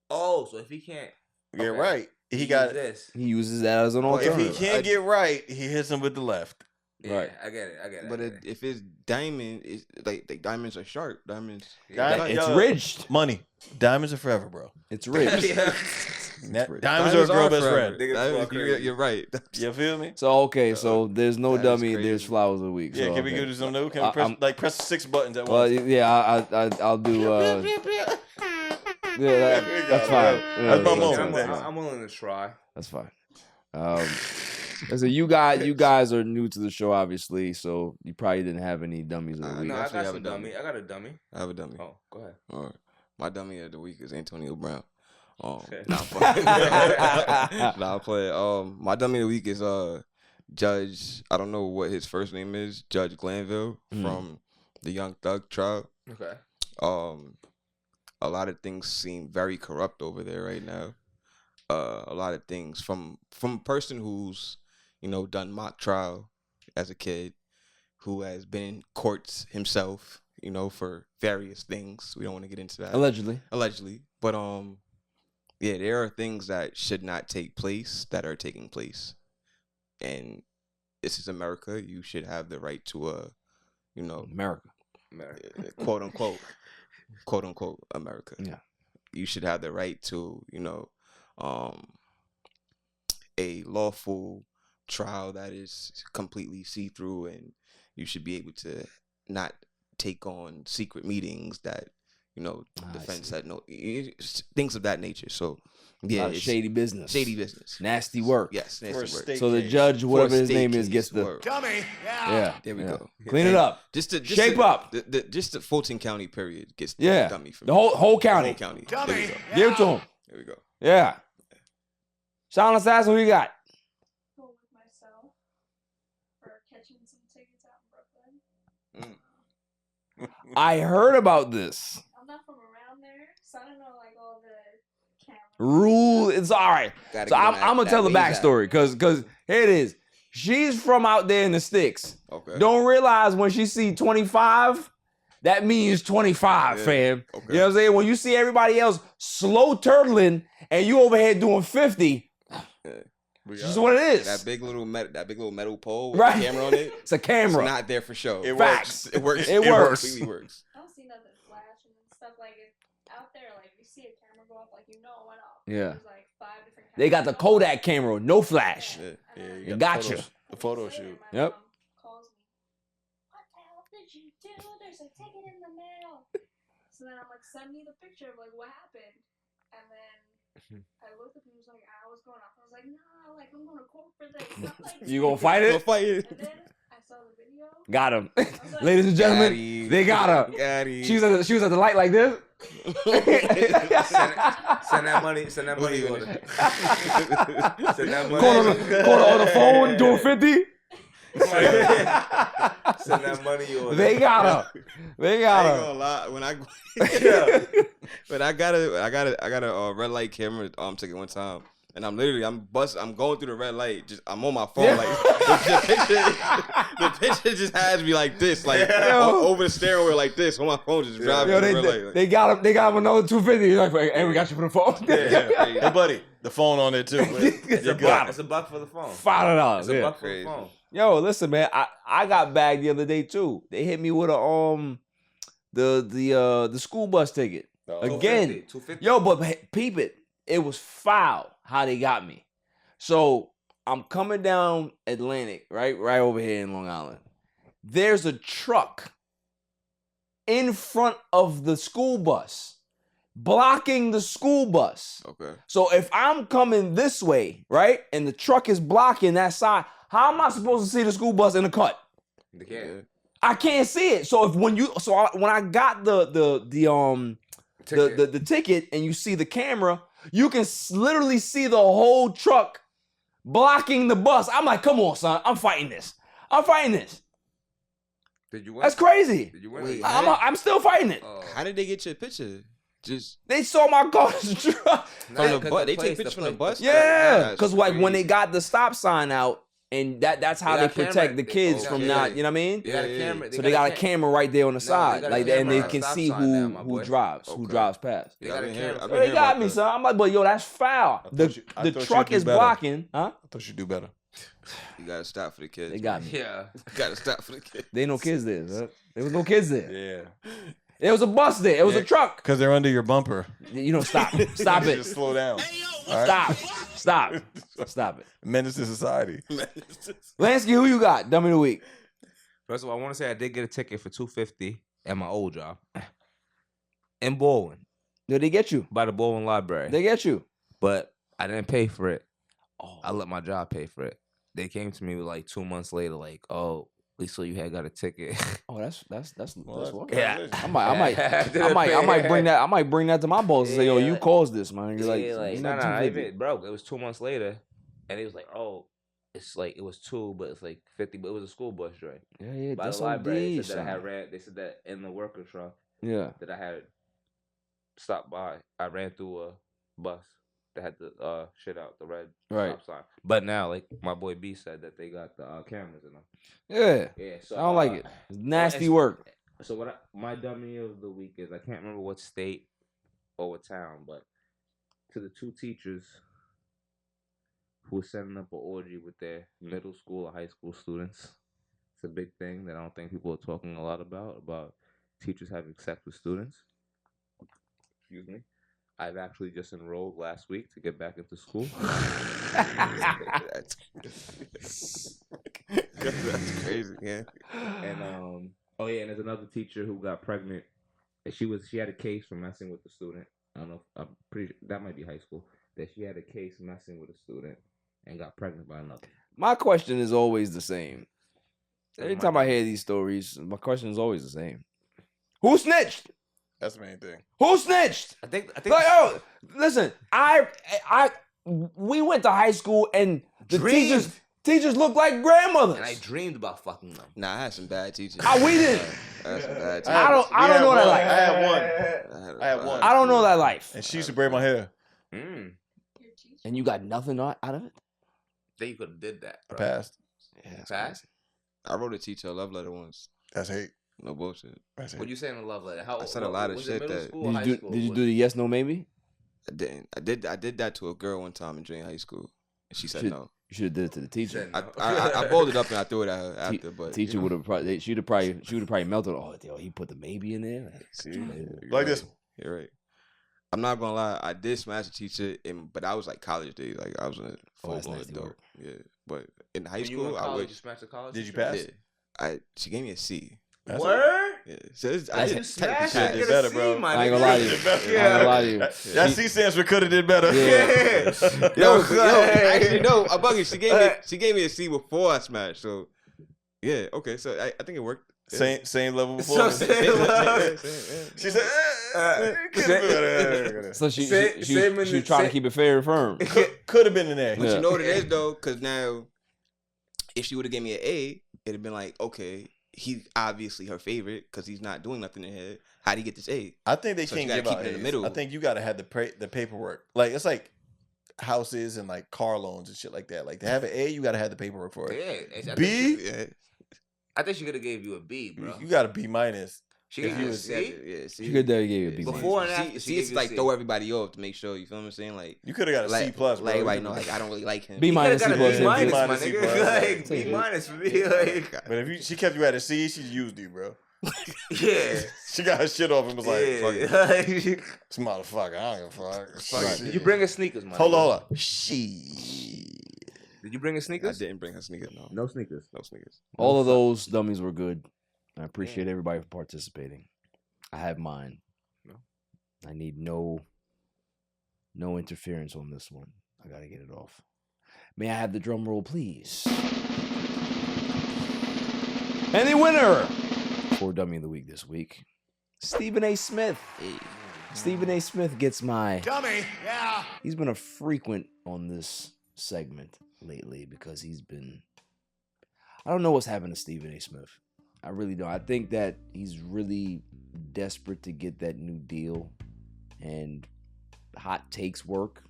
Oh, so if he can't. Yeah, Okay. right. He use got, this. he uses that as an if he alternative. can't get right, he hits him with the left. Yeah, Right. I get it. I get it. But if it's diamond, it's like diamonds are sharp. Diamonds. Diamond- It's yo, ridged. Money. Diamonds are forever, bro. It's ridged. Diamonds are a girl best forever. friend. Diamonds, you're right. You feel me? So okay, so there's no That is dummy. crazy. There's flowers of the week. Yeah, so, can we okay. go do some new? Can we press, I'm- press 6 buttons at Well, once? yeah, I'll do. Yeah, that's fine. Yeah, That's my moment. fine. I'm willing to try. That's fine. Listen, you guys are new to the show, obviously, so you probably didn't have any dummies of the week. No, I actually got have a some dummy. dummy. I got a dummy. I have a dummy. Oh, go ahead. All right. My dummy of the week is Antonio Brown. Okay. Nah, I'm playing. Nah, I'm playing. My dummy of the week is Judge. I don't know what his first name is. Judge Glanville from the Young Thug trial. Okay. A lot of things seem very corrupt over there right now. A lot of things from a person who's done mock trial as a kid, who has been in courts himself, for various things. We don't want to get into that. Allegedly, but yeah, there are things that should not take place that are taking place, and this is America. You should have the right to America, quote unquote America. Yeah, you should have the right to a lawful trial that is completely see-through, and you should be able to not take on secret meetings that defense said no, things of that nature. So yeah, it's shady business. Shady business. Nasty work. Yes, nasty work. So the judge, whatever his name is, gets the dummy. Yeah, there we go. Clean it up. Shape up. Just the Fulton County period gets the dummy for the whole county. The whole county. Dummy. Give it to him. There we go. Yeah. Sean Assassin, who you got? Go with myself for catching some tickets out in Brooklyn. I heard about this. I'm not from around there, so I don't know like all the Rule. It's all right. So I'm gonna tell the backstory because here it is. She's from out there in the sticks. Okay. Don't realize when she see 25, that means 25, fam. Okay. You know what I'm saying? When you see everybody else slow turtling and you over here doing 50, it's just what it is. That big little metal pole with Right. a camera on it. It's a camera. It's not there for show. It Facts. works. It works. It works. Completely works. I don't see nothing flashing and stuff like it out there. Like you see a camera go up, like you know it went off. Yeah. There's like 5 different. They got the Kodak camera, no flash. Yeah, It got you. The photo shoot. Yep. Calls me. What the hell did you do? There's a ticket in the mail. So then I'm like, send me the picture of like what happened. And then I looked up and he was like, I was going off. I was like, nah, like I'm gonna court for this. I'm like, You gonna fight it? Go fight it. And then I saw the video. Got him. Ladies and gentlemen, they got her. She was at the light like this. Send that money. Send that money order. Send that money. Call on the phone, doing 50. Send that money order. They got her. They got I her. ain't gonna lie. When I got a red light camera ticket one time, and I'm going through the red light. I'm on my phone, like the picture just has me like this, like over the steering wheel like this on my phone, just driving. The red light. They got him. They got him another 250. Like, hey, we got you for the phone. Hey, buddy, the phone on there too. It's a buck. It's a buck for the phone. $5. It's a buck for the phone. Yo, listen, man. I got bagged the other day too. They hit me with a the school bus ticket again. 250. Yo, but peep it. It was foul how they got me. So I'm coming down Atlantic, right over here in Long Island. There's a truck in front of the school bus, blocking the school bus. Okay. So if I'm coming this way, right, and the truck is blocking that side, how am I supposed to see the school bus in the cut? They can't. I can't see it. So when I got the ticket and you see the camera, you can literally see the whole truck blocking the bus. I'm like, come on, son, I'm fighting this. Did you win? That's crazy. Did you win? Wait, I'm still fighting it. How did they get your picture? Just They saw my car's truck. from the bus. They take pictures from the bus. Yeah, because like when they got the stop sign out, and that's how they got camera. protect the kids Oh, from yeah. not, you know what I mean? They got a camera. So they got a camera right there on the side, got a like, camera and they on can the stop see sign now, my who boy. drives past. They got a camera. So they got me, son. I'm like, but yo, that's foul. I The thought truck you'd is do better. blocking, huh? I thought you'd do better. You gotta stop for the kids. They got me. Yeah. Gotta stop for the kids. There ain't no kids there. Son. There was no kids there. Yeah. There was a bus there. It was a truck. Because they're under your bumper. You know, stop it. Just slow down. All right? Stop it. Menace to society. Lansky, who you got? Dummy of the week. First of all, I want to say I did get a ticket for $250 at my old job in Baldwin Did they get you? by the Baldwin Library. They get you. But I didn't pay for it. I let my job pay for it. They came to me like 2 months later, like, "Oh, we saw you had got a ticket." Oh, that's what. Yeah. I might bring that to my boss and say, yo, you caused this, man. You're like, nah, even broke. It was 2 months later, and he was like, "Oh, it's like it was 2, but it's like 50, but it was a school bus drive." Yeah, By that's the library, they said that I OD, had they said that in the worker truck Yeah. that I had stopped by. I ran through a bus that had the shit out the red Right. stop sign. But now, like my boy B said, that they got the cameras in them. Yeah. Yeah, so I don't like it. It's nasty work. So my dummy of the week is I can't remember what state or what town, but to the 2 teachers who were setting up an orgy with their middle school or high school students. It's a big thing that I don't think people are talking a lot about teachers having sex with students. Excuse me. I've actually just enrolled last week to get back into school. That's crazy, yeah. And and there's another teacher who got pregnant She had a case for messing with the student. I don't know. I'm pretty sure that might be high school. That she had a case messing with a student and got pregnant by another. My question is always the same. Every time I hear these stories, my question is always the same. Who snitched? That's the main thing. Who snitched? I think. Like, listen, we went to high school and the teachers looked like grandmothers. And I dreamed about fucking them. Nah, I had some bad teachers. We didn't. I had some bad teachers. I don't know that life. I had one. I don't know that life. And she used to braid my hair. And you got nothing out of it? Then you could have did that. I passed. Yeah, Passed? I wrote a teacher a love letter once. That's hate. No bullshit. That's hate. What you saying in a love letter? How I said a lot of was it shit middle that- school or high school? Did you do the yes, no, maybe? I didn't. I did that to a girl one time in junior high school. And she said no. You should have did it to the teacher. Said no. I balled it up and I threw it at her after. But Teacher would have probably she would have probably melted. Oh, yo, he put the maybe in there. See, Like this. You're right. I'm not gonna lie. I did smash a teacher, but I was like college days. Like I was a full blown nasty adult. work. Yeah, but in high When you were school, in I college, would. you smashed a college Did you teacher? pass? Yeah. She gave me a C. Word? Yeah. So I That's- did you technically smashed shit it, did get better, a C, bro. my I ain't gonna lie to you. I ain't gonna lie to you. That C stands for coulda did better. Yeah. Actually, no. I'm bugging. She gave me a C before I smashed. So yeah, okay. So I think it worked. Yeah. Same level before. So same level. She said, coulda been better. So she was trying to keep it fair and firm. Could have been in there. But you know what it is though, because now if she would have gave me an A, it'd have been like, okay, he's obviously her favorite because he's not doing nothing in here. How'd he get this A? I think they So can't you gotta give keep out it in the A's. middle. I think you gotta have the paperwork. Like it's like houses and like car loans and shit like that. Like to have an A, you gotta have the paperwork for it. Yeah. B, I think she could have gave you a B, bro. you got a B minus. She gave you a C? Yeah, She could have gave you a B. Before and See, after, she see, gave it's you a like C. throw everybody off to make sure you feel what I'm saying. Like You could have got a like, C plus, bro. Like everybody know, like I don't really like him. B minus, C got a plus, B minus, B my minus, C nigga. plus. Like B minus for me, like. But if she kept you at a C, she used you, bro. Yeah. She got her shit off and was like, fuck it. Like, This motherfucker, I don't give a fuck. Right. did you bring her sneakers, man? Hold on. She. Did you bring her I sneakers? didn't bring her sneakers. No, No sneakers. no sneakers. All of those dummies were good. I appreciate everybody for participating. I have mine. No. I need no interference on this one. I gotta get it off. May I have the drum roll, please? And the winner for Dummy of the Week this week, Stephen A. Smith. Stephen A. Smith gets my Dummy, yeah. He's been a frequent on this segment lately because he's been. I don't know what's happened to Stephen A. Smith. I really don't. I think that he's really desperate to get that new deal, and hot takes work.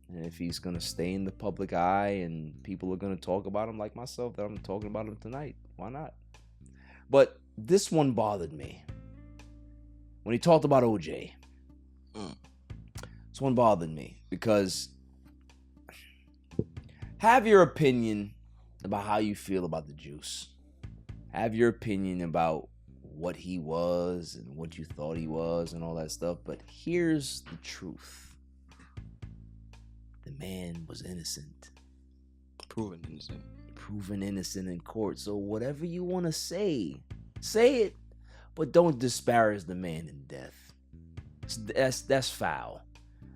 And if he's gonna stay in the public eye and people are gonna talk about him like myself, that I'm talking about him tonight. Why not? But this one bothered me when he talked about OJ. This one bothered me because have your opinion about how you feel about the juice. Have your opinion about what he was and what you thought he was and all that stuff. But here's the truth. The man was innocent. Proven innocent. Proven innocent in court. So whatever you want to say it. But don't disparage the man in death. That's foul.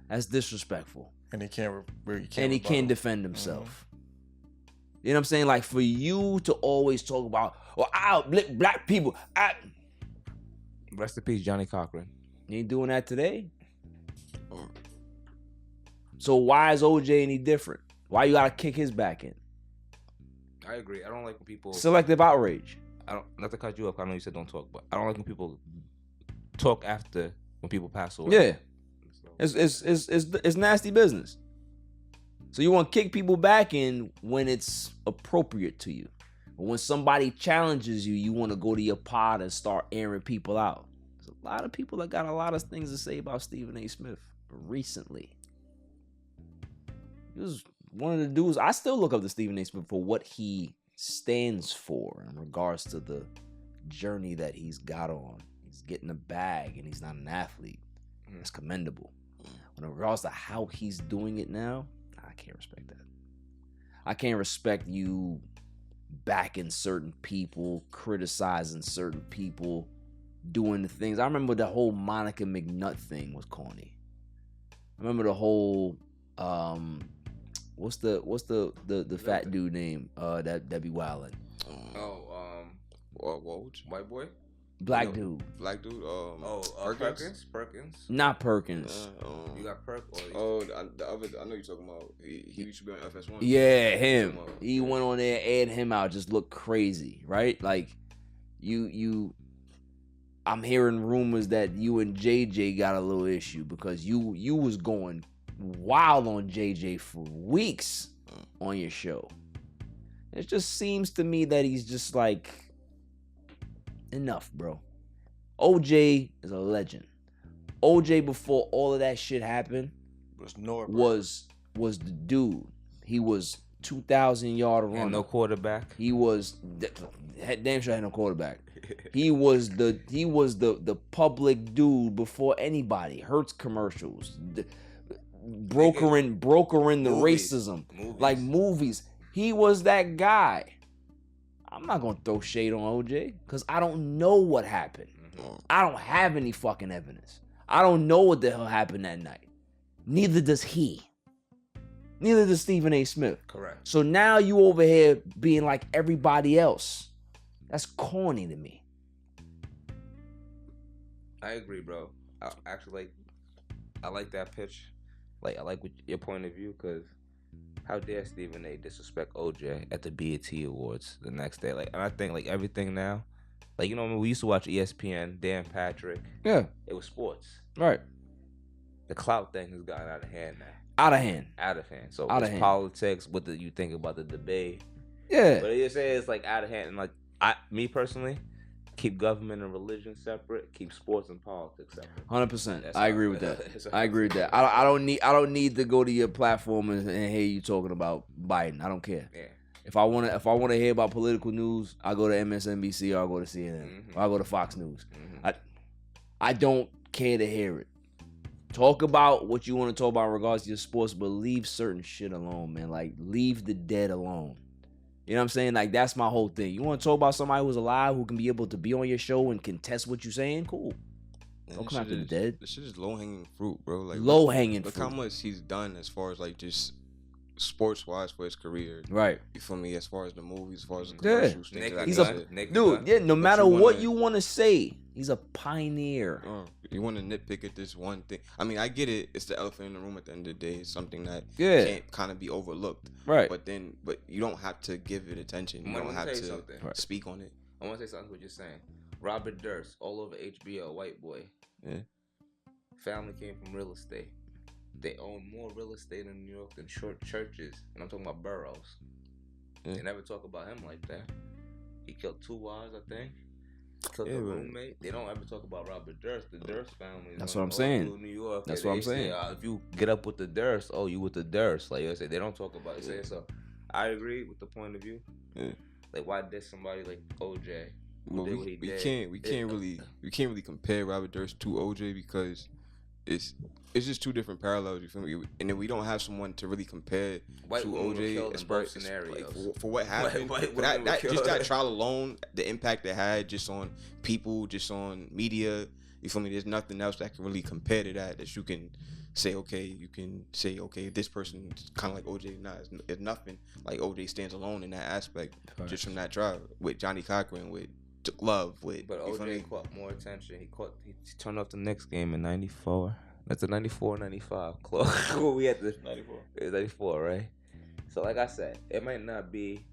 That's disrespectful. And he can't defend himself. You know what I'm saying? Like for you to always talk about, well, I uplift black people. Rest in peace, Johnny Cochran. You ain't doing that today. So why is OJ any different? Why you gotta kick his back in? I agree. I don't like when people Selective outrage. I don't, not to cut you up. I know you said don't talk, but I don't like when people talk after when people pass away. Yeah, it's nasty business. So you want to kick people back in when it's appropriate to you. But when somebody challenges you, you want to go to your pod and start airing people out. There's a lot of people that got a lot of things to say about Stephen A. Smith recently. He was one of the dudes. I still look up to Stephen A. Smith for what he stands for in regards to the journey that he's got on. He's getting a bag and he's not an athlete. It's commendable. In regards to how he's doing it now, I can't respect that. I can't respect you backing certain people, criticizing certain people doing the things. I remember the whole Monica McNutt thing was corny. I remember the whole what's the fat dude name that be wildin'? White boy? Black dude. Perkins? Not Perkins. You got Perk? The other, I know you're talking about. He used to be on FS1. Yeah, him. He went on there, aired him out, just looked crazy, right? Like, I'm hearing rumors that you and JJ got a little issue because you was going wild on JJ for weeks on your show. It just seems to me that he's just like, enough, bro. OJ is a legend. OJ, before all of that shit happened, was the dude. He was 2,000-yard runner. And no quarterback. He was damn sure had no quarterback. He was the public dude before anybody. Hurts commercials, brokering the racism, like movies. He was that guy. I'm not gonna throw shade on OJ because I don't know what happened. I don't have any fucking evidence. I don't know what the hell happened that night. Neither does he. Neither does Stephen A. Smith. Correct. So now you over here being like everybody else. That's corny to me. I agree, bro. I like that pitch. Like, I like your point of view because how dare Stephen A. disrespect OJ at the BET Awards the next day? Like, and I think like everything now, like, you know, we used to watch ESPN, Dan Patrick. Yeah. It was sports. Right. The clout thing has gotten out of hand now. Out of hand. So out it's politics. What you think about the debate? Yeah. But you say it's like out of hand. And like me personally, keep government and religion separate. Keep sports and politics separate. 100%. I agree with that. I agree with that. I don't need to go to your platform and hear you talking about Biden. I don't care. Yeah. If I want to hear about political news, I go to MSNBC or I go to CNN or I go to Fox News. I don't care to hear it. Talk about what you want to talk about in regards to your sports, but leave certain shit alone, man. Like, leave the dead alone. You know what I'm saying? Like, that's my whole thing. You want to talk about somebody who's alive who can be able to be on your show and contest what you're saying? Cool. Don't come after the dead. This shit is low-hanging fruit, bro. Like, low-hanging fruit. Look how much he's done as far as, like, just sports-wise for his career. Right. You feel me? As far as the movies, as far as the commercials. Yeah. He's no matter what you want to say, he's a pioneer. You want to nitpick at this one thing. I mean, I get it. It's the elephant in the room at the end of the day. It's something that can't kind of be overlooked. Right. But you don't have to give it attention. You don't have to speak on it. I want to say something what you're saying. Robert Durst, all over HBO, white boy. Yeah. Family came from real estate. They own more real estate in New York than churches. And I'm talking about boroughs. Yeah. They never talk about him like that. He killed 2 wives, I think. Killed a roommate. They don't ever talk about Robert Durst. The Durst family. That's what I'm saying. New York. That's what I'm saying. If you get up with the Durst, you with the Durst. Like you say, they don't talk about it. So I agree with the point of view. Yeah. Like, why did somebody like OJ? Well, we can't really compare Robert Durst to OJ because it's just 2 different parallels. You feel me? And then we don't have someone to really compare to OJ as far as scenarios for what happened. That trial alone, the impact it had just on people, just on media. You feel me? There's nothing else that can really compare to that you can say. Okay, this person is kind of like OJ. Nah, it's nothing. Like OJ stands alone in that aspect, just from that trial with Johnny Cochran, with Love, with. But OJ caught more attention. He turned off the Knicks game in '94. That's a 94, 95. Close. We had the 94. It's 94, right? So like I said, it might not be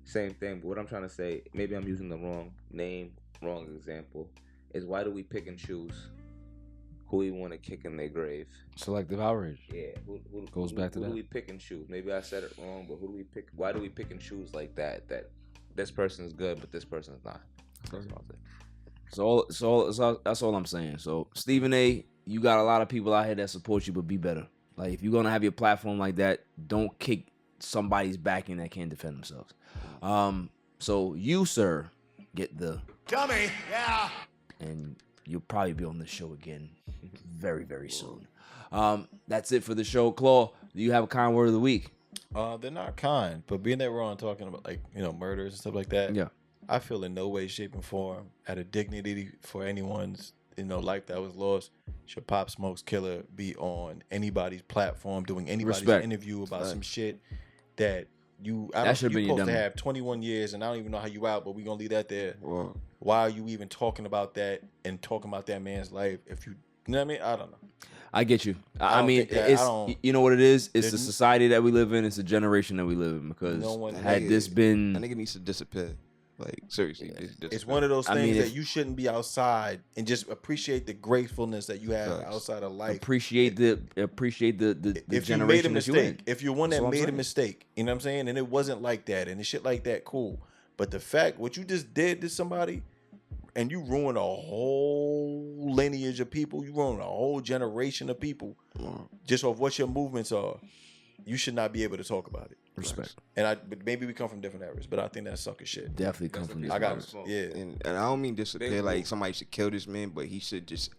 same thing, but what I'm trying to say, maybe I'm using the wrong name, wrong example, is why do we pick and choose who we want to kick in their grave? Selective outrage. Yeah. Who goes back to that. Who do we pick and choose? Maybe I said it wrong, but who do we pick? Why do we pick and choose like that? That this person's good, but this person's not. That's all I'm saying. So that's all I'm saying. So Stephen A., you got a lot of people out here that support you, but be better. Like, if you're gonna have your platform like that, don't kick somebody's backing that can't defend themselves. So you, sir, get the dummy. Yeah. And you'll probably be on the show again very, very soon. That's it for the show. Claw, do you have a kind word of the week? They're not kind, but being that we're on talking about, like, you know, murders and stuff like that. Yeah. I feel in no way, shape, and form at a dignity for anyone's life that was lost. Should Pop Smoke's killer be on anybody's platform doing anybody's interview about some shit that you're supposed to have 21 years and I don't even know how you out, but we gonna leave that there. Whoa. Why are you even talking about that and talking about that man's life? If you know what I mean? I don't know. I get you. I mean, it's you know what it is? It's the society that we live in. It's the generation that we live in. Because had this been, I think it needs to disappear. Like seriously, it's one of those things that you shouldn't be outside and just appreciate the gracefulness that you have outside of life. Appreciate the if you made a mistake, if you're one that made a mistake, you know what I'm saying, and it wasn't like that, and the shit like that, cool. But the fact what you just did to somebody, and you ruined a whole lineage of people, you ruined a whole generation of people, just off what your movements are. You should not be able to talk about it. Respect. And maybe we come from different eras, but I think that's sucker shit. Definitely come from different eras. And I don't mean disappear like somebody should kill this man, but he should just.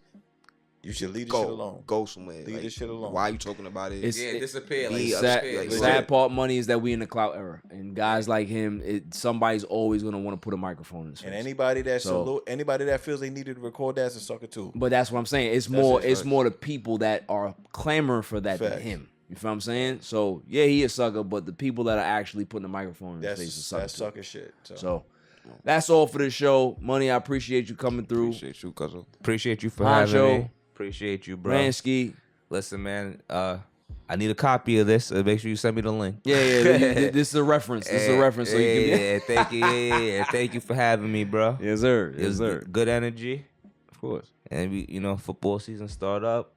You should leave this shit alone. Go somewhere. Leave this shit alone. Why are you talking about it? Disappear. Sad part, money is that we in the clout era, and guys like him, somebody's always gonna want to put a microphone in his face. And anybody that feels they needed to record that's a sucker too. But that's what I'm saying. It's more the people that are clamoring for that than him. You feel what I'm saying? So yeah, he a sucker, but the people that are actually putting the microphone in his face is sucker. That's sucker shit. So that's all for the show. Money, I appreciate you coming through. Appreciate you, cousin. Appreciate you for having me. Appreciate you, bro. Lansky. Listen, man. I need a copy of this. Make sure you send me the link. Yeah. This is a reference. So you can. Thank you. Yeah. Thank you for having me, bro. Yes, sir. Yes, sir. Good energy, of course. And football season start up.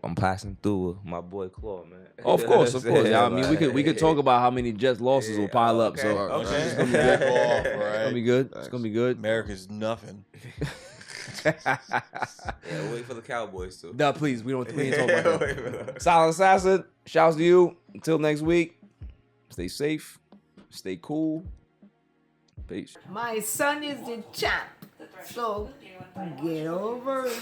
I'm passing through with my boy Claw, man. Of course. I mean, we could talk about how many Jets losses will pile up. So it's gonna be good. It's gonna be good. It's gonna be good. America's nothing. Yeah, wait for the Cowboys too. No, please, we ain't talking about that. Silent Assassin, shouts to you. Until next week, stay safe, stay cool. Peace. My son is the champ, so get over it.